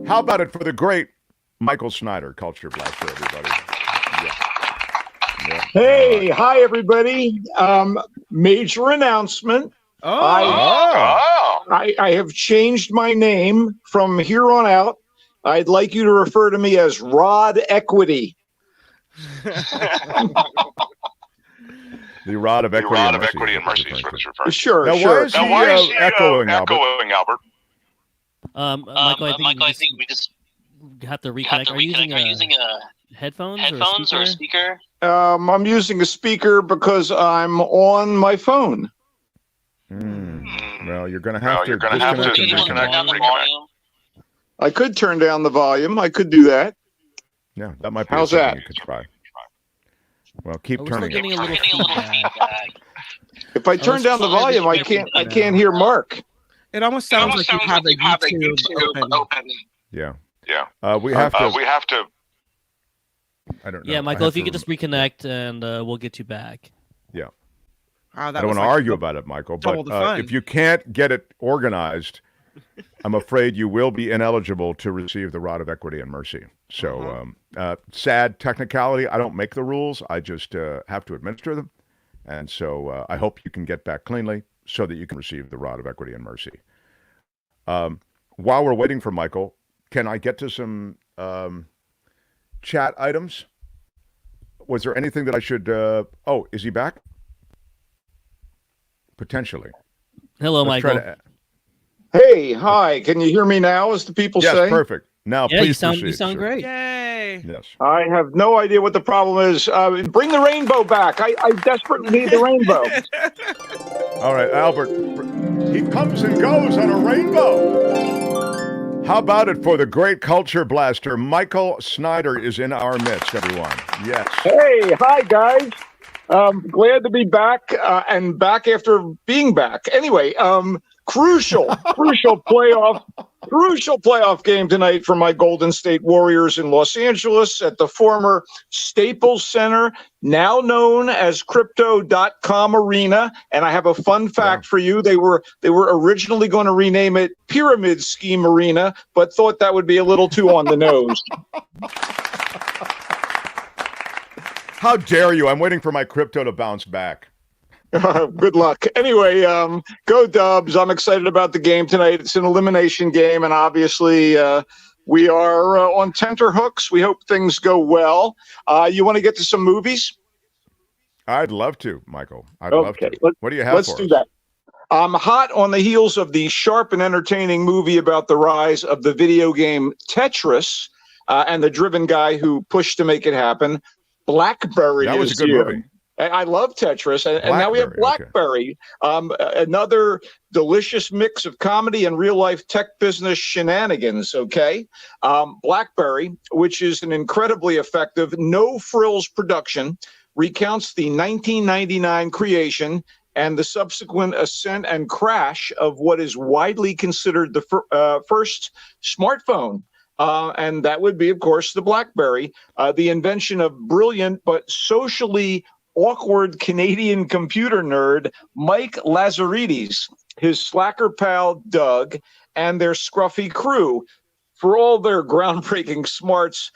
Speaker 2: How about it for the great Michael Snyder, culture blaster, everybody? Yeah.
Speaker 7: Hey, hi, everybody. Major announcement. I have changed my name from here on out. I'd like you to refer to me as Rod Equity.
Speaker 2: The rod of equity and mercy is what it's referring to. Sure. Now, why is he echoing, Albert?
Speaker 3: Michael, I think we just have to reconnect. Are you using headphones or a speaker?
Speaker 7: I'm using a speaker because I'm on my phone.
Speaker 2: Well, you're going to have to
Speaker 7: reconnect. I could turn down the volume. I could do that.
Speaker 2: Yeah, that might be
Speaker 7: How's
Speaker 2: something
Speaker 7: that?
Speaker 2: you could try. Well, keep turning it.
Speaker 3: A little feedback.
Speaker 7: If I turn down the volume, I can't hear Mark.
Speaker 4: It almost sounds like you have a YouTube open.
Speaker 2: Yeah. We have to. I don't know.
Speaker 3: Yeah, Michael, if you could just reconnect and we'll get you back.
Speaker 2: Yeah.
Speaker 4: I
Speaker 2: don't want to argue about it, Michael, but if you can't get it organized, I'm afraid you will be ineligible to receive the rod of equity and mercy. So, sad technicality. I don't make the rules. I just have to administer them. And so I hope you can get back cleanly so that you can receive the rod of equity and mercy. While we're waiting for Michael, can I get to some chat items? Was there anything that I should... is he back? Potentially.
Speaker 3: Hello, Michael.
Speaker 7: Hey, hi. Can you hear me now, as the people say?
Speaker 2: Yes, perfect. Now, please proceed.
Speaker 3: You sound great.
Speaker 4: Yay.
Speaker 2: Yes.
Speaker 7: I have no idea what the problem is. Bring the rainbow back. I desperately need the rainbow.
Speaker 2: All right, Albert. He comes and goes on a rainbow. How about it for the great culture blaster? Michael Snyder is in our midst, everyone. Yes.
Speaker 7: Hey, hi, guys. Glad to be back and back after being back. Anyway, crucial playoff game tonight for my Golden State Warriors in Los Angeles at the former Staples Center, now known as Crypto.com Arena. And I have a fun fact for you. They were originally going to rename it Pyramid Scheme Arena, but thought that would be a little too on the nose.
Speaker 2: How dare you? I'm waiting for my crypto to bounce back.
Speaker 7: Good luck. Anyway, go Dubs. I'm excited about the game tonight. It's an elimination game, and obviously we are on tenterhooks. We hope things go well. You want to get to some movies?
Speaker 2: I'd love to, Michael. I'd love to. What do you have
Speaker 7: Let's
Speaker 2: for
Speaker 7: do
Speaker 2: us?
Speaker 7: that. I'm hot on the heels of the sharp and entertaining movie about the rise of the video game Tetris and the driven guy who pushed to make it happen. Blackberry
Speaker 2: That was
Speaker 7: is
Speaker 2: a good
Speaker 7: here.
Speaker 2: movie.
Speaker 7: I love Tetris, and now we have Blackberry, another delicious mix of comedy and real-life tech business shenanigans, okay? Blackberry, which is an incredibly effective, no-frills production, recounts the 1999 creation and the subsequent ascent and crash of what is widely considered the first smartphone. And that would be, of course, the BlackBerry, the invention of brilliant but socially awkward Canadian computer nerd Mike Lazaridis, his slacker pal Doug, and their scruffy crew. For all their groundbreaking smarts,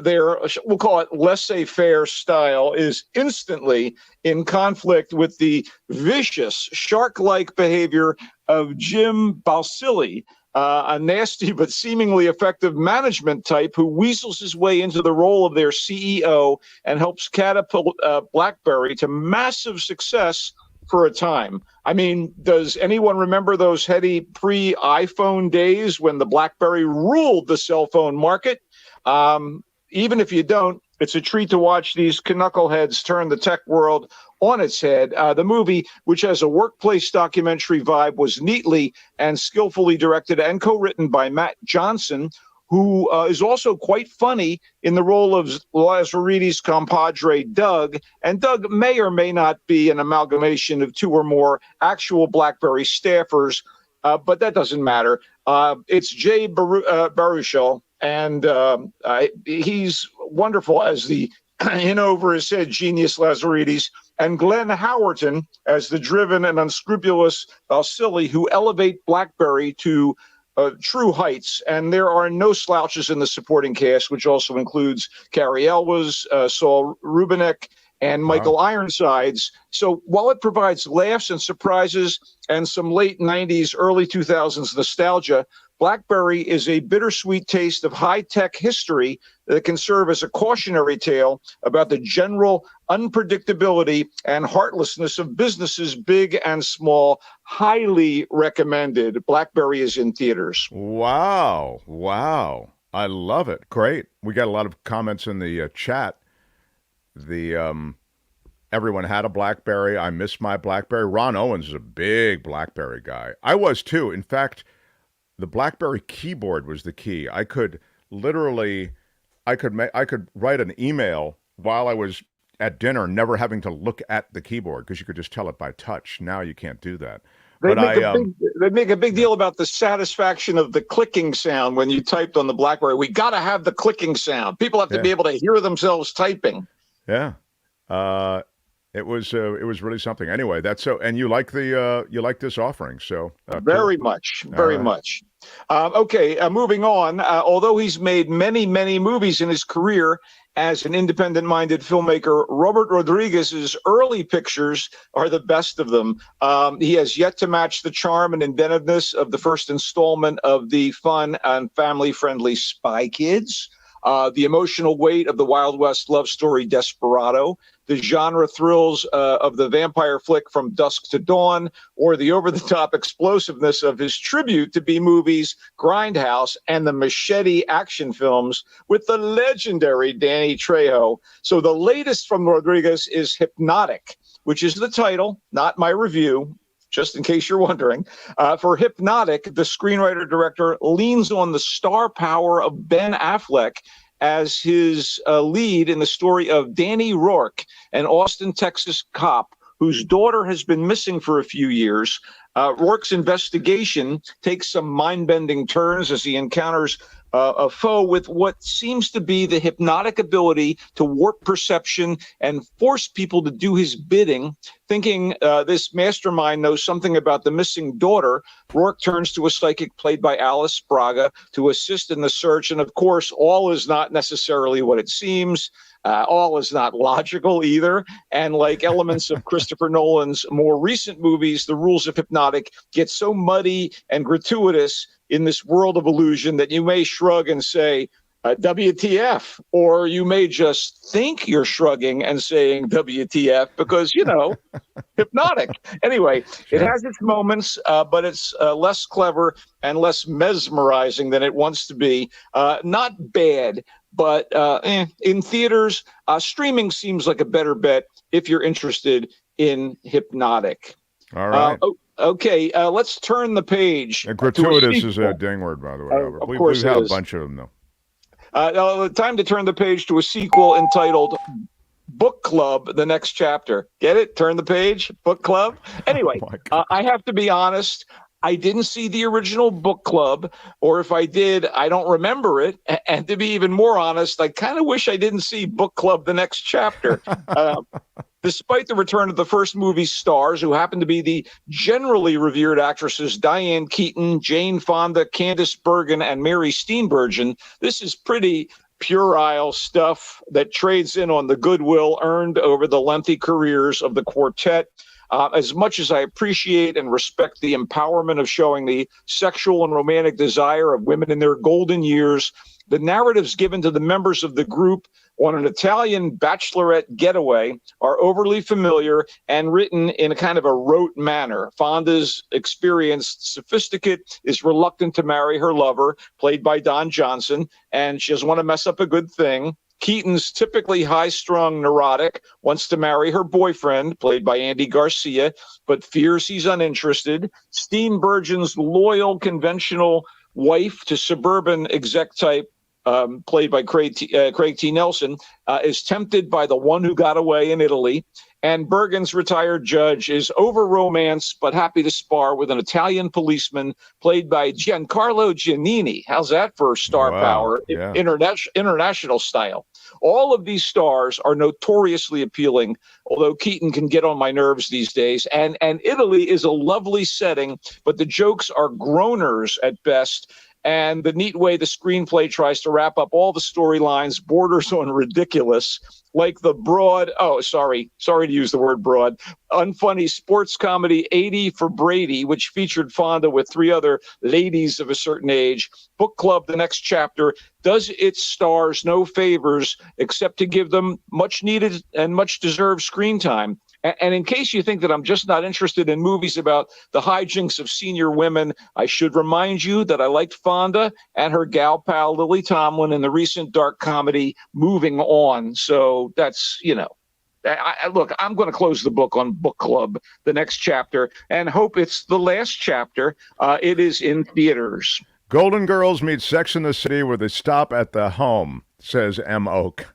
Speaker 7: their, we'll call it laissez-faire style is instantly in conflict with the vicious, shark-like behavior of Jim Balsillie, a nasty but seemingly effective management type who weasels his way into the role of their CEO and helps catapult BlackBerry to massive success for a time. I mean, does anyone remember those heady pre-iPhone days when the BlackBerry ruled the cell phone market? Even if you don't, it's a treat to watch these knuckleheads turn the tech world on its head. The movie, which has a workplace documentary vibe, was neatly and skillfully directed and co-written by Matt Johnson, who is also quite funny in the role of Lazaridis' compadre, Doug. And Doug may or may not be an amalgamation of two or more actual BlackBerry staffers, but that doesn't matter. It's Jay Baruchel, and he's wonderful as the in-over-his-head genius Lazaridis, and Glenn Howerton as the driven and unscrupulous Balsillie, who elevate BlackBerry to true heights. And there are no slouches in the supporting cast, which also includes Carrie Elwes, Saul Rubinek, and Michael Ironsides. So while it provides laughs and surprises and some late 90s, early 2000s nostalgia, Blackberry is a bittersweet taste of high-tech history that can serve as a cautionary tale about the general unpredictability and heartlessness of businesses, big and small. Highly recommended. Blackberry is in theaters.
Speaker 2: Wow. I love it. Great. We got a lot of comments in the chat. Everyone had a BlackBerry. I miss my BlackBerry. Ron Owens is a big BlackBerry guy. I was too. In fact, the BlackBerry keyboard was the key. I could literally, I could write an email while I was at dinner, never having to look at the keyboard because you could just tell it by touch. Now you can't do that.
Speaker 7: They make a big deal about the satisfaction of the clicking sound when you typed on the BlackBerry. We got to have the clicking sound. People have to be able to hear themselves typing.
Speaker 2: Yeah. It was really something. Anyway, that's so. And you like this offering, so
Speaker 7: very much. Okay, moving on. Although he's made many movies in his career as an independent-minded filmmaker, Robert Rodriguez's early pictures are the best of them. He has yet to match the charm and inventiveness of the first installment of the fun and family-friendly Spy Kids. The emotional weight of the Wild West love story Desperado, the genre thrills of the vampire flick From Dusk to Dawn, or the over-the-top explosiveness of his tribute to B-movies Grindhouse and the machete action films with the legendary Danny Trejo. So the latest from Rodriguez is Hypnotic, which is the title, not my review, just in case you're wondering. For Hypnotic, the screenwriter-director leans on the star power of Ben Affleck as his lead in the story of Danny Rourke, an Austin, Texas cop whose daughter has been missing for a few years. Rourke's investigation takes some mind-bending turns as he encounters a foe with what seems to be the hypnotic ability to warp perception and force people to do his bidding. Thinking this mastermind knows something about the missing daughter, Rourke turns to a psychic played by Alice Braga to assist in the search. And of course, all is not necessarily what it seems. All is not logical either. And like elements of Christopher Nolan's more recent movies, the rules of Hypnotic get so muddy and gratuitous in this world of illusion that you may shrug and say, WTF, or you may just think you're shrugging and saying WTF because, Hypnotic. Anyway, it has its moments, but it's less clever and less mesmerizing than it wants to be. Not bad, but in theaters, streaming seems like a better bet if you're interested in Hypnotic.
Speaker 2: All right.
Speaker 7: Okay, let's turn the page.
Speaker 2: Gratuitous is a ding word, by the way.
Speaker 7: Of course,
Speaker 2: we have a bunch of them, though.
Speaker 7: Time to turn the page to a sequel entitled Book Club, The Next Chapter. Get it? Turn the page, Book Club. Anyway, I have to be honest. I didn't see the original Book Club, or if I did, I don't remember it. And to be even more honest, I kind of wish I didn't see Book Club, The Next Chapter. Despite the return of the first movie's stars, who happen to be the generally revered actresses Diane Keaton, Jane Fonda, Candice Bergen, and Mary Steenburgen, this is pretty puerile stuff that trades in on the goodwill earned over the lengthy careers of the quartet. As much as I appreciate and respect the empowerment of showing the sexual and romantic desire of women in their golden years, the narratives given to the members of the group on an Italian bachelorette getaway are overly familiar and written in a kind of a rote manner. Fonda's experienced sophisticate is reluctant to marry her lover, played by Don Johnson, and she doesn't want to mess up a good thing. Keaton's typically high-strung neurotic wants to marry her boyfriend, played by Andy Garcia, but fears he's uninterested. Steenburgen's loyal, conventional wife to suburban exec type, played by Craig T. Nelson, is tempted by the one who got away in Italy. And Bergen's retired judge is over-romanced but happy to spar with an Italian policeman played by Giancarlo Giannini. How's that for star power, international style? All of these stars are notoriously appealing, although Keaton can get on my nerves these days. And Italy is a lovely setting, but the jokes are groaners at best. And the neat way the screenplay tries to wrap up all the storylines borders on ridiculous, like the broad, sorry to use the word broad, unfunny sports comedy 80 for Brady, which featured Fonda with 3 other ladies of a certain age. Book Club, the next chapter, does its stars no favors except to give them much needed and much deserved screen time. And in case you think that I'm just not interested in movies about the hijinks of senior women, I should remind you that I liked Fonda and her gal pal Lily Tomlin in the recent dark comedy Moving On. So that's, look, I'm going to close the book on Book Club, the next chapter, and hope it's the last chapter. It is in theaters.
Speaker 2: Golden Girls meet Sex in the City where they stop at the home, says M. Oak.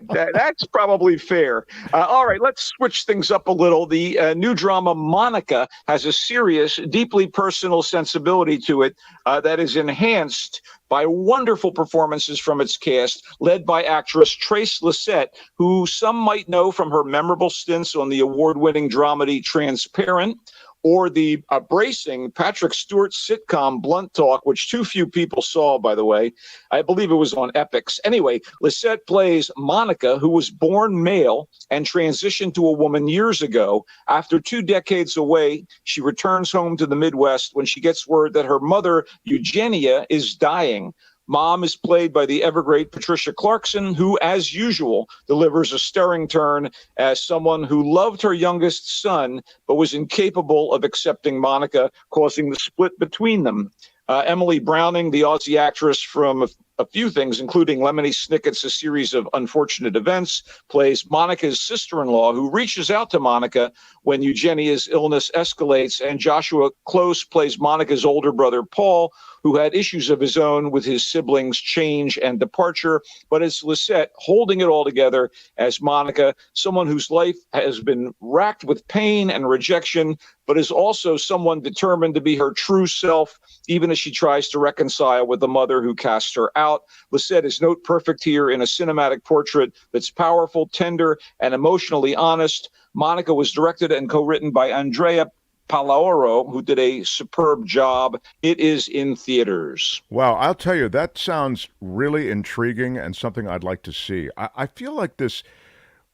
Speaker 7: That's probably fair. All right, let's switch things up a little. The new drama Monica has a serious, deeply personal sensibility to it that is enhanced by wonderful performances from its cast, led by actress Trace Lysette, who some might know from her memorable stints on the award-winning dramedy Transparent, or the bracing Patrick Stewart sitcom Blunt Talk, which too few people saw, by the way. I believe it was on Epix. Anyway, Lysette plays Monica, who was born male and transitioned to a woman years ago. After 2 decades away, she returns home to the Midwest when she gets word that her mother, Eugenia, is dying. Mom is played by the ever-great Patricia Clarkson, who, as usual, delivers a stirring turn as someone who loved her youngest son, but was incapable of accepting Monica, causing the split between them. Emily Browning, the Aussie actress from a few things, including Lemony Snicket's A Series of Unfortunate Events, plays Monica's sister-in-law, who reaches out to Monica when Eugenia's illness escalates, and Joshua Close plays Monica's older brother, Paul, who had issues of his own with his siblings' change and departure, but it's Lysette holding it all together as Monica, someone whose life has been racked with pain and rejection, but is also someone determined to be her true self, even as she tries to reconcile with the mother who cast her out. Lysette is note perfect here in a cinematic portrait that's powerful, tender, and emotionally honest. Monica was directed and co-written by Andrea Palaoro, who did a superb job. It is in theaters.
Speaker 2: Wow, I'll tell you, that sounds really intriguing and something I'd like to see. I feel like this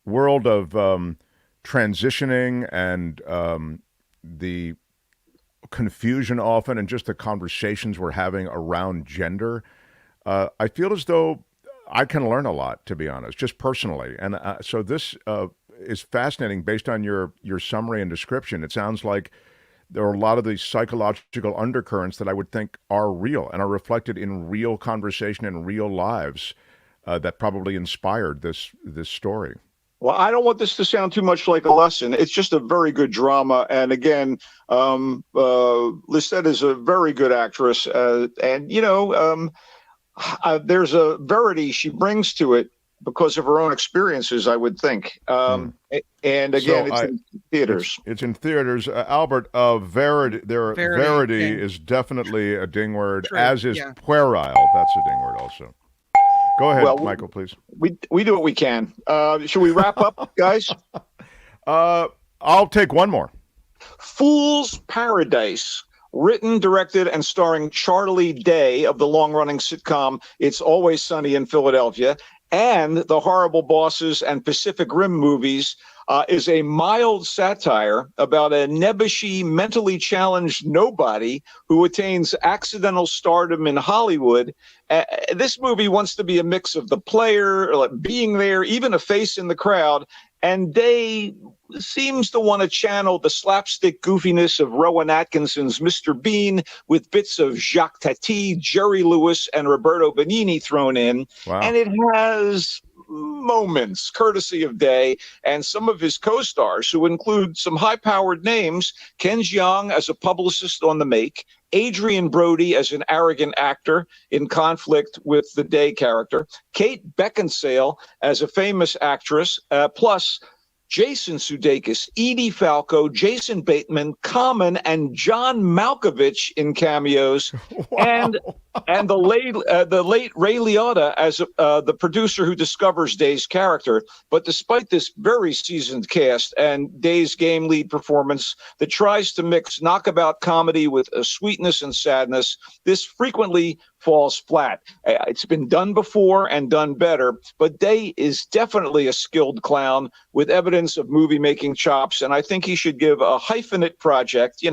Speaker 2: world of transitioning and the confusion often and just the conversations we're having around gender, I feel as though I can learn a lot, to be honest, just personally. And so this is fascinating based on your summary and description. It sounds like there are a lot of these psychological undercurrents that I would think are real and are reflected in real conversation and real lives that probably inspired this story.
Speaker 7: Well, I don't want this to sound too much like a lesson. It's just a very good drama. And again, Lysette is a very good actress. And, there's a verity she brings to it because of her own experiences, I would think. And again, it's in theaters.
Speaker 2: It's in theaters. Albert, verity is definitely a ding word, true, as is puerile. That's a ding word also. Go ahead, Michael, please.
Speaker 7: We do what we can. Should we wrap up, guys?
Speaker 2: I'll take one more.
Speaker 7: Fool's Paradise. Written, directed, and starring Charlie Day of the long-running sitcom It's Always Sunny in Philadelphia, and The Horrible Bosses and Pacific Rim movies, is a mild satire about a nebbishy, mentally challenged nobody who attains accidental stardom in Hollywood. This movie wants to be a mix of the player, being there, even a face in the crowd, and Day seems to want to channel the slapstick goofiness of Rowan Atkinson's Mr. Bean with bits of Jacques Tati, Jerry Lewis, and Roberto Benigni thrown in.
Speaker 2: Wow.
Speaker 7: And it has moments courtesy of Day and some of his co-stars, who include some high-powered names: Ken Jeong as a publicist on the make, Adrian Brody as an arrogant actor in conflict with the Day character, Kate Beckinsale as a famous actress, plus Jason Sudeikis, Edie Falco, Jason Bateman, Common, and John Malkovich in cameos.
Speaker 2: Wow.
Speaker 7: And And the late Ray Liotta as the producer who discovers Day's character. But despite this very seasoned cast and Day's game lead performance that tries to mix knockabout comedy with sweetness and sadness, this frequently falls flat. It's been done before and done better, but Day is definitely a skilled clown with evidence of movie-making chops, and I think he should give a hyphenate project,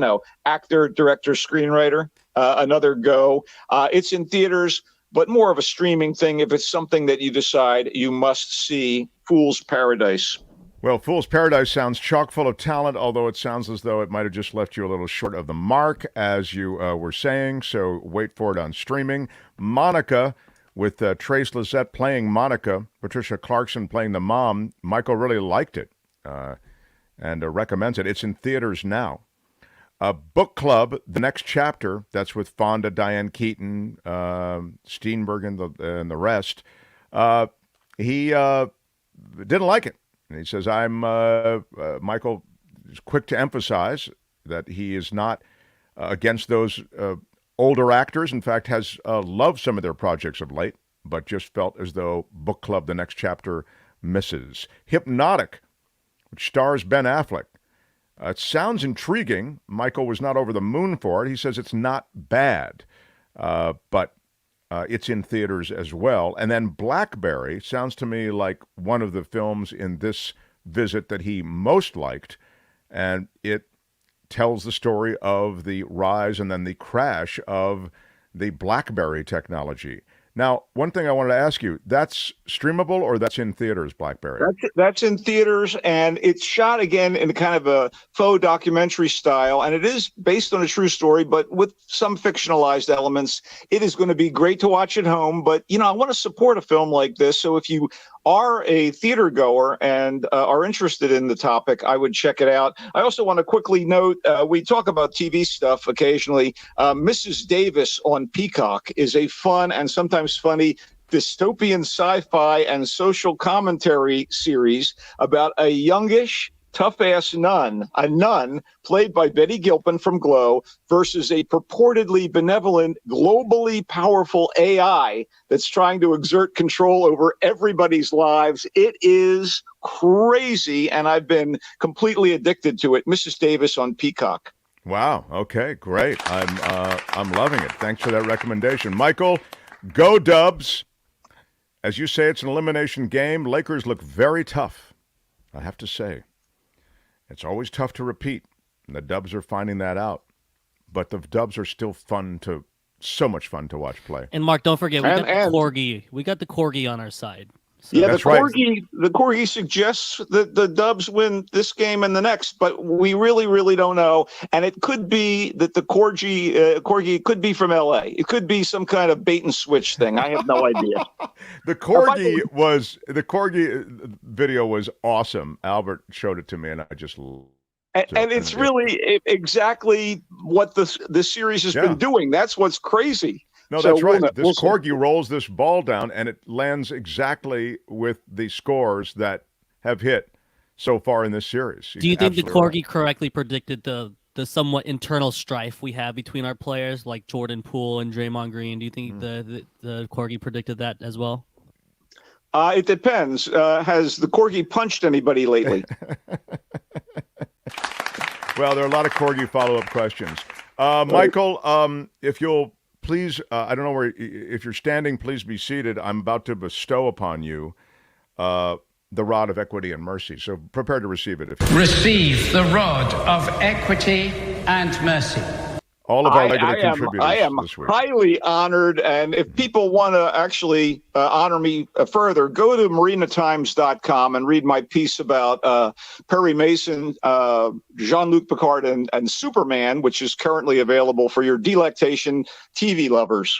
Speaker 7: actor, director, screenwriter, another go. It's in theaters, but more of a streaming thing if it's something that you decide you must see. Fool's Paradise.
Speaker 2: Well, Fool's Paradise sounds chock full of talent, although it sounds as though it might have just left you a little short of the mark, as you were saying, so wait for it on streaming. Monica, with Trace Lysette playing Monica, Patricia Clarkson playing the mom. Michael really liked it and recommends it. It's in theaters now. Book Club, the next chapter, that's with Fonda, Diane Keaton, Steenberg, and the rest. He didn't like it. And he says, Michael is quick to emphasize that he is not against those older actors. In fact, has loved some of their projects of late, but just felt as though Book Club, the next chapter, misses. Hypnotic, which stars Ben Affleck. It sounds intriguing. Michael was not over the moon for it. He says it's not bad, but it's in theaters as well. And then Blackberry sounds to me like one of the films in this visit that he most liked, and it tells the story of the rise and then the crash of the BlackBerry technology. Now, one thing I wanted to ask you, that's streamable or that's in theaters, Blackberry?
Speaker 7: That's in theaters, and it's shot again in kind of a faux documentary style, and it is based on a true story, but with some fictionalized elements. It is going to be great to watch at home, but, I want to support a film like this, so if you are a theater goer and are interested in the topic, I would check it out. I also want to quickly note, we talk about TV stuff occasionally. Mrs. Davis on Peacock is a fun and sometimes funny dystopian sci-fi and social commentary series about a youngish, tough-ass nun, a nun played by Betty Gilpin from Glow, versus a purportedly benevolent, globally powerful AI that's trying to exert control over everybody's lives. It is crazy, and I've been completely addicted to it. Mrs. Davis on Peacock.
Speaker 2: Wow. Okay, great. I'm loving it. Thanks for that recommendation. Michael, go Dubs. As you say, it's an elimination game. Lakers look very tough, I have to say. It's always tough to repeat, and the Dubs are finding that out. But the Dubs are still so much fun to watch play.
Speaker 3: And Mark, don't forget, we got the Corgi. We got the Corgi on our side.
Speaker 7: So. Yeah, the Corgi suggests that the Dubs win this game and the next, but we really, really don't know. And it could be that the Corgi could be from L.A. It could be some kind of bait and switch thing. I have no idea.
Speaker 2: The Corgi video was awesome. Albert showed it to me, and I just.
Speaker 7: And it's really exactly what the series has been doing. That's what's crazy.
Speaker 2: No, that's right. This Corgi rolls this ball down, and it lands exactly with the scores that have hit so far in this series.
Speaker 3: Do you think the Corgi correctly predicted the somewhat internal strife we have between our players, like Jordan Poole and Draymond Green? Do you think the Corgi predicted that as well?
Speaker 7: It depends. Has the Corgi punched anybody lately?
Speaker 2: Well, there are a lot of Corgi follow-up questions. Michael, if you'll please, I don't know if you're standing, please be seated. I'm about to bestow upon you the rod of equity and mercy. So prepare to receive it.
Speaker 8: Receive the rod of equity and mercy.
Speaker 2: All of our regular contributors
Speaker 7: I am
Speaker 2: this week.
Speaker 7: Highly honored, and if people want to actually honor me further, go to marinatimes.com and read my piece about Perry Mason, Jean-Luc Picard, and Superman, which is currently available for your delectation, TV lovers.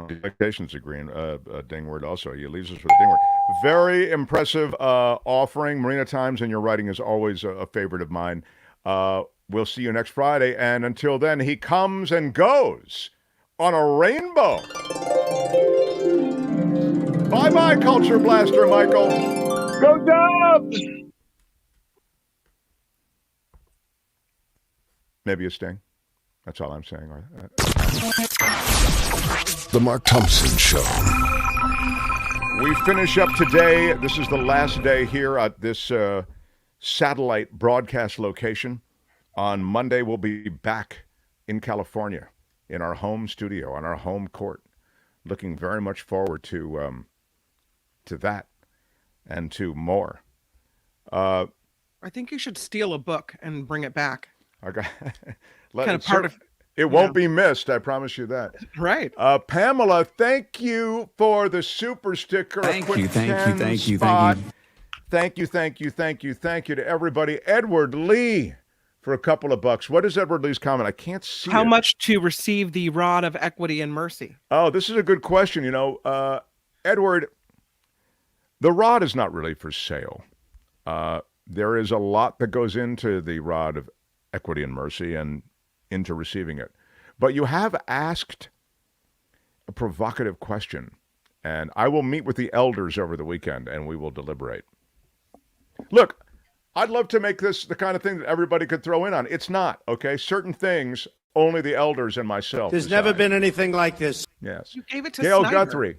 Speaker 2: Delectation's a ding word also. He leaves us with a ding word. Very impressive offering. Marina Times, and your writing is always a favorite of mine. We'll see you next Friday, and until then, he comes and goes on a rainbow. Bye-bye, Culture Blaster, Michael.
Speaker 7: Go Dubs!
Speaker 2: Maybe a sting. That's all I'm saying.
Speaker 1: The Mark Thompson Show.
Speaker 2: We finish up today. This is the last day here at this satellite broadcast location. On Monday, we'll be back in California in our home studio, on our home court. Looking very much forward to that and to more.
Speaker 4: I think you should steal a book and bring it back.
Speaker 2: Okay.
Speaker 4: It
Speaker 2: won't be missed, I promise you that.
Speaker 4: Right.
Speaker 2: Pamela, thank you for the super sticker.
Speaker 10: Thank you.
Speaker 2: Thank you to everybody. Edward Lee for a couple of bucks. What is Edward Lee's comment? I can't see
Speaker 4: How
Speaker 2: it.
Speaker 4: much to receive the rod of equity and mercy?
Speaker 2: Oh, this is a good question. Edward, the rod is not really for sale. There is a lot that goes into the rod of equity and mercy and into receiving it. But you have asked a provocative question, and I will meet with the elders over the weekend, and we will deliberate. Look, I'd love to make this the kind of thing that everybody could throw in on. It's not, okay? Certain things, only the elders and myself
Speaker 21: There's
Speaker 2: decide.
Speaker 21: never been anything like this.
Speaker 2: Yes.
Speaker 4: You gave it to
Speaker 2: Gail
Speaker 4: Snyder.
Speaker 2: Guthrie.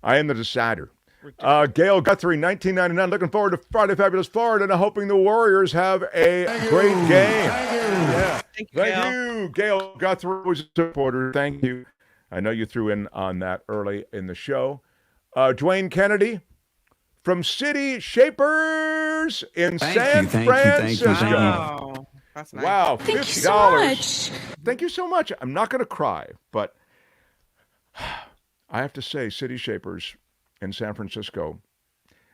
Speaker 2: I am the decider. Gail Guthrie, 1999. Looking forward to Friday Fabulous Florida and hoping the Warriors have a great game. Yeah. Thank you. Gail Guthrie was a supporter. Thank you. I know you threw in on that early in the show. Dwayne Kennedy from City Shapers in San Francisco.
Speaker 4: Wow. That's nice.
Speaker 2: Wow,
Speaker 11: Thank you
Speaker 2: $50.
Speaker 11: so much.
Speaker 2: Thank you so much. I'm not going to cry, but I have to say, City Shapers in San Francisco,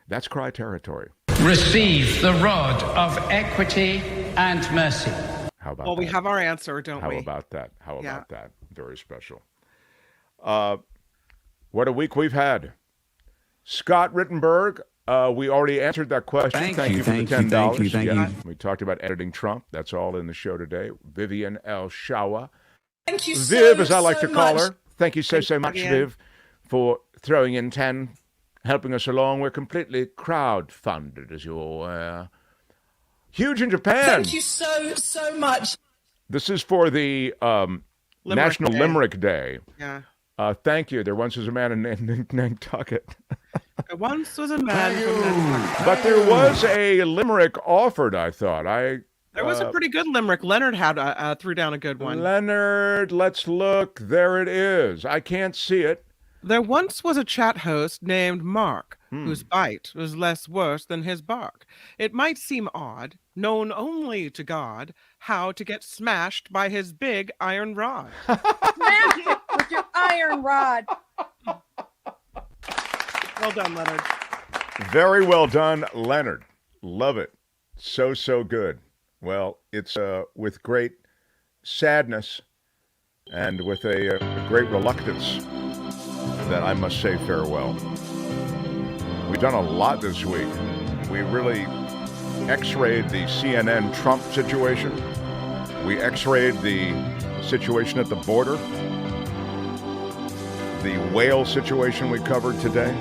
Speaker 2: that's cry territory.
Speaker 8: Receive the rod of equity and mercy.
Speaker 2: How about
Speaker 4: Well,
Speaker 2: that?
Speaker 4: we have our answer, don't
Speaker 2: How
Speaker 4: we?
Speaker 2: about that? How about that? Very special. What a week we've had. Scott Rittenberg, we already answered that question. Thank you for the $10.
Speaker 10: Thank you.
Speaker 2: We talked about editing Trump. That's all in the show today. Vivian L. Shawa.
Speaker 11: Thank you
Speaker 2: Viv, as I like to call
Speaker 11: much.
Speaker 2: her. Thank you so much,
Speaker 4: Vivian.
Speaker 2: Viv, for throwing in 10, helping us along. We're completely crowd-funded, as you're aware. Huge in Japan.
Speaker 11: Thank you so much.
Speaker 2: This is for the National
Speaker 4: Day.
Speaker 2: Limerick Day.
Speaker 4: Yeah.
Speaker 2: Thank you. There once was a man named Nantucket.
Speaker 4: There once was a man from Nantucket.
Speaker 2: But there was a limerick offered, I thought.
Speaker 4: There was a pretty good limerick. Leonard had threw down a good one.
Speaker 2: Leonard, let's look. There it is. I can't see it.
Speaker 4: There once was a chat host named Mark, whose bite was less worse than his bark. It might seem odd, known only to God, how to get smashed by his big iron rod.
Speaker 9: Smash it with your iron rod.
Speaker 4: Well done, Leonard.
Speaker 2: Very well done, Leonard. Love it. So good. Well, it's with great sadness and with a great reluctance that I must say farewell. We've done a lot this week. We really x-rayed the CNN Trump situation. We x-rayed the situation at the border. The whale situation we covered today.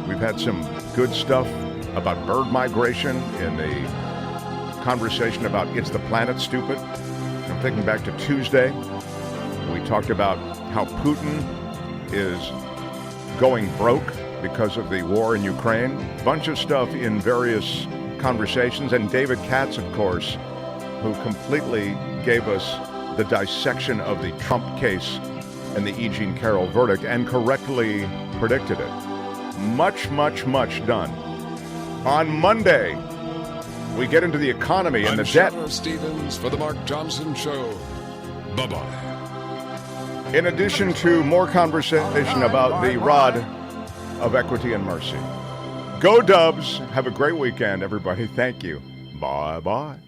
Speaker 2: We've had some good stuff about bird migration in the conversation about It's the Planet Stupid. I'm thinking back to Tuesday. We talked about how Putin is going broke because of the war in Ukraine. Bunch of stuff in various conversations. And David Katz, of course, who completely gave us the dissection of the Trump case and the E. Jean Carroll verdict and correctly predicted it. Much done. On Monday, we get into the economy and the debt.
Speaker 1: I'm Stevens for the Mark Thompson Show. Bye-bye.
Speaker 2: In addition to more conversation about the rod of equity and mercy. Go Dubs. Have a great weekend, everybody. Thank you. Bye-bye.